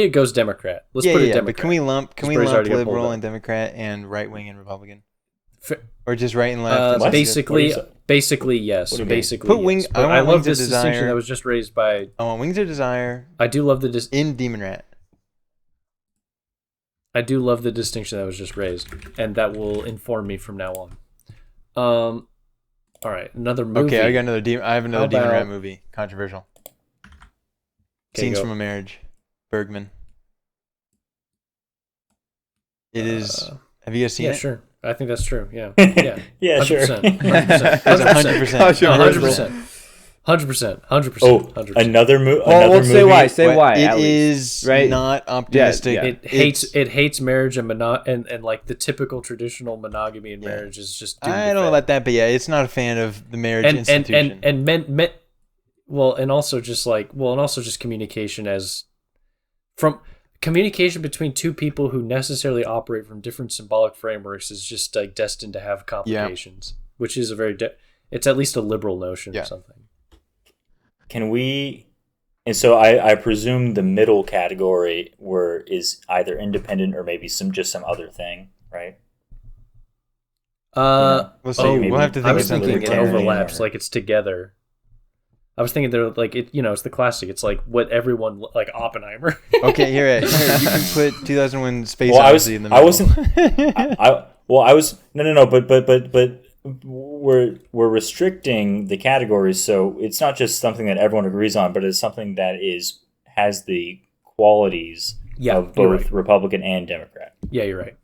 It goes Democrat. Let's put it Democrat. But can we lump Brady's already got pulled liberal up. and Democrat and right wing and Republican, Fa- or just right and left? What? basically, What is it? basically, yes. What do you mean? Basically, Put yes. Wing- But I want I love Wings of this distinction Desire. that was just raised by. I want Wings of Desire I do love the in Demon Rat. I do love the distinction that was just raised, and that will inform me from now on. All right, another movie. Okay, I got another. I have another How Demon Rat about- movie. Controversial. Okay, Scenes go. from a Marriage. Bergman. It is. Have you guys seen Yeah, it? sure. I think that's true. Yeah, yeah, Yeah, sure. 100%, 100%, It's 100%. 100%, 100%, 100%. Oh, 100%. another movie. Well, say why. Say But why. It at least, is right? not optimistic. Yeah. It hates marriage and and like the typical traditional monogamy in marriage is just. doomed I to don't know fail. about that, but yeah, it's not a fan of the marriage institution. and men well, and also just communication as from communication between two people who necessarily operate from different symbolic frameworks is just like destined to have complications, which is a very it's at least a liberal notion or something. Can we? And so I presume the middle category is either independent or maybe some other thing, right? We'll see. maybe- We'll have to I think of was thinking something. it Libertarian overlaps, or- like it's together. I was thinking they're like it. It's the classic. It's like what everyone like Oppenheimer. Okay, here you can put 2001: Space Well, Odyssey in the middle. I wasn't. No. But we're restricting the categories, so it's not just something that everyone agrees on, but it's something that has the qualities of you're both right. Republican and Democrat. Yeah, you're right.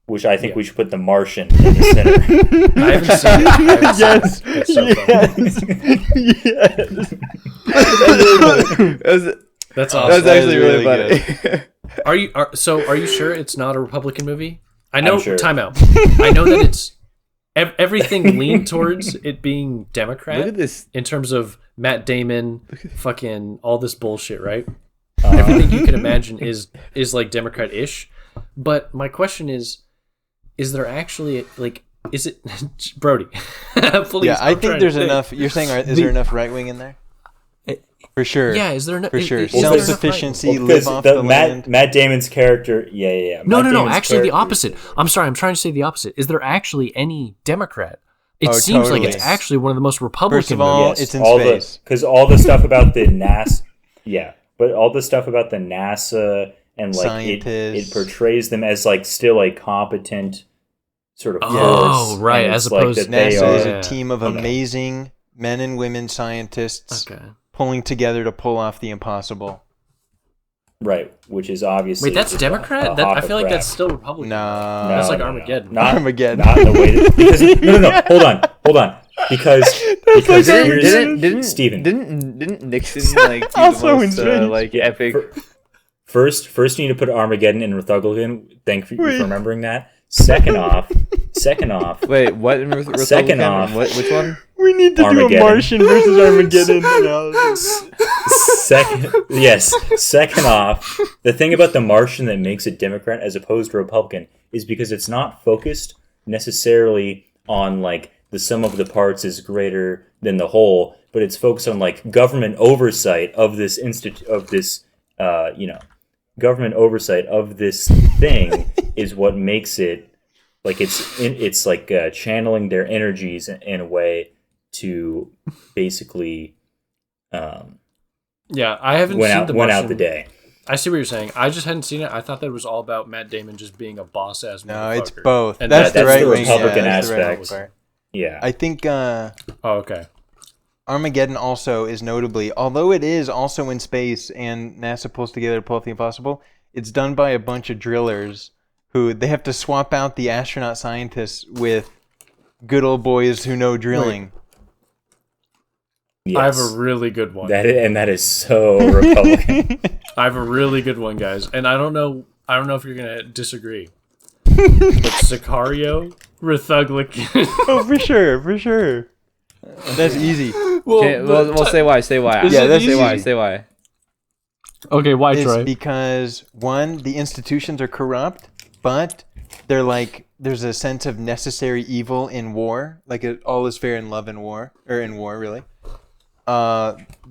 Which I think we should put The Martian in the center. I haven't seen it. Yes. That's so funny. Yes. That's That awesome. was actually That really is funny. Are you sure it's not a Republican movie? I know. I'm sure. Time out. I know that it's everything leaned towards it being Democrat. Look at this. In terms of Matt Damon, fucking all this bullshit, right? Everything you can imagine is like Democrat-ish. But my question is there actually like is it Brody? Please, Yeah, I I'm think trying there's to think. enough. You're saying, is there enough right wing in there? For sure. Yeah, is there enough? For sure. Is there enough Self-sufficiency, Well, live because off the land. Matt Damon's character, yeah. No, Matt Damon's actually, the character- opposite. I'm sorry, I'm trying to say the opposite. Is there actually any Democrat? It Oh, seems like totally. it's actually one of the most Republican First of all, movies. it's in all space. Because all the stuff about the NASA, but all the stuff about the NASA and like it Scientists. portrays them as like still a competent sort of Oh, force. right, and as it's like opposed that to they NASA is are a team of amazing men and women scientists Okay. pulling together to pull off the impossible. right, which is obviously Wait, that's just Democrat? a That, I hop feel of like crap. that's still Republican. No. That's like No. Armageddon. Not Armageddon. Not in the way that, because no. Hold on. Because like here's Steven. Didn't Nixon like do Also the most in like Yeah, epic? First, you need to put Armageddon in Republican. Thank you for remembering that. Second off, Wait, what? In Second Republican? off- Which one? We need to do a Armageddon. Martian versus Armageddon analysis. Second off, the thing about The Martian that makes it Democrat as opposed to Republican is because it's not focused necessarily on like the sum of the parts is greater than the whole, but it's focused on like government oversight of this government oversight of this thing is what makes it like it's like channeling their energies in a way to basically Yeah, I haven't win seen out the Martian. the day. I see what you're saying. I just hadn't seen it. I thought that it was all about Matt Damon just being a boss ass. No, it's motherfucker. both. And That's the that's right the wing. Republican that's the right aspect. wing part. Yeah, I think Oh, okay. Armageddon also is notably, although it is also in space and NASA pulls together to pull off the impossible, it's done by a bunch of drillers who they have to swap out the astronaut scientists with good old boys who know drilling. yes. I have a really good one. that is so Republican. I have a really good one, guys, and I don't know if you're gonna disagree. But Sicario, Republican. Oh, for sure. That's easy. Well, say why. Say why. Yeah, that's say why. easy. Say why. Okay, why It's Troy? because one, the institutions are corrupt, but they're like there's a sense of necessary evil in war. Like all is fair in love and war, or in war, really.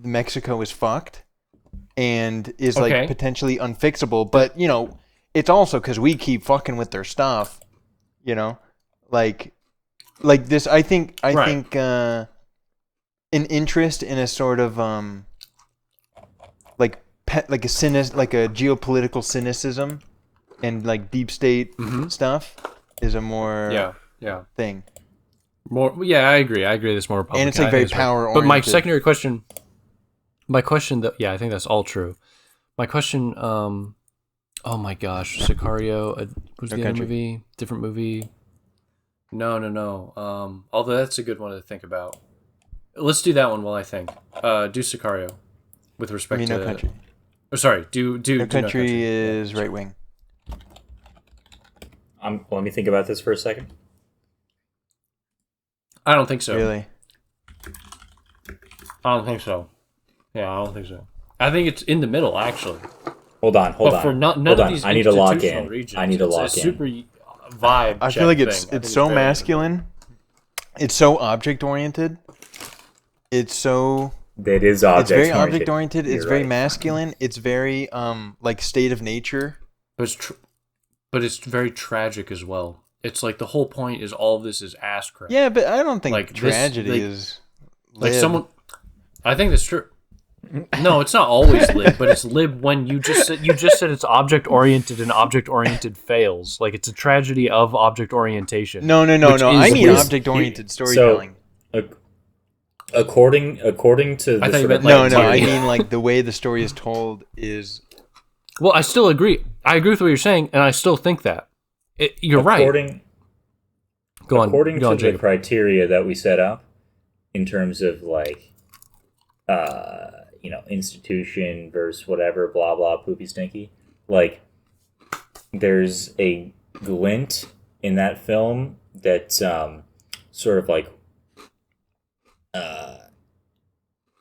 Mexico is fucked, and is Okay. like potentially unfixable. But it's also because we keep fucking with their stuff. Like this. I think an interest in a sort of like a geopolitical cynicism and like deep state stuff is a more Yeah. thing. More. Yeah, I agree. That's more Republican. And it's like I very think that's right. power But my oriented. secondary question. I think that's all true. My question. Oh my gosh, Sicario. Was No the other Country. movie different movie? No. Although that's a good one to think about. Let's do that one while I think. Do Sicario, with respect to. No Country. Oh, sorry. Do No Country is right wing. Let me think about this for a second. I don't think so. Really? I don't think so. Yeah, I don't think so. I think it's in the middle, actually. Hold on. But for none of these I need to lock institutional in. regions, I need to lock it's a in. super vibe. I feel like check it's thing. I think so very masculine. It's so object oriented. It's so. That is It's very object oriented. It's very masculine. It's very like state of nature. But it's very tragic as well. It's like the whole point is all of this is ass crap. Yeah, but I don't think Like tragedy this, is. Like lib. someone. I think that's true. No, it's not always lib, but it's lib when you just said it's object oriented and object oriented fails. Like it's a tragedy of object orientation. No. I mean object oriented storytelling. So, according to I the thought you sort of meant, No, I criteria- mean like the way the story is told is. Well, I still agree. I agree with what you're saying, and I still think that you're right. Go on. According Go on, to the Jacob. criteria that we set up, in terms of like, institution versus whatever, blah blah, poopy stinky. Like, there's a glint in that film that's sort of like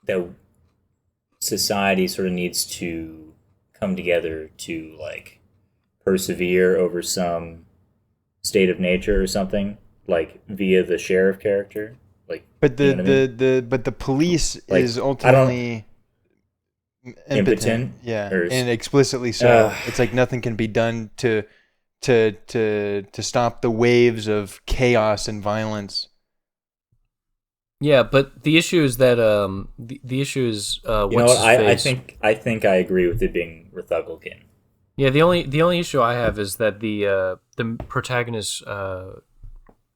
that society sort of needs to come together to like persevere over some state of nature or something, like via the sheriff character. Like, But you know what I mean? the police Like, is ultimately Impotent? yeah, Or and explicitly so. It's like nothing can be done to stop the waves of chaos and violence. Yeah, but the issue is that the issue is You know what's what? his face. I think I agree with it being Republican. Yeah, the only issue I have is that the protagonist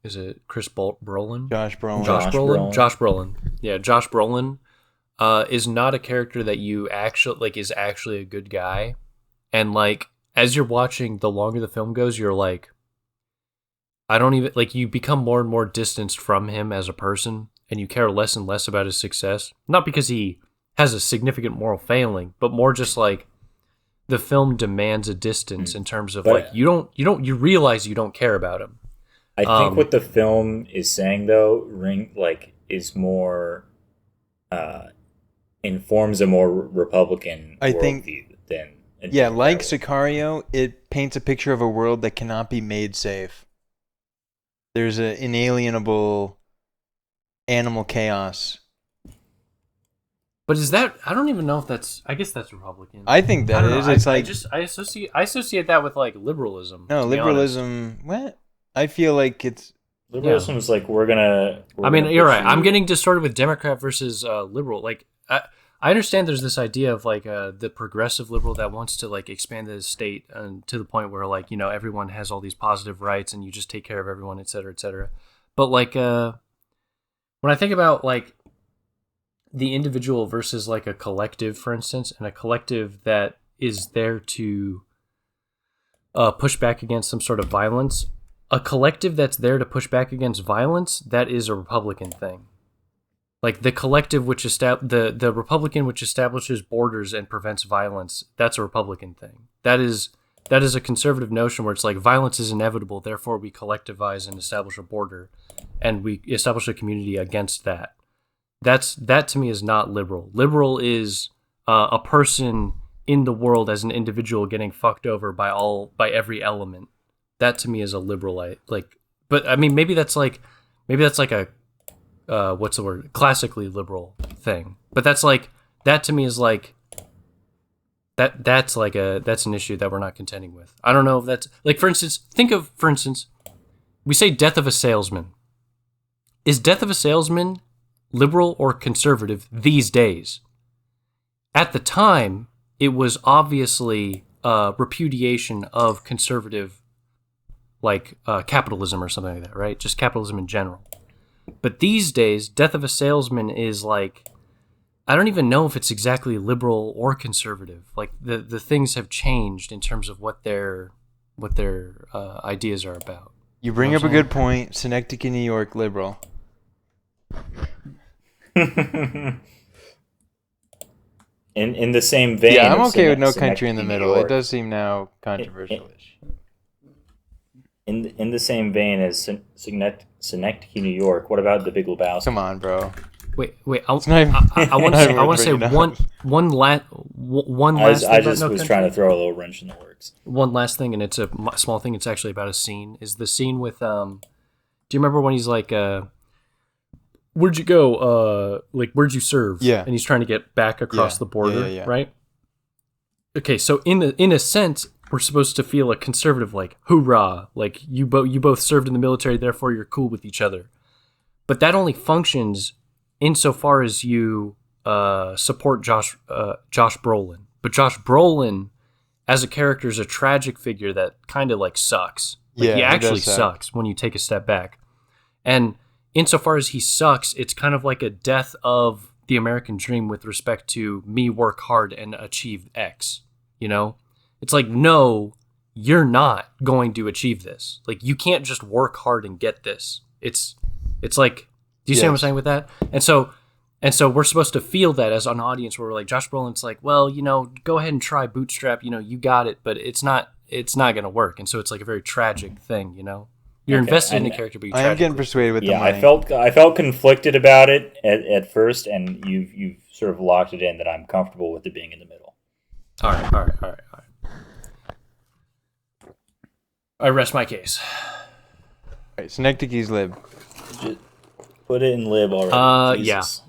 is it Chris Brolin? Josh Brolin. Josh Brolin. Josh Brolin. Yeah, Josh Brolin is not a character that you actually like is actually a good guy, and like as you're watching, the longer the film goes, you're like, I don't even like you become more and more distanced from him as a person, and you care less and less about his success. Not because he has a significant moral failing, but more just like the film demands a distance in terms of But- like you realize you don't care about him. I think what the film is saying though, is more informs a more Republican I think- worldview than a Yeah, like Democratic. Sicario, it paints a picture of a world that cannot be made safe. There's an inalienable animal chaos. But is that I don't even know if that's I guess that's Republican. I think that I don't is. know. It's I like just I associate that with like liberalism. no to be honest. liberalism. What? I feel like it's Liberalism is like we're gonna. I mean, gonna you're put right. I'm you- getting distorted with Democrat versus liberal. Like, I understand there's this idea of like the progressive liberal that wants to like expand the state to the point where like everyone has all these positive rights and you just take care of everyone, et cetera, et cetera. But like when I think about like the individual versus like a collective, for instance, and a collective that is there to push back against some sort of violence. A collective that's there to push back against violence, that is a Republican thing. Like the collective which the Republican which establishes borders and prevents violence, that's a Republican thing. That is a conservative notion where it's like violence is inevitable, therefore we collectivize and establish a border and we establish a community against that. That to me is not liberal. Liberal is a person in the world as an individual getting fucked over by every element. That to me is a liberal but I mean maybe that's like a what's the word, classically liberal thing, but that's like that to me is like that's an issue that we're not contending with. I don't know if that's like, for instance, we say death of a salesman. Is death of a salesman liberal or conservative these days? At the time it was obviously repudiation of conservative like capitalism or something like that, right? Just capitalism in general. But these days, death of a salesman is like, I don't even know if it's exactly liberal or conservative. Like the things have changed in terms of what their ideas are about. you bring up a good point. Synecdoche, New York, liberal. in the same vein. Yeah, I'm of okay with No Synecdoche, Country in the New Middle. It York, does seem now controversial-ish. In the same vein as Synecdoche, New York. What about The Big Lebowski? Come on, bro. Wait. It's not even- I want not to. I want to say bringing up. one last. I thing just about No was Country. trying to throw a little wrench in the works. One last thing, and it's a small thing. It's actually about a scene. Is the scene with Do you remember when he's like, "Where'd you go? Like, where'd you serve?" Yeah. And he's trying to get back across Yeah. the border, Yeah. right? Okay, so in a sense, we're supposed to feel a conservative, like, hoorah, like you both served in the military, therefore you're cool with each other. But that only functions insofar as you support Josh Brolin. But Josh Brolin, as a character, is a tragic figure that kind of like sucks. Like, Yeah, he he actually does suck. sucks when you take a step back. And insofar as he sucks, it's kind of like a death of the American dream with respect to me work hard and achieve X. You know, it's like, no, you're not going to achieve this. Like, you can't just work hard and get this. It's like, do you see what I'm Yes. saying with that? And so we're supposed to feel that as an audience, where we're like, Josh Brolin's like, well, you know, go ahead and try bootstrap. You know, you got it, but it's not going to work. And so it's like a very tragic thing. You know, you're Okay, invested in the and character, but you I am getting persuaded with the Yeah, money. I felt conflicted about it at first, and you've sort of locked it in that I'm comfortable with it being in the middle. All right. I rest my case. All right, Synecdoche's lib. Just put it in lib already. Yeah. Jesus.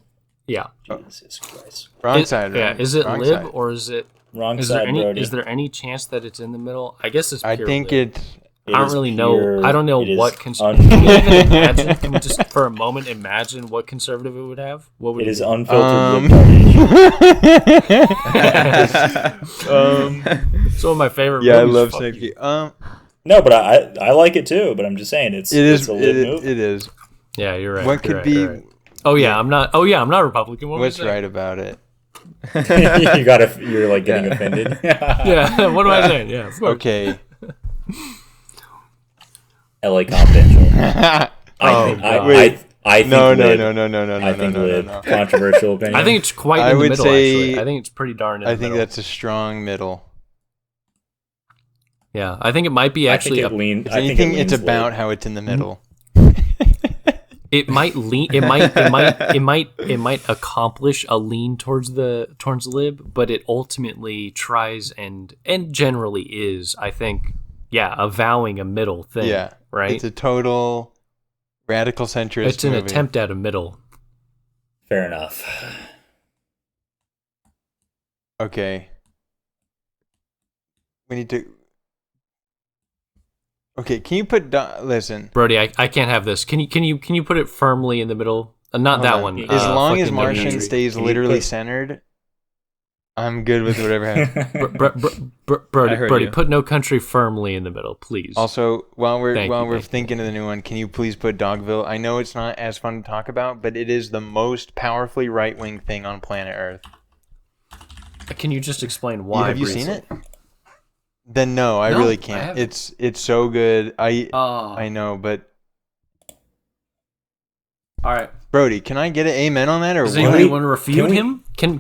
Yeah. Jesus Christ. Wrong side, right? Yeah. Is it Wrong lib side. or is it? Wrong Is side, there any? Brody. Is there any chance that it's in the middle? I guess it's. I Pure think lib. It I don't is really pure- know. I don't know it is what un- Can we even imagine? Can we just for a moment imagine what conservative it would have? What would It is be? unfiltered lib garbage. It's one of my favorite. Yeah, I movies. love Fuck Synecdoche. you. No, but I like it too. But I'm just saying it's It is. it's a lib move. It is. Yeah, you're right. What you're could right, be? you're right. Oh yeah, I'm not. Oh yeah, I'm not Republican. What What's was I saying? right about it? You're like getting Yeah. offended. Yeah. What am I saying? Yeah. Of course. Okay. LA Confidential. God. I think No. I think lib. Controversial opinion. I think it's quite I in the would middle. say- Actually, I think it's pretty darn. In I the think middle. that's a strong middle. Yeah, I think it might be actually. I think If it anything, it's leans about lib. how it's in the middle. It might lean. It might accomplish a lean towards lib, but it ultimately tries and generally is, I think, avowing a middle thing. Yeah. right. It's a total radical centrist. It's an movie. attempt at a middle. Fair enough. Okay. We need to. Okay, can you put listen? Brody, I can't have this. Can you put it firmly in the middle? Not that Hold on. one. As long as fucking Martian Documentary. stays Can you literally put- centered, I'm good with whatever happens. Brody, I heard Brody, you. put No Country firmly in the middle, please. Also, while we're Thank you. thinking of the new one, can you please put Dogville? I know it's not as fun to talk about, but it is the most powerfully right wing thing on planet Earth. Can you just explain why? Have you seen briefly? it? Then no, I No, really I can't. haven't. It's so good. I Oh, know, but all right. Brody, can I get an amen on that or Does what? anybody we- want to refute can we- him? Can we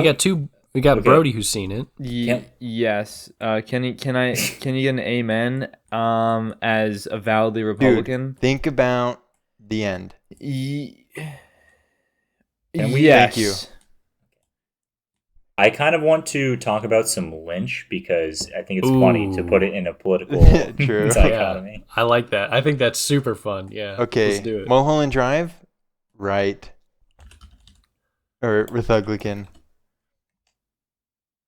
got two. We got Okay. Brody who's seen it. Can- Yes. Can you get an amen? As a validly Republican. Think about the end. Ye- Can we- yes. Thank you. I kind of want to talk about some Lynch because I think it's Ooh. funny to put it in a political True. dichotomy. I like that. I think that's super fun. Yeah. Okay, Let's do it. Mulholland Drive, right? Or Republican.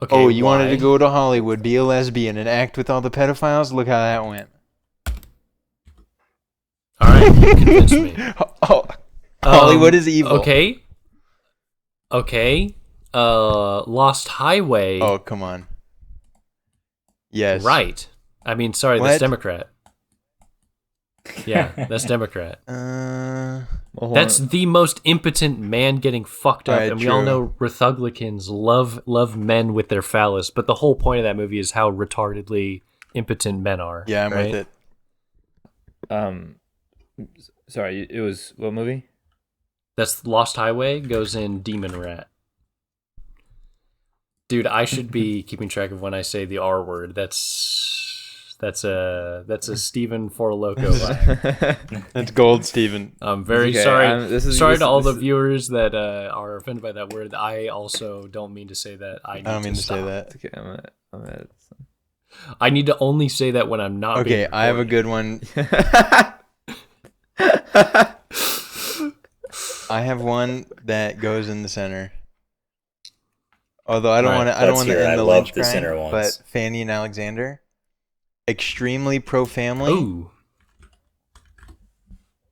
Okay, Oh, you wanted to why? go to Hollywood, be a lesbian, and act with all the pedophiles? Look how that went. All right, you convinced me. Oh, Hollywood is evil. Okay. Lost Highway. Oh, come on. Yes. Right. I mean, sorry, What? that's Democrat. Yeah, that's Democrat. Well, hold That's on. the most impotent man getting fucked up, Alright, and we all true. know Republicans love men with their phallus. But the whole point of that movie is how retardedly impotent men are. Yeah, I'm right? with it. Sorry, it was what movie? That's Lost Highway goes in Demon Rat. Dude, I should be keeping track of when I say the R word. That's That's a Steven For Loco vibe. That's gold, Steven. I'm very Okay, sorry. Sorry to all the this- viewers that are offended by that word. I also don't mean to say that. I don't mean to say stop. that. Okay, I'm gonna I need to only say that when I'm not. Okay, being I have a recorded. good one. I have one that goes in the center. Although I don't All want right, to. I don't let's want to hear it. end I the love lunch the grind. center ones. But Fanny and Alexander, extremely pro-family, Ooh,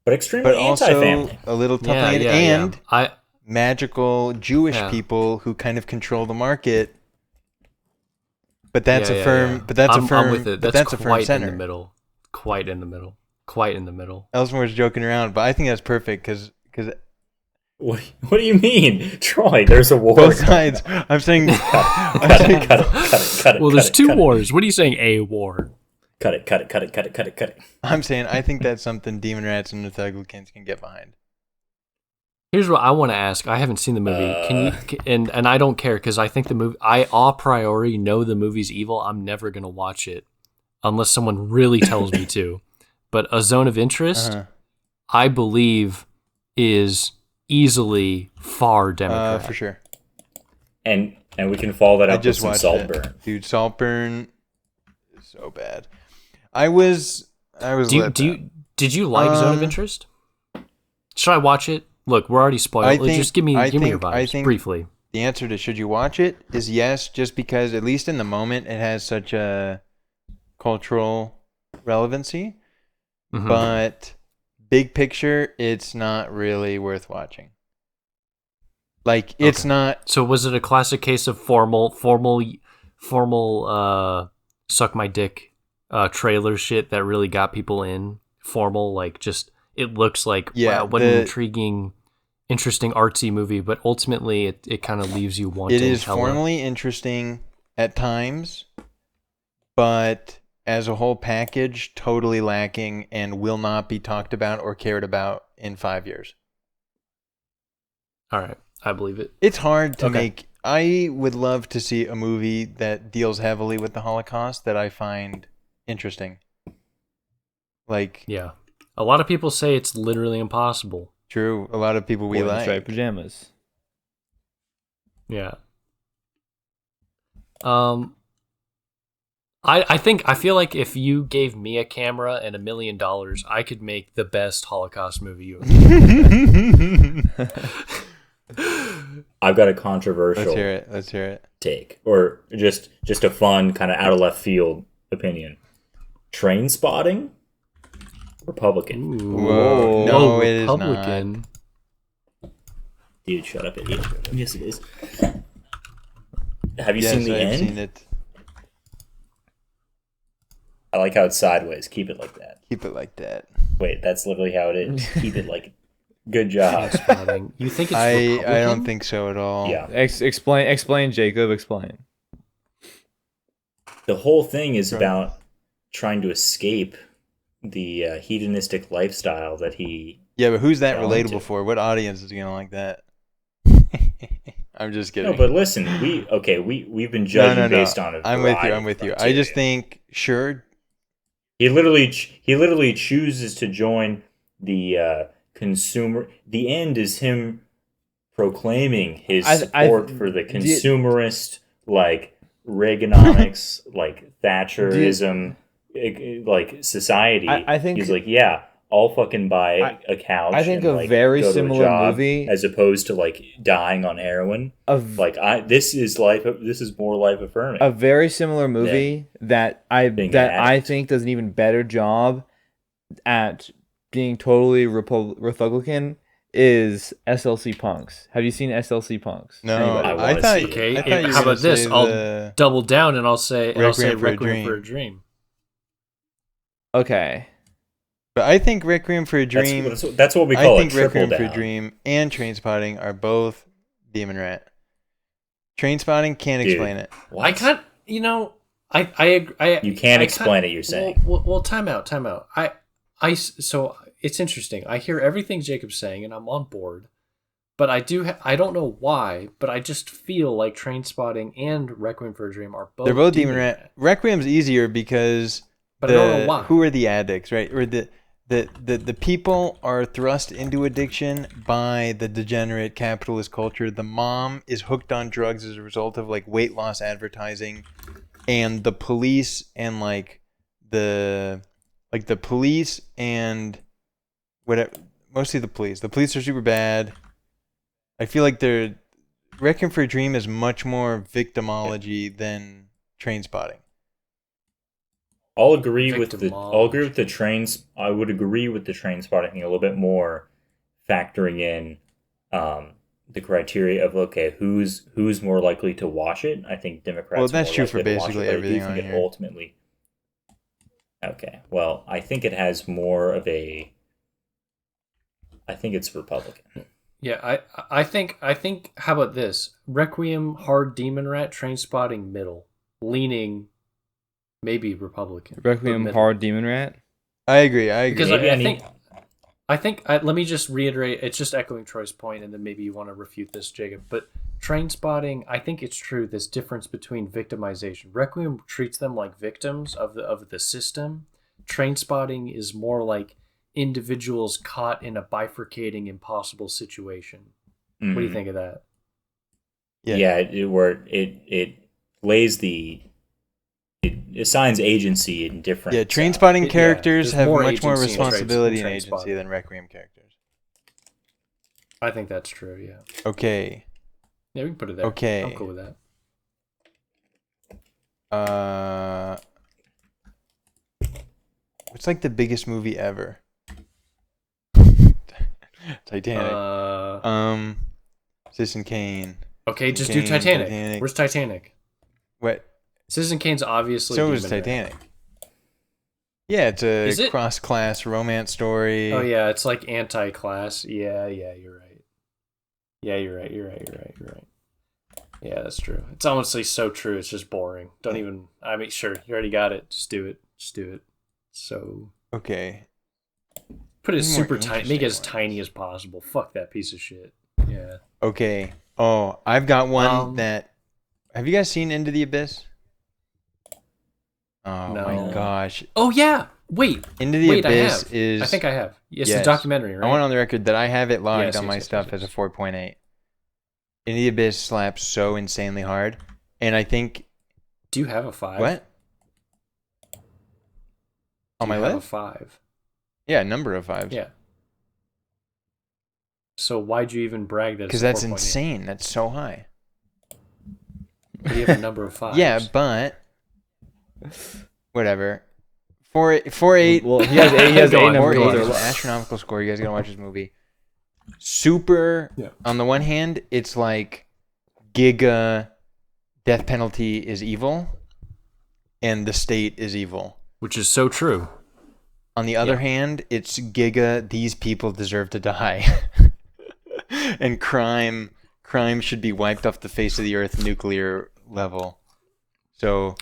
But extremely but also anti-family. a little tough yeah, on it, yeah, and yeah. I magical Jewish Yeah. people who kind of control the market. But that's yeah, a yeah, firm. yeah. But that's I'm a firm. with it. But That's a firm quite center. in the middle. Quite in the middle. Quite in the middle. Elsemore's joking around, but I think that's perfect because What do you mean, Troy? There's a war. both sides. I'm saying. Cut it. Well, there's cut two it. wars. What are you saying? A war. Cut it. I'm saying I think that's something Demon Rats and the Thuglicans can get behind. Here's what I want to ask. I haven't seen the movie. And I don't care because I think the movie. I a priori know the movie's evil. I'm never gonna watch it unless someone really tells me to. But A Zone of Interest, I believe, is easily far Democrat. For sure. And we can follow that I up with just some watched Saltburn. it, dude. Saltburn is so bad. I was. Did you like Zone of Interest? Should I watch it? Look, we're already spoiled. Just give me your vibes briefly. The answer to should you watch it is yes, just because at least in the moment it has such a cultural relevancy. Mhm. But big picture, it's not really worth watching. Like it's not. So was it a classic case of formal suck my dick trailer shit that really got people in? Formal, like just it looks like wow, what an intriguing, interesting artsy movie, but ultimately it kind of leaves you wanting. It is hella. formally interesting at times, but as a whole package, totally lacking and will not be talked about or cared about in 5 years. All right, I believe it. It's hard to make. I would love to see a movie that deals heavily with the Holocaust that I find interesting. Like, Yeah, a lot of people say it's literally impossible. true, a lot of people we Boy in like. striped pajamas. Yeah. I feel like if you gave me a camera and $1 million, I could make the best Holocaust movie you have. I've got a controversial Let's hear it. take, or just a fun kind of out of left field opinion. Train Spotting, Republican. Whoa. No, it is Republican. Dude, shut up, idiot. Yes, it is. Have you Yes, seen the I've end? seen it. I like how it's sideways. Keep it like that. Keep it like that. Wait, that's literally how it is. Keep it like. Good job. Spotting. You think it's I Republican? don't think so at all. Yeah. Explain, Jacob. Explain. The whole thing is about trying to escape the hedonistic lifestyle that he. Yeah, but who's that Going relatable to. for? What audience is gonna like that? I'm just kidding. No, but listen, we've been judging based on it. I'm with you. I just think he literally chooses to join the consumer. The end is him proclaiming his support for the consumerist, like Reaganomics, like Thatcherism, like society. I think he's like, yeah, I'll fucking buy a couch. I think and, a like, very go to a similar job, movie, as opposed to like dying on heroin. This is life. This is more life affirming. a very similar movie that I think does an even better job at being totally Republican is SLC Punks. Have you seen SLC Punks? no. Anybody? I I wanna thought. see it. Okay, I thought you were how gonna about this? say I'll double down and I'll say Requiem for a Dream. Okay. But I think Requiem for a Dream. That's what we call I it. think Triple Requiem for a down. Dream and Trainspotting are both Demon Rat. Trainspotting can't Dude. explain it. What? I can't. You know, I You can't explain it. You're saying. Well, time out. So it's interesting. I hear everything Jacob's saying, and I'm on board. But I don't know why, but I just feel like Trainspotting and Requiem for a Dream are both. They're both Demon Rat. Requiem's easier because But I don't know why. Who are the addicts, right? Or the people are thrust into addiction by the degenerate capitalist culture. The mom is hooked on drugs as a result of like weight loss advertising, and the police and the police and whatever, mostly the police. The police are super bad. I feel like Requiem for a Dream is much more victimology than Trainspotting. I'll agree with the trains. I would agree with the Trainspotting thing a little bit more, factoring in the criteria of who's more likely to watch it. I think Democrats. Well, that's are true more for likely to watch basically it, but everything I on do think here. ultimately. Okay, well, I think it has more of a. I think it's Republican. Yeah, I think. How about this? Requiem, hard Demon Rat, Trainspotting, middle, leaning. Maybe Republican. Requiem, hard Demon Rat. I agree. Because Maybe I think let me just reiterate. It's just echoing Troy's point, and then maybe you want to refute this, Jacob. But Trainspotting, I think it's true. This difference between victimization. Requiem treats them like victims of the system. Trainspotting is more like individuals caught in a bifurcating, impossible situation. Mm-hmm. What do you think of that? Yeah, it lays it assigns agency in different. Yeah, Trainspotting characters there's have more much more agency in responsibility and Trainspotting. agency than Requiem characters. I think that's true. Yeah. Okay. Yeah, we can put it there. Okay. I'm cool with that. What's like the biggest movie ever? Titanic. Citizen Kane. Okay, just Kane, do Titanic. Where's Titanic? What? Citizen Kane's obviously. So is Demon Rat. Titanic. Yeah, it's a cross-class romance story. Oh yeah, it's like anti-class. Yeah, you're right. Yeah, you're right. Yeah, that's true. It's honestly so true. It's just boring. Don't even. I mean, sure, you already got it. Just do it. So. Okay. Put it More super tiny. Make it as interesting tiny as possible. Fuck that piece of shit. Yeah. Okay. Oh, I've got one that. Have you guys seen Into the Abyss? Oh No. my gosh. Oh yeah. Wait. Into the Abyss I is. I think I have. It's yes. a documentary, right? I went on the record that I have it logged Yes, on my yes, stuff yes. as a 4.8. Into the Abyss slaps so insanely hard, and I think. Do you have a 5? What? On my Do you have list? a 5? Yeah, a number of 5s. Yeah. So why'd you even brag that? Because that's insane. That's so high. But you have a number of 5s. Yeah, but whatever. 4.8. Well, he has a Go on, number. go on. 4.8 is an astronomical score. You guys gotta watch this movie. Super. Yeah. On the one hand, it's like Giga. Death penalty is evil, and the state is evil. Which is so true. On the other hand, it's Giga. These people deserve to die, and crime should be wiped off the face of the earth, nuclear level. So,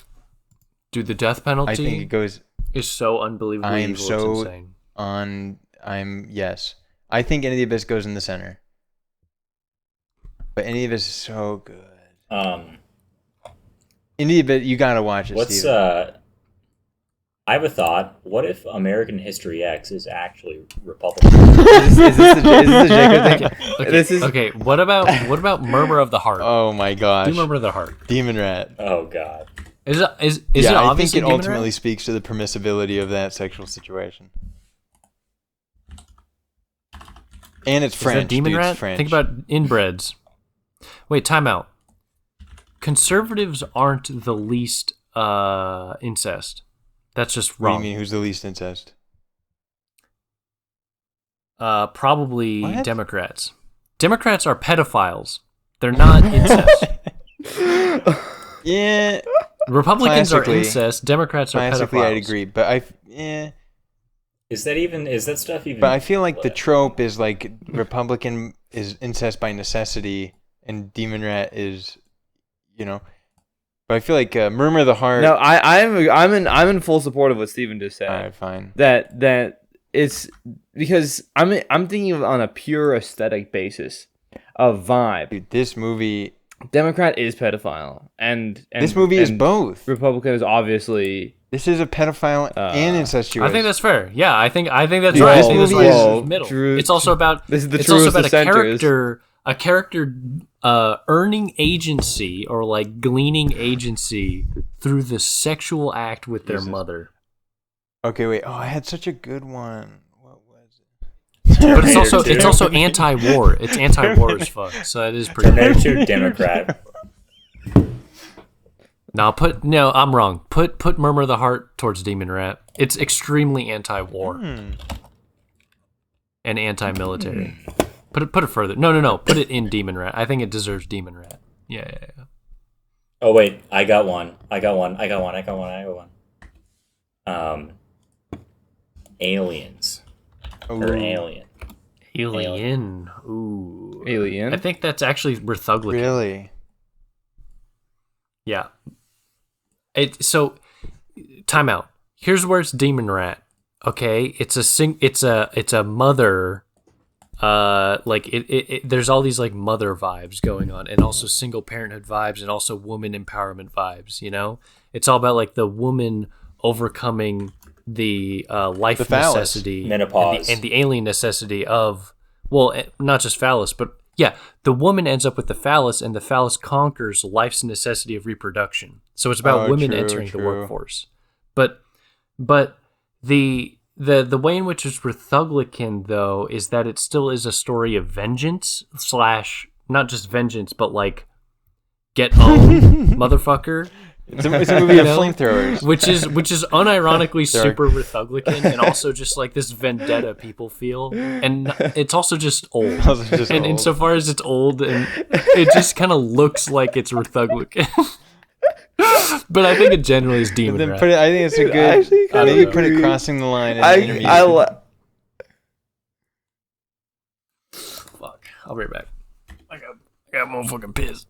Dude, the death penalty I think it goes. is so unbelievably I am evil. so It's insane. Yes. I think Into the Abyss goes in the center. But Into the Abyss is so good. Into the Abyss, you gotta watch it. What's Steven. I have a thought. What if American History X is actually Republican? Is this the Jacob thing? Okay, This is okay. What about Murmur of the Heart? Oh my gosh. Do Murmur of the Heart. Demon Rat. Oh God. Is it I think obviously it Demon ultimately Rat? speaks to the permissibility of that sexual situation. And it's Is French. that Demon dude, it's Rat? French. Think about inbreds. Wait, time out. Conservatives aren't the least incest. That's just What do you wrong. mean, who's the least incest? Probably What? Democrats. Democrats are pedophiles. They're not incest. Yeah. Republicans are Classically- incest. Democrats are Classically, pedophiles. I'd agree. But Is that stuff even? But I feel like the trope is like Republican is incest by necessity, and Demon Rat is, But I feel like Murmur of the Heart. no. I'm in full support of what Steven just said. All right, fine. That it's because I'm thinking of on a pure aesthetic basis, a vibe. Dude, this movie. Democrat is pedophile, and This movie is and both. Republican is obviously This is a pedophile and incestuous. I think that's fair. Yeah, I think that's Whoa, right. I think that's right. whoa, It's middle. Drew, It's also about this is the it's also truest about of centers. a character earning agency or like gleaning agency through the sexual act with their mother. Okay, wait. Oh, I had such a good one. What was it? But it's also anti-war. It's anti-war as fuck. So that is pretty. Terminator 2 Democrat. No, I'm wrong. Put Murmur of the Heart towards Demon Rat. It's extremely anti-war and anti-military. Put it further. No. Put it in Demon Rat. I think it deserves Demon Rat. Yeah. Oh wait, I got one. Aliens. Or Alien. Alien. Ooh. Alien. I think that's actually Rethuglican. Really? Yeah. So time out. Here's where it's Demon Rat. Okay, it's a mother. There's all these like mother vibes going on, and also single parenthood vibes, and also woman empowerment vibes. You know, it's all about like the woman overcoming the life The phallus. necessity, Menopause. and the alien necessity of not just phallus, but yeah, the woman ends up with the phallus, and the phallus conquers life's necessity of reproduction. So it's about women entering the workforce. But the way in which it's Rethuglican, though, is that it still is a story of vengeance / not just vengeance, but like get owned, motherfucker. It's a movie of flamethrowers. Which is unironically super Rethuglican, and also just like this vendetta people feel, and it's also just old. And insofar as it's old, and it just kind of looks like it's Rethuglican. But I think it generally is Demon Rat. I think it's a good. Maybe put it crossing the line. Fuck. I'll be right back. I got motherfucking pissed.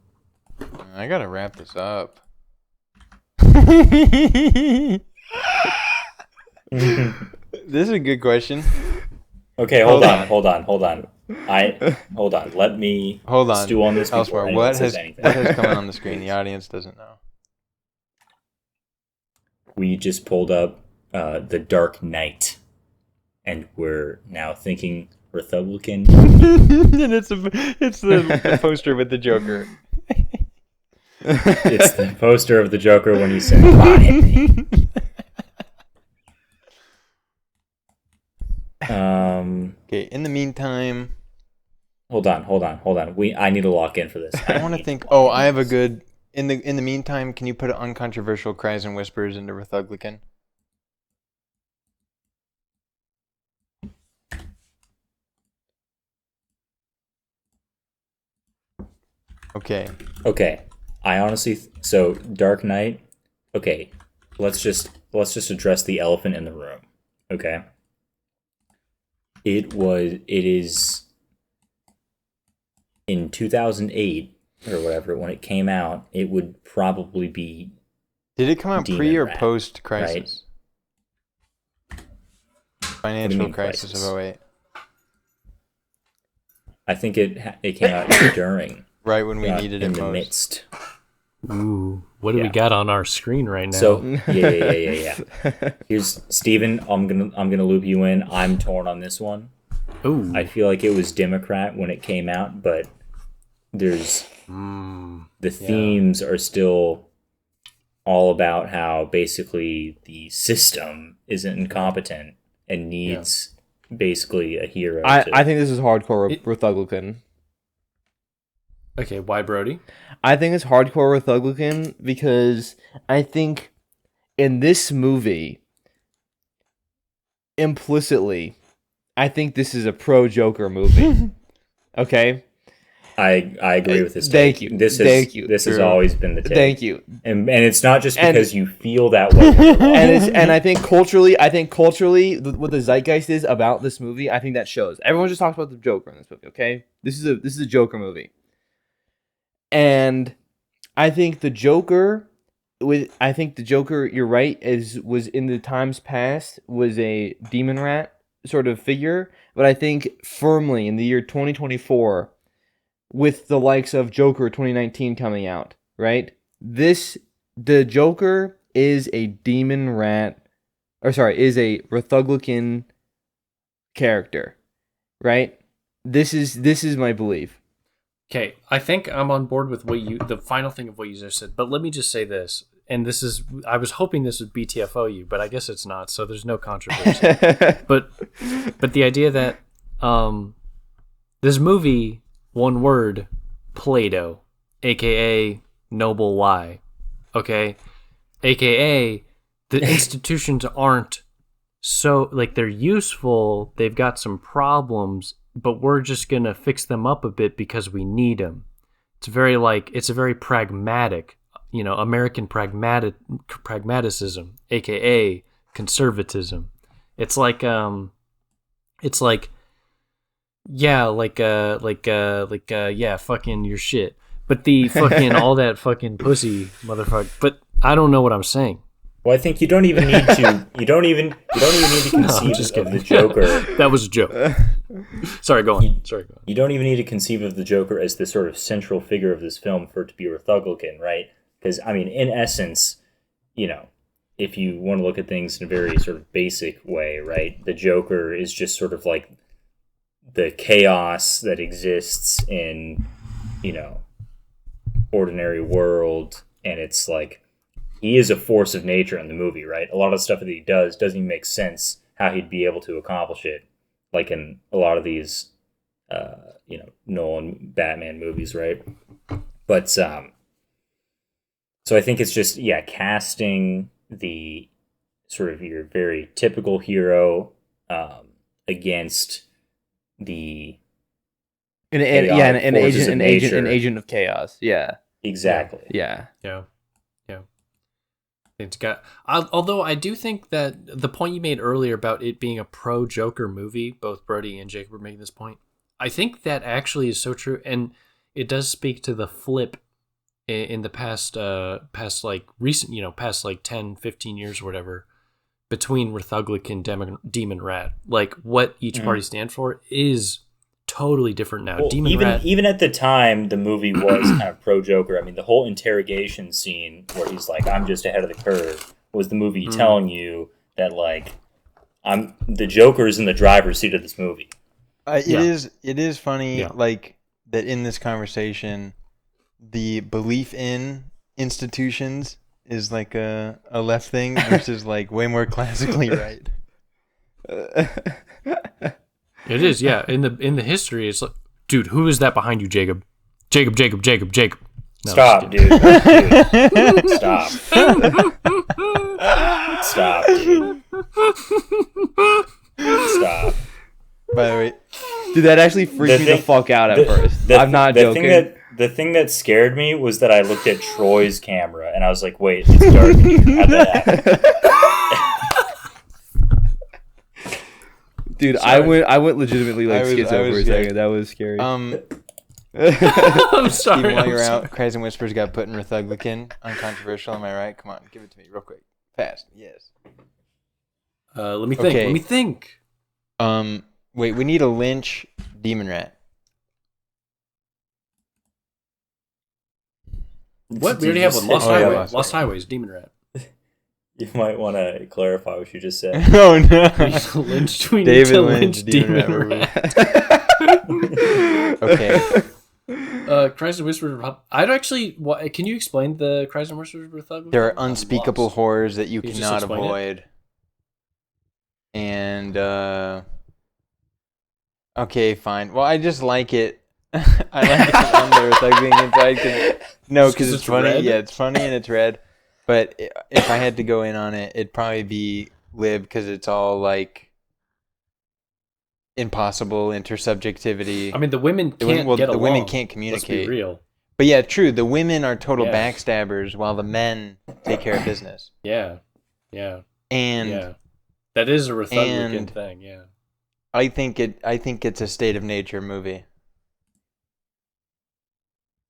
I gotta wrap this up. This is a good question. Okay, hold on. Let me stew on this before Elsewhere, anyone what says has anything. come on the screen? The audience doesn't know. We just pulled up The Dark Knight, and we're now thinking Rethuglican. And it's the poster with the Joker. It's the poster of the Joker when he said, "Bye." Okay. In the meantime, hold on. I need to lock in for this. I want to think. Oh, I have a good. In the meantime, can you put uncontroversial cries and whispers into Rethuglican? Okay. I honestly so Dark Knight. Okay, let's just address the elephant in the room. Okay. It is in 2008 or whatever when it came out. It would probably be. Did it come out Demon pre or Rat, post crisis? Right? Financial crisis of 08. I think it came out during. Right when we needed it in the most. midst. Ooh, what do we got on our screen right now? So yeah. Here's Steven, I'm gonna loop you in. I'm torn on this one. Ooh. I feel like it was Democrat when it came out, but there's the themes are still all about how basically the system isn't incompetent and needs basically a hero. I think this is hardcore Rethuglican. Okay, why Brody? I think it's hardcore Rethuglican because I think in this movie, implicitly, I think this is a pro-Joker movie. Okay? I agree with this Thank take. you. This has always been the take. Thank you. And it's not just because you feel that way. And I think culturally, what the zeitgeist is about this movie, I think that shows. Everyone just talks about the Joker in this movie, okay? This is a Joker movie. And I think the Joker, you're right, was in the times past was a demon rat sort of figure, but I think firmly in the year 2024, with the likes of Joker 2019 coming out, right? The Joker is a demon rat, or sorry, is a Ruthuglican character, right? This is my belief. Okay, I think I'm on board with the final thing of what you just said. But let me just say this, and this is, I was hoping this would BTFO you, but I guess it's not. So there's no controversy. but the idea that this movie, one word, Plato, aka noble lie, okay, aka the institutions aren't so, like, they're useful. They've got some problems, but we're just going to fix them up a bit because we need them. It's a very pragmatic, American pragmaticism, aka conservatism. It's like yeah, fucking your shit. But the fucking all that fucking pussy motherfucker. But I don't know what I'm saying. Well, I think you don't even need to. You don't even need to conceive of the Joker. That was a joke. Sorry, go on. You don't even need to conceive of the Joker as the sort of central figure of this film for it to be Ruthuglican, right? Because, I mean, in essence, if you want to look at things in a very sort of basic way, right, the Joker is just sort of like the chaos that exists in, ordinary world, and it's like, he is a force of nature in the movie, right? A lot of the stuff that he does doesn't even make sense how he'd be able to accomplish it, like in a lot of these, Nolan Batman movies, right? But so I think it's just casting the sort of your very typical hero against the an agent of chaos. Yeah, exactly. Yeah. It's got. Although I do think that the point you made earlier about it being a pro-Joker movie, both Brody and Jacob were making this point. I think that actually is so true, and it does speak to the flip in the past recent, past 10, 15 years or whatever, between Ruthuglican and Demon Rat. Like, what each party stand for is totally different now. Well, even at the time, the movie was kind of pro-Joker. I mean, the whole interrogation scene where he's like, "I'm just ahead of the curve," was the movie telling you that, like, the Joker is in the driver's seat of this movie. It is funny, like, that in this conversation, the belief in institutions is like a left thing versus like way more classically right. It is, yeah. In the history, it's like, dude, who is that behind you, Jacob? Jacob. No, stop, dude. Stop. Stop, dude. Stop. By the way, dude, that actually freaked me the fuck out at first. I'm not joking. The thing that scared me was that I looked at Troy's camera and I was like, wait, it's dark. How'd that happen? Dude, sorry. I went legitimately like schizo for a second. That was scary. I'm sorry. Even while you're out, Cries and Whispers got put in Ruthuglican. Uncontroversial, am I right? Come on, give it to me real quick. Fast. Yes. Let me think. Wait, we need a Lynch Demon Rat. What? We already have one. Lost Highways, Demon Rat. You might want to clarify what you just said. Oh no! David Lynch, Demon Rat. Okay. Cries and Whispers. I'd actually. Can you explain the Cries and Whispers of Ruthuglican? There are unspeakable horrors that you cannot avoid. And okay, fine. Well, I just like it. I like it on the Ruthuglican side. No, because it's funny. Red? Yeah, it's funny and it's red. But if I had to go in on it, it'd probably be Lib because it's all like impossible intersubjectivity. I mean, the women can't get along. The women can't communicate. Let's be real. But yeah, true. The women are total backstabbers while the men take care of business. Yeah. And that is a Ruthuglican thing. Yeah. I think it's a state of nature movie.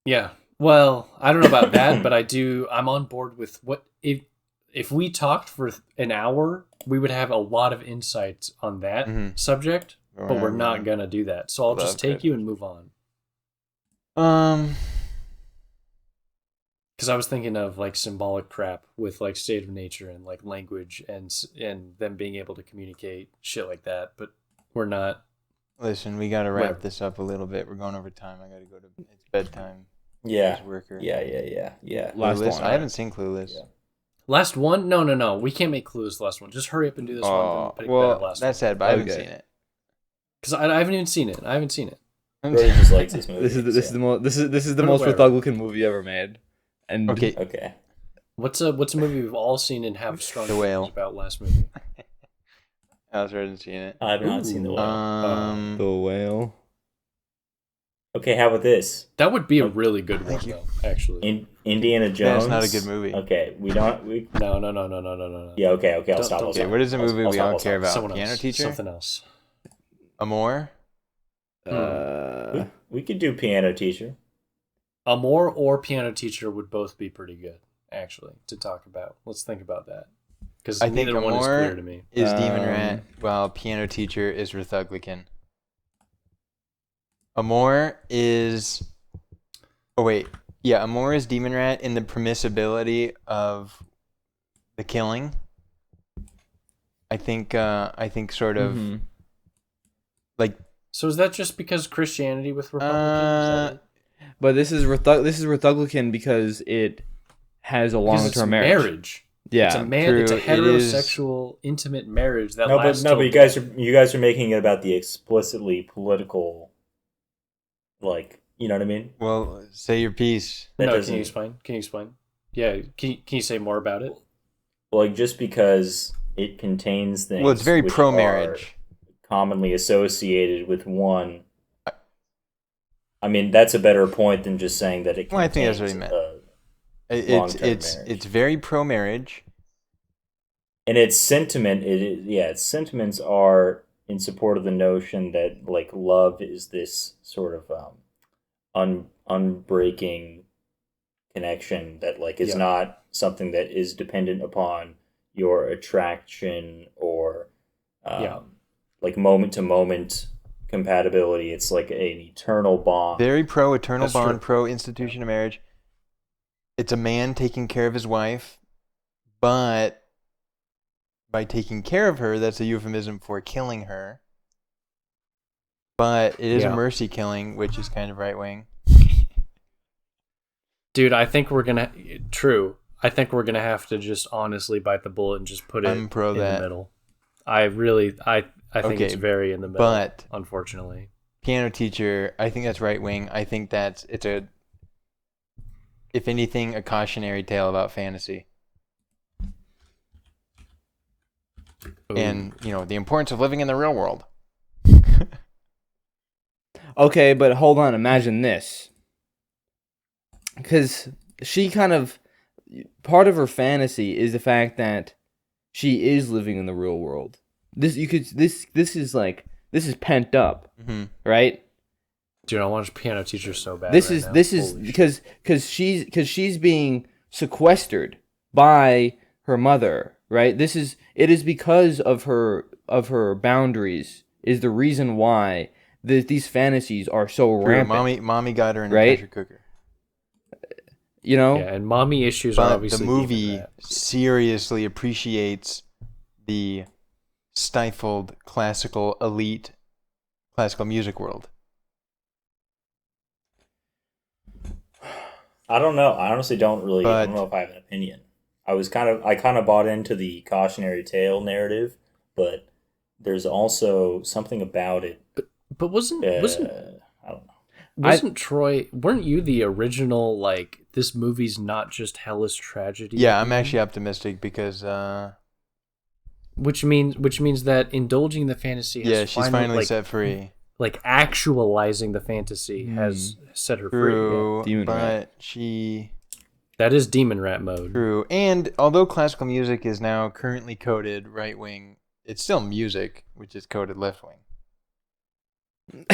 Yeah. Well, I don't know about that, but I'm on board with what if we talked for an hour, we would have a lot of insights on that subject, but we're not going to do that. So I'll just take you and move on. because I was thinking of like symbolic crap with like state of nature and like language and them being able to communicate shit like that, but we're not. Listen, we got to wrap Whatever. this up a little bit. We're going over time. I got to go to it's bedtime. Yeah. Who's worker. Yeah. Last Clueless? one. I haven't seen Clueless. Yeah. Last one? No. We can't make Clueless the last one. Just hurry up and do this one. Oh, Then well, last that's one. sad, but I haven't Okay. seen it. Because I haven't even seen it. Brody just likes this movie. This is the most this is the Put it most wherever. Republican movie ever made. And Okay, Okay. What's a movie we've all seen and have strong The Whale. feelings about last movie? I was ready to see it. I have not seen The Whale. The Whale. Okay, how about this? That would be a really good one, Thank you. though, actually. Indiana Jones. That's not a good movie. Okay, we don't. No. Yeah. Okay. I'll Don't- stop. don't- I'll Okay, stop. what is the I'll- movie I'll we stop, all I'll care stop. about? Someone Piano else. Teacher? Something else. Amore? We could do Piano Teacher. Amore or Piano Teacher would both be pretty good, actually, to talk about. Let's think about that. Because I think neither one is Amore clear to me. is Demon Rat, while Piano Teacher is Rethuglican. Amore is... Oh, wait. Yeah, Amore is Demon Rat in the permissibility of the killing. I think sort of... Mhm. Like... So is that just because Christianity with Republicans? Is that it? But this is Republican because it has a Because long it's term marriage. Yeah. It's a it's a true. It is- heterosexual, intimate marriage that No, lasts. but till you guys are making it about the explicitly political, like, you know what I mean? Well, say your piece. That No, doesn't- can you explain? Yeah, can you say more about it? Like, just because it contains things. Well, it's very which pro-marriage. are commonly associated with one. I mean, that's a better point than just saying that it contains. Well, I think that's what he meant. long-term It's marriage. very pro-marriage. And its sentiment, its sentiments are in support of the notion that like love is this sort of unbreaking connection that like is Yeah. not something that is dependent upon your attraction or like moment to moment compatibility. It's like an eternal bond. Very pro-eternal That's bond, true. pro-institution of marriage. It's a man taking care of his wife, but by taking care of her, that's a euphemism for killing her. But it is a Yeah. mercy killing, which is kind of right-wing. Dude, I think we're gonna have to just honestly bite the bullet and just put it I'm pro in that. the middle. I think Okay, it's very in the middle. but- unfortunately, Piano Teacher, I think that's right-wing. I think it's a, if anything, a cautionary tale about fantasy. Ooh. And, the importance of living in the real world. Okay, but hold on. Imagine this. Because she kind of... Part of her fantasy is the fact that she is living in the real world. This is pent up, Mm-hmm. right? Dude, I want a Piano Teacher so bad. This right is now. this is Holy shit. because she's being sequestered by her mother, right? It is because of her boundaries is the reason why these fantasies are so rampant. Mommy got her in a Right? pressure cooker. You know, Yeah, and mommy issues are But obviously the deep in movie that. seriously appreciates the stifled classical elite classical music world. I don't know. I honestly don't really. I don't But- know if I have an opinion. I kind of bought into the cautionary tale narrative, but there's also something about it. But wasn't I don't know. wasn't Troy? Weren't you the original like this movie's not just hellish tragedy? Yeah, I'm actually optimistic because Which means that indulging the fantasy. Has she's finally like, set free. Like actualizing the fantasy has set her free. Yeah. True, Demon but rat. she That is demon rat mode. true. And although classical music is now currently coded right wing, it's still music, which is coded left wing.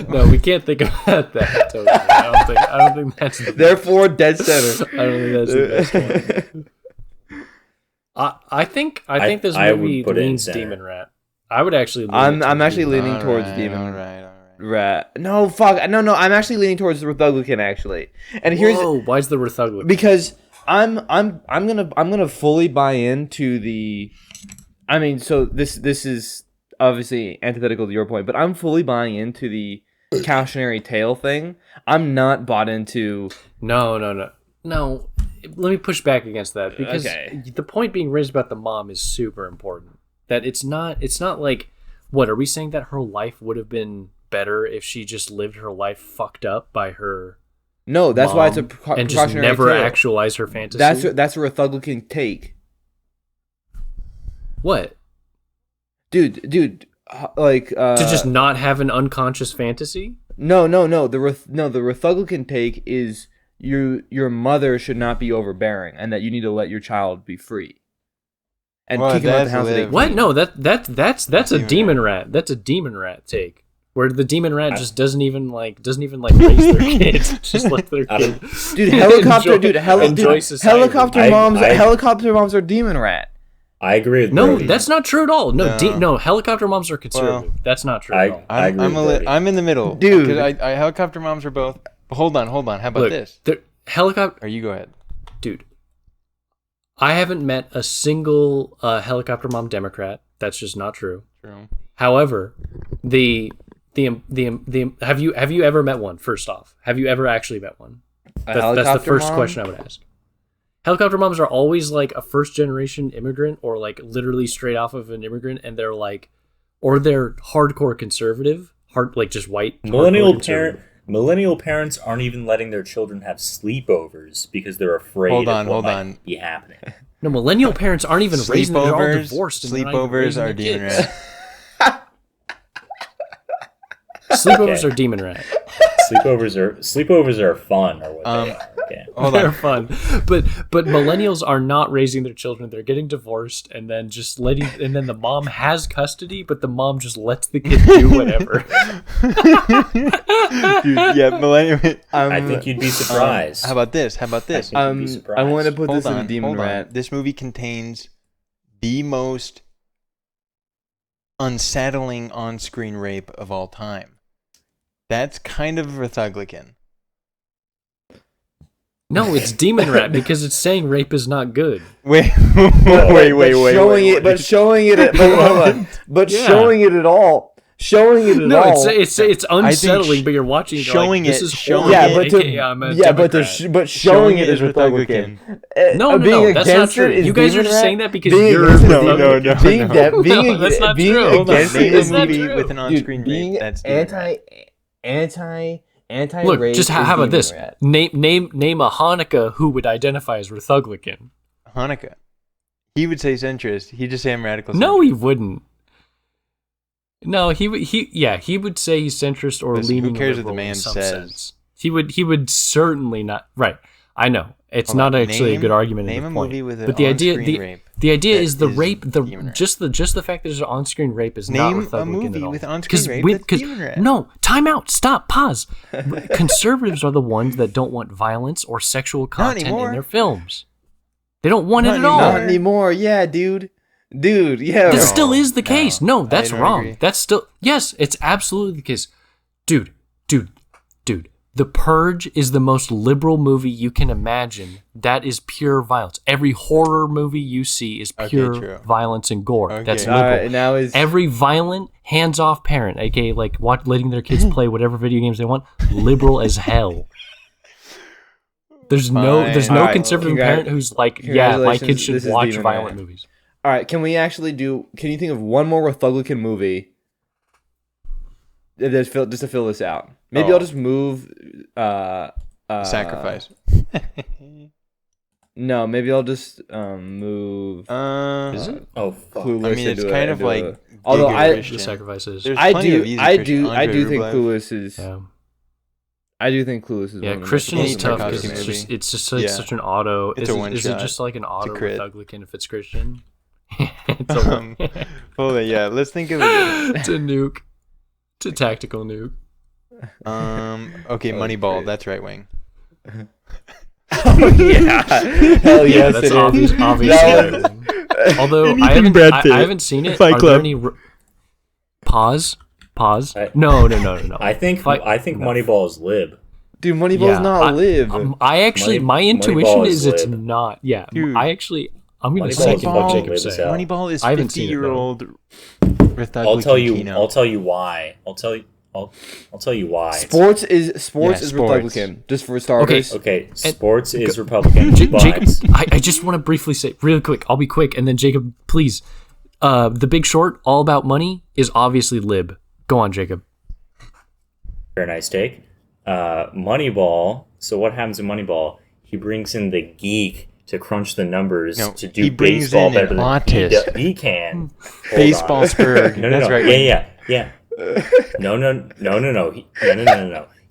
No, we can't think about that. Totally. I don't think that's. therefore dead center. I don't think that's the best one. I think this I would movie put it in leans center. demon rat. I would actually. Lean I'm it towards actually demon leaning rat. towards demon. All right. rat. No, fuck. No. I'm actually leaning towards the Republican actually. And here's why is the Republican? because I'm gonna fully buy into the. I mean, so this is obviously antithetical to your point, but I'm fully buying into the cautionary tale thing. I'm not bought into. No. Let me push back against that because the point being raised about the mom is super important. That it's not like, what are we saying, that her life would have been better if she just lived her life fucked up by her? No, that's why it's a and just never tale. actualize her fantasy. That's a Republican take. What? Dude, like to just not have an unconscious fantasy? No. The Republican take is your mother should not be overbearing, and that you need to let your child be free. And kick him out the house. What? No, that's a demon rat. That's a demon rat take. Where the demon rat just doesn't even like raise their kids, just let their kid. Helicopter moms are demon rat. I agree with No, Brody. that's not true at all. No, helicopter moms are conservative. That's not true at all. I'm in the middle, dude. Because I helicopter moms are both. Hold on. How about this? Helicopter. Or you go ahead, dude. I haven't met a single helicopter mom Democrat. That's just not true. True. However, have you ever met one? First off, have you ever actually met one? That's the first question I would ask. Helicopter moms are always like a first generation immigrant or like literally straight off of an immigrant, and they're like, or they're hardcore conservative, like just white. Millennial parents aren't even letting their children have sleepovers because they're afraid of what might be happening. No, millennial parents aren't even raising them. They're all divorced. Sleepovers are demon rat. Sleepovers are demon rat. Sleepovers are fun, or what they are. Okay. They're fun, but millennials are not raising their children. They're getting divorced, and then and then the mom has custody, but the mom just lets the kid do whatever. Dude, yeah, millennial. I think you'd be surprised. How about this? I want to put this in demon rat. This movie contains the most unsettling on-screen rape of all time. That's kind of Republican. No, it's demon rat because it's saying rape is not good. Wait. Showing it at all. It's unsettling, but you're watching it. Showing like, it, this is showing it. But showing it is Republican. No, that's not true. You guys are just saying that because you're no. That's not true. Name a movie with an on-screen rape. That's anti-rape. Look, just how about this? Name a Haneke who would identify as Republican. Haneke. He would say centrist. He'd just say I'm radical. No, he wouldn't. No, he would say he's centrist or leaning. Who cares what liberal the man in some says? sense. He would certainly not. Right. I know it's not actually a good argument. Name in the a point. movie with an but the idea, rape. The idea is the rape. Just the fact that there's an on-screen rape is not Republican a movie at all. with on-screen rape. That's no, time out. Stop. Pause. Conservatives are the ones that don't want violence or sexual content in their films. They don't want it at all. Not anymore. Yeah, dude. Yeah. That still is the case. No, that's wrong. Agree. That's still yes, it's absolutely the case. Dude. The Purge is the most liberal movie you can imagine. That is pure violence. Every horror movie you see is pure violence and gore. Okay. That's liberal. Now every violent, hands-off parent, aka like letting their kids play whatever video games they want, liberal as hell. There's no conservative parent who's like, yeah, my kid should watch violent movies. All right, can you think of one more Republican movie just to fill this out? Maybe I'll just move Sacrifice. No, maybe I'll just move Is it? Clueless. I mean, it's kind of like although The Sacrifices. I do think Clueless is I do think Clueless is yeah, one of the Christian most is tough Tarkovsky because movie. it's just such an auto. It's a one is shot. it just like an auto crit. Republican if it's Christian? It's a Hold on, yeah. Let's think of it. it's a nuke. It's a tactical nuke. Okay, Moneyball. That's right wing. Hell yes, that's it obvious. is. Although I haven't seen it. Fight Are there Club. any pause? Pause. No. I think Moneyball is lib. Dude, Moneyball's not live. I actually, my intuition is it's not. Yeah, Dude. I'm going to Moneyball second is what fucking Jacob live as said. hell. Moneyball is I haven't seen it, 50-year-old. I'll tell you why. I'll tell you why. Sports is sports. Republican, just for starters. Okay, sports is Republican. But Jacob, I just want to briefly say, really quick, I'll be quick, and then Jacob, please. The Big Short, All About Money, is obviously lib. Go on, Jacob. very nice take. Moneyball. So what happens in Moneyball? He brings in the geek to crunch the numbers to do he brings baseball in better an than autist. he can. Baseball Spurg. No. That's right. Yeah. No.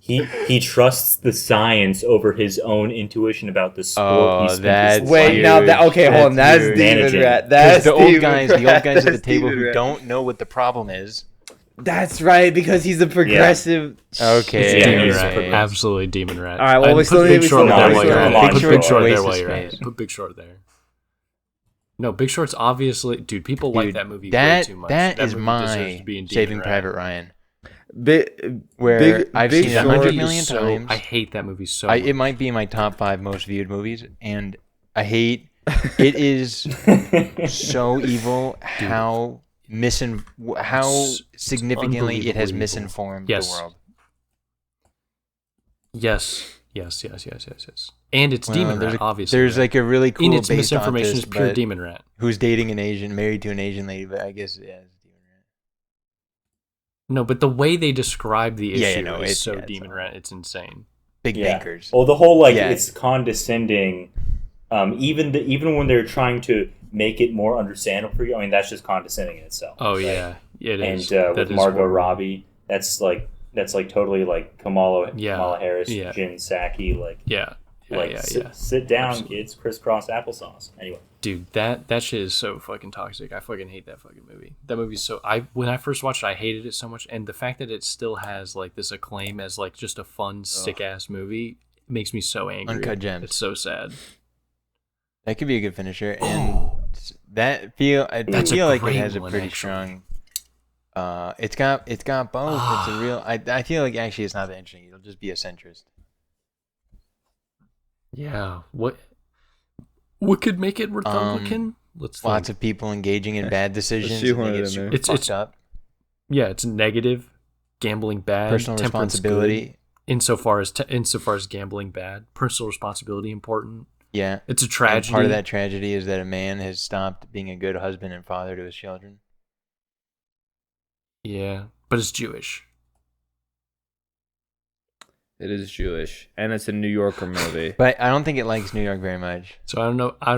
He trusts the science over his own intuition about the sport. That's Wait, huge. now that okay, hold on. That's huge. demon Managing. rat. That's the old demon guys rat. at the That's table demon who rat. don't know what the problem is. That's right, because he's a progressive. Okay. Yeah, Demon he's rat. progressive. Absolutely Demon rat. All right, well, And we still put need- Big we Short still- there no, while you're come at on, it. Put Big Big Short Short there is while waste you're of at it. space. Put Big Short there. No, Big Short's obviously... Dude, people like Dude, that movie way that too much. that is movie my deserves to be in Demon Saving Rat. Private Ryan. Where I've Big seen it That 100 movie million is so... times. I hate that movie so It much. might be in my top 5 most viewed movies, and I hate it is so evil how It's significantly it has unbelievably evil. misinformed Yes. the world. Yes. And it's Demon Rat, obviously. There's right? like a really cool in its based misinformation on is pure but Demon Rat. who's dating married to an Asian lady, but I guess yeah, it's Demon Rat. No, but the way they describe the issue Yeah, no, is it's- so yeah, it's Demon all- Rat, it's insane. Big bankers. Well, the whole Yeah. it's condescending. Even when they're trying to make it more understandable for you, I mean that's just condescending in itself. Oh right? yeah, it And is. That with is Margot horrible. Robbie, that's like totally like Kamala Harris, Yeah. Jen Psaki, like Yeah. sit down, kids, crisscross applesauce. Anyway, Dude, that shit is so fucking toxic. I fucking hate that fucking movie. That movie's so when I first watched it, I hated it so much, and the fact that it still has like this acclaim as like just a fun, sick ass movie makes me so angry. Uncut Gems. It's so sad. That could be a good finisher, and I feel like it great has a one, pretty actually. strong. It's got both. It's a real. I feel like actually it's not that interesting. It'll just be a centrist. Yeah. What could make it Republican? Let's think. Lots of people engaging in bad decisions. shoehorn And they it get in super there. fucked It's up. Yeah, it's negative, gambling bad, Personal temperance responsibility. good, insofar as gambling bad, personal responsibility important. Yeah. It's a And tragedy. part of that tragedy is that a man has stopped being a good husband and father to his children. Yeah, but it's Jewish. It is Jewish, and it's a New Yorker movie. But I don't think it likes New York very much. So I don't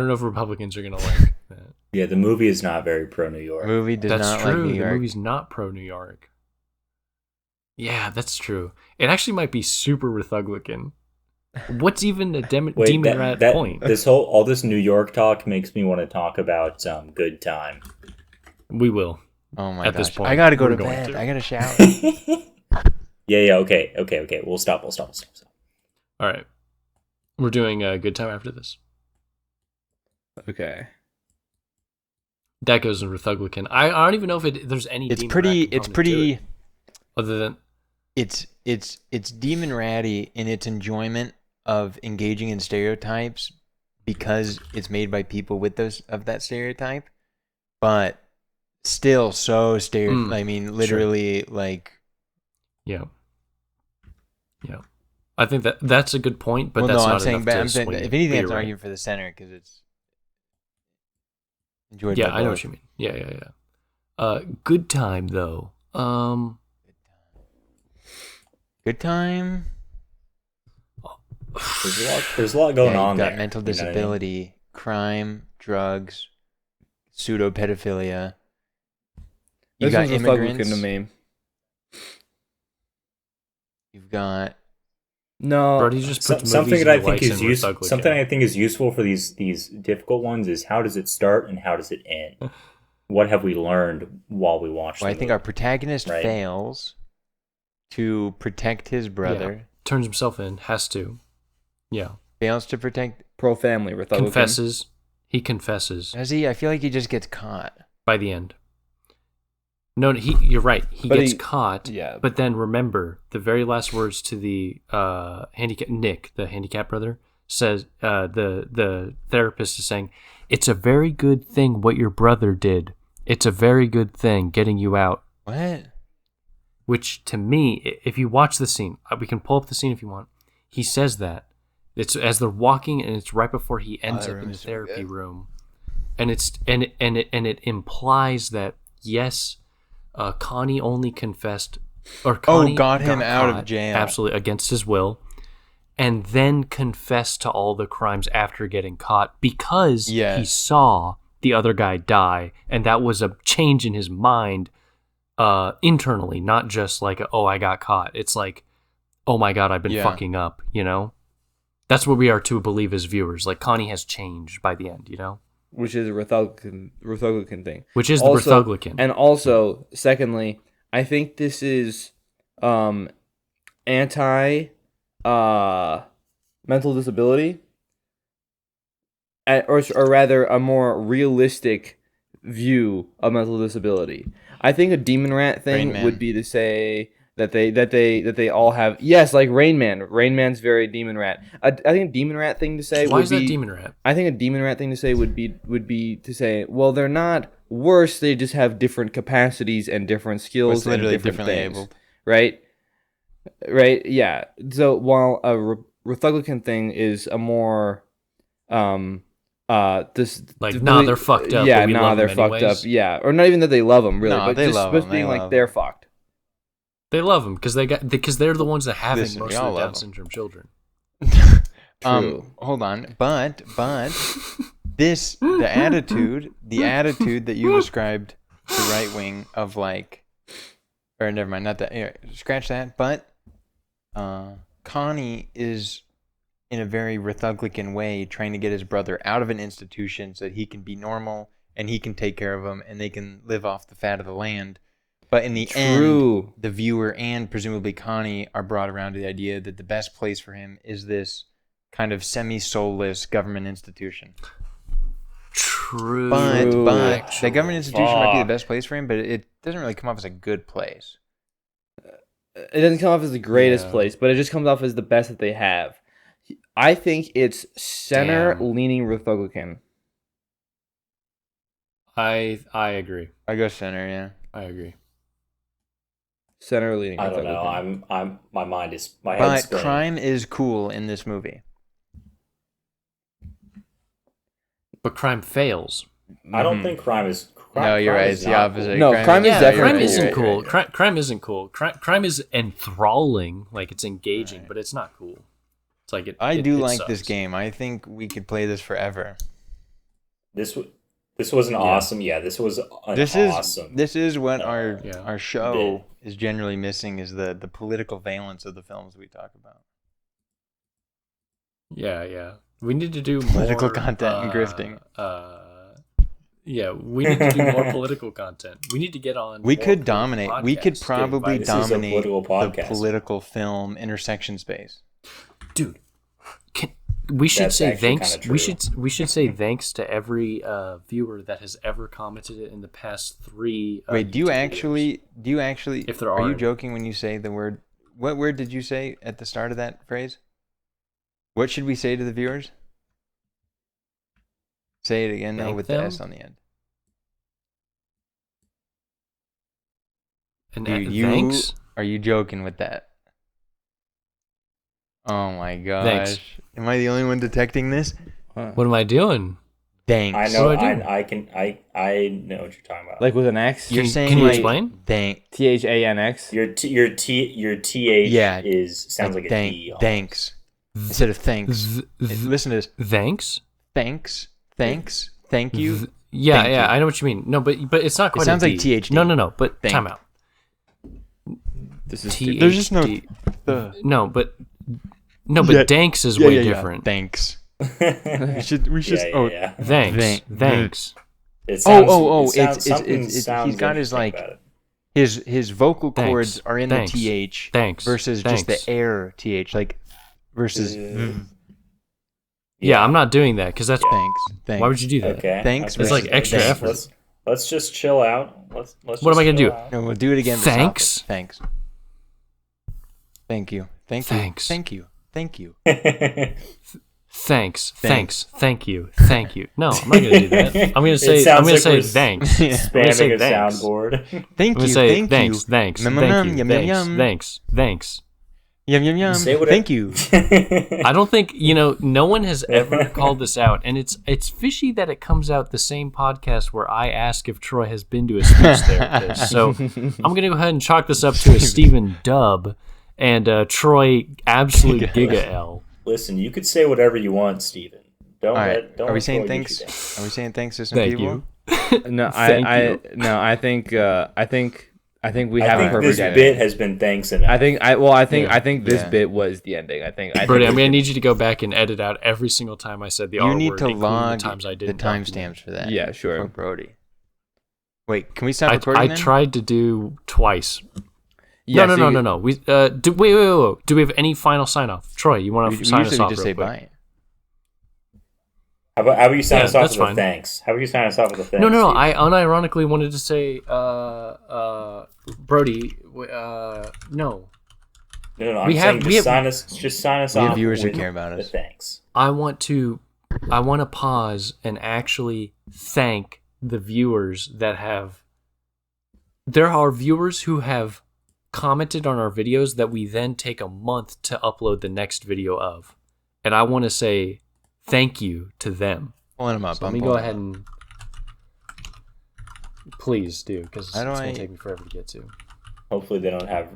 know if Republicans are gonna like that. yeah, the movie is not very pro New York. Movie does That's not true. like New The York. movie's not pro New York. Yeah, that's true. It actually might be super Republican. What's even a demon rat point? All this New York talk makes me want to talk about Good Time. We will. Oh my At this gosh. point, I gotta go we're to going bed. to. I gotta shower. Yeah, okay. We'll stop. All right, we're doing a good time after this. Okay. That goes in Republican. I don't even know if there's any. It's demon pretty. rat It's component to pretty. it, other than It's demon ratty in its enjoyment of engaging in stereotypes because it's made by people with that stereotype, but still so I mean, literally, like. yeah. I think that's a good point, but Well, that's no, not I'm saying, enough but to I'm saying, swing if it. anything, But it's you're an right. argument for the center because it's enjoyed. Yeah, by I know both. what you mean. Yeah. Good time though. Good time. There's a lot going Yeah, on you've there. got mental you know what I mean? disability, crime, drugs, pseudo pedophilia. You This got one's Republican immigrants. to me. You've got No. Brody just puts Something movies that I he think likes is in useful. Republican. Something I think is useful for these difficult ones is how does it start and how does it end? What have we learned while we watch? Well, I the think movie? our protagonist Right. fails to protect his brother. Yeah. Turns himself in. Has to. Yeah. Fails to protect. Pro family Republican. Confesses. He confesses Does he? I feel like he just gets caught. by the end. No, you're right. He But gets he- caught. yeah. But then remember, the very last words to the Nick, the handicapped brother, says the therapist is saying, "It's a very good thing what your brother did. It's a very good thing getting you out." What? Which to me, if you watch the scene, we can pull up the scene if you want. He says that. It's as they're walking, and it's right before he ends that up in room the is so therapy good. room, and it implies that yes, Connie only confessed, or Connie got him out of caught, jail. absolutely against his will, and then confessed to all the crimes after getting caught because he Yes. saw the other guy die, and that was a change in his mind internally, not just like, oh, I got caught. It's like, oh my God, I've been Yeah. fucking up, you know? That's what we are to believe as viewers. Like, Connie has changed by the end, you know? Which is a Ruthuglican thing. Which is the Also- Ruthuglican. And also, secondly, I think this is anti mental disability, or rather a more realistic view of mental disability. I think a demon rat thing Rain Man. would be to say that they all have, yes, like Rain Man. Rain Man's very demon rat. I think a demon rat thing to say Why would is be that demon rat? I think a demon rat thing to say would be to say, well, they're not worse. They just have different capacities and different skills Was literally and different differently things, abled. right? Right? Yeah. So while a Ruthuglican thing is a more this Like, nah, they're fucked up, Yeah, but we nah, love they're them fucked up. anyways. Yeah, or not even that they love them really, No, but they just love supposed them, to being they like love they're them. fucked. They love them because they're the ones that have Listen, most we of all the Down love 'em. syndrome children. True. Hold on, but the attitude that you ascribed to right wing of like, or never mind, not that. Yeah, scratch that. But Connie is in a very Ruthuglican way trying to get his brother out of an institution so that he can be normal and he can take care of him and they can live off the fat of the land. But in the True. end, the viewer and presumably Connie are brought around to the idea that the best place for him is this kind of semi-soulless government institution. True. But True. the government institution might be the Fuck. best place for him, but it doesn't really come off as a good place. It doesn't come off as the greatest Yeah. place, but it just comes off as the best that they have. I think it's center Damn. leaning Ruthuglican. I agree. I go center, yeah. I agree. Center leaning. I don't know. Ruthuglican. My head's But spinning. crime is cool in this movie. But crime fails. I don't think crime is. No, you're crime right. is It's the not opposite. cool. No, crime is Yeah, definitely crime cool. isn't Right, cool. right. Crime isn't cool. Crime is enthralling, like it's engaging, but it's not cool. It's like I it do it like sucks. this game. I think we could play this forever. This was an awesome. Yeah, this was an awesome. This is what our Yeah. our show is generally missing, is the political valence of the films we talk about. Yeah. We need to do Political more, content and grifting. Yeah, we need to do more political content. We need to get on. We more could political dominate. We could podcasts. probably this is a dominate political the podcast. political film intersection space. Dude. We should That's say actually thanks. kinda We should say thanks to every viewer that has ever commented it in the past 3. Wait, do you YouTube actually? If there are are you any. joking when you say the word? What word did you say at the start of that phrase? What should we say to the viewers? Say it again, though, Thank with them? the S on the end. videos. And Dude, thanks. Are you joking with that? Oh my gosh. Thanks. Am I the only one detecting this? What am I doing? Thanks. I know. What do I do? I know what you're talking about. Like with an X? You're Can- saying can you like, explain? Thank. THANX? your th Yeah. sounds like a thank, D. almost. Thanks. Instead of thanks. Listen to this. Thanks. Thanks. Thank you. Yeah, Thank yeah, you. I know what you mean. No, but it's not quite. sounds a like D. THD. No. But Thank. time out. This is THD. There's just no. No, but Yeah. Danks is way different. Thanks. We should. Yeah. Thanks. It sounds, He's got his like his vocal Thanks. cords are in Thanks. the th Thanks. versus just Thanks. the air th, like versus Yeah, I'm not doing that because that's. thanks. Why would you do that? Okay. Thanks Okay. It's like extra Let's- effort. let's- Let's just chill out. Let's What am I gonna do? No, we'll do it again. Thanks. Thanks. Thank you. Thank you. Thanks. Thank you. Thank you. Thanks. Thank you. Thank you. No, I'm not gonna do that. I'm gonna say thanks. Spamming a thanks. soundboard. Thank I'm gonna you. say Thank thanks. you. Thanks. Yum, Thank yum, you. yum, Thanks. yum. Thanks. Yum yum yum. Say what Thank you. I don't think no one has ever called this out, and it's fishy that it comes out the same podcast where I ask if Troy has been to a speech therapist. So I'm gonna go ahead and chalk this up to a Stephen dub, and Troy absolute giga L. Listen, you could say whatever you want, Steven. Don't All right. let, don't Are we let saying Troy get thanks? you down. Are we saying thanks to some Thank people? you. No, Thank I you. no, I think we I have a think perfect this ending. bit has been thanks enough. I think this Yeah. bit was the ending. I think Brody, I'm gonna need you to go back and edit out every single time I said the R You word, need to including log the times I the didn't. timestamps for that. Yeah, sure. For Brody. Wait, can we stop recording I then? tried to do twice. Yeah, no. so No. We wait. Do we have any final sign off? Troy, you want We to sign us usually off just real say quick? bye. How about you sign Yeah, us off that's with fine. a thanks? How about you sign us off with a thanks? No. Steven? I unironically wanted to say, Brody, no. No. I'm we saying have- just we have- sign us. Just sign us We off. have viewers who with care about the us. thanks. I want to pause and actually thank the viewers that have. There are viewers who have commented on our videos that we then take a month to upload the next video of, and I want to say thank you to them. Pulling them up. So let I'm me go pulling ahead them up. and please do, because it's How do gonna I- take me forever to get to. Hopefully they don't have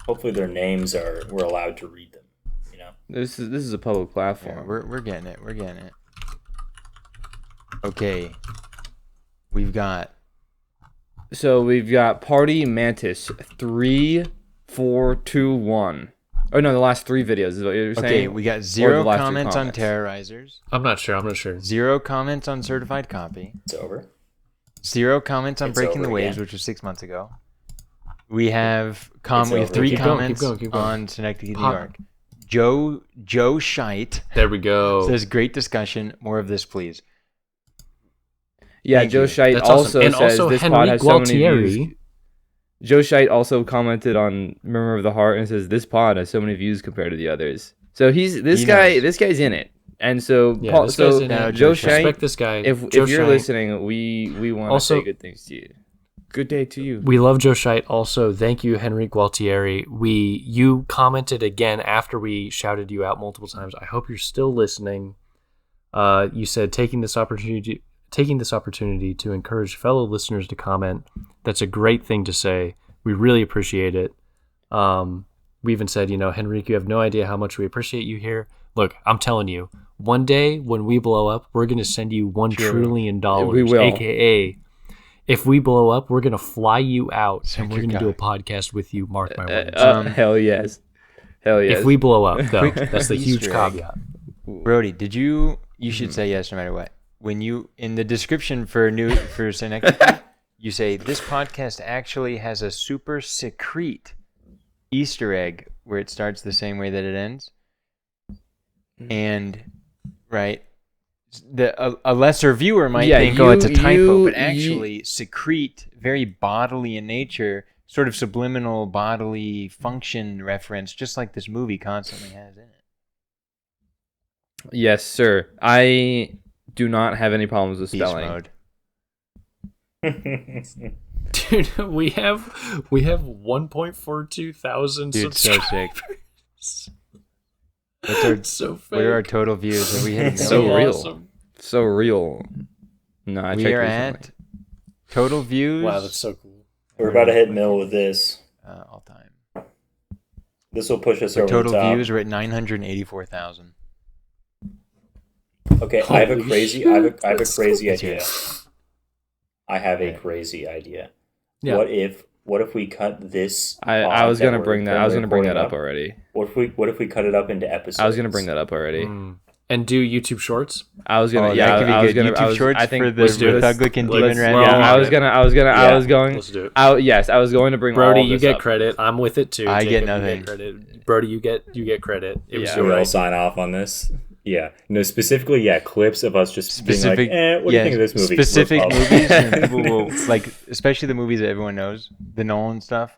hopefully their names we're allowed to read them. You know. this is a public Yeah, platform. we're getting it. We're getting it. Okay. We've got So we've got Party Mantis 3, 4, 2, 1. Oh no, the last 3 videos is what you're saying. okay. We got 0 last 3 comments on comments? terrorizers. I'm not sure. 0 comments on certified copy. It's over. 0 comments on It's breaking the over waves, again. which was 6 months ago. We have It's 3 over. Keep going, comments keep going. on Synecdoche, New Hot. York. Joe Scheidt There we go. says, "Great discussion. More of this, please." Yeah, Thank Joe you. Scheidt That's also awesome. And says also this pod Henry has so many Gualtieri. views. Joe Scheidt also commented on Murmur of the Heart and says this pod has so many views compared to the others. So this He guy knows. this guy's in it. And so Yeah, Paul, this guy's so in now it. Joe Respect Scheidt, this guy. if Joe you're Scheidt. listening, we want to Also- say good things to you. Good day to you. We love Joe Scheidt. Also, thank you, Henry Gualtieri. You commented again after we shouted you out multiple times. I hope you're still listening. You said taking this opportunity to encourage fellow listeners to comment. That's a great thing to say. We really appreciate it. We even said, Henrique, you have no idea how much we appreciate you here. Look, I'm telling you, one day when we blow up, we're going to send you $1 trillion. We will. AKA, if we blow up, we're going to fly you out Suck and we're your going to do a cock. podcast with you. Mark my words. Hell yes. Hell yes. If we blow up, though, Quick that's the huge Easter egg. caveat. Brody, you should say yes no matter what. When you in the description for Synecdoche, you say this podcast actually has a super secret Easter egg where it starts the same way that it ends. And right, a lesser viewer might think, oh, it's a typo, but actually secrete, very bodily in nature, sort of subliminal bodily function reference, just like this movie constantly has in it. Yes, sir. I do not have any problems with Beast spelling. mode. Dude, we have 1.42 thousand Dude, so subscribers. sick. What's our, So fake. what are our total views? Have we hit a So million? real. Awesome. So real. No, I We checked are recently. at total views. Wow, that's so cool. We're about to hit mill with this. All time. This will push us Our over total the top. views are at 984,000. Okay, I have a Holy crazy. shit, I have a that's crazy cool. idea. I have a Okay. crazy idea. Yeah. What if we cut this? I pod was gonna we're bring that. I was gonna bring that recording up already. What if we cut it up into episodes? I was gonna bring that up already. And do YouTube Shorts? I was gonna. Oh, yeah, that could be I was good. gonna. YouTube I was, Shorts I think for the let's do it. Thuglic and Let's- Demon Red. well, Yeah, I was Yeah. going. Let's do it. Yes, I was going to bring. Brody, all you this get up. credit. I'm with it too. I get Jacob, nothing. You get credit. Brody, you get credit. It was Yeah. Should we your all idea. sign off on this? Yeah, no, specifically, yeah, clips of us just being like, what do you think of this movie? Specific Rip up. movies, and people will like, especially the movies that everyone knows, the Nolan stuff.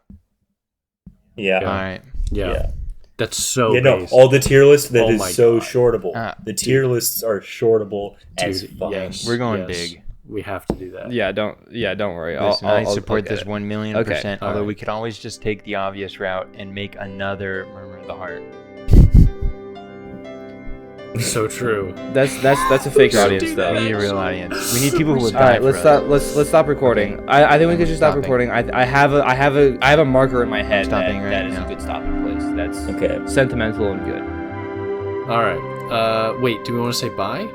Yeah. All right. Yeah. That's so Yeah, no, based. all the tier lists that Oh is my so God. shortable. The tier lists are shortable as Dude, fuck. yes. We're going yes. big. We have to do that. Yeah, don't worry. Listen, I'll I support get this it. 1,000,000%. All Although right. we could always just take the obvious route and make another Murmur of the Heart. So true. That's a fake Don't audience do though. We need a real audience. We need people who will All die right, let's for us. stop. Let's stop recording. Okay. I think we could We're just stop stopping. recording. I have a marker in my head Stopping that, right that is now. a good stopping place. That's Okay. sentimental and good. All right. Wait, do we want to say bye?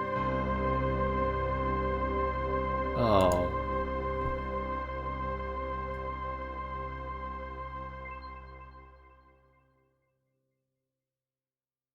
Oh.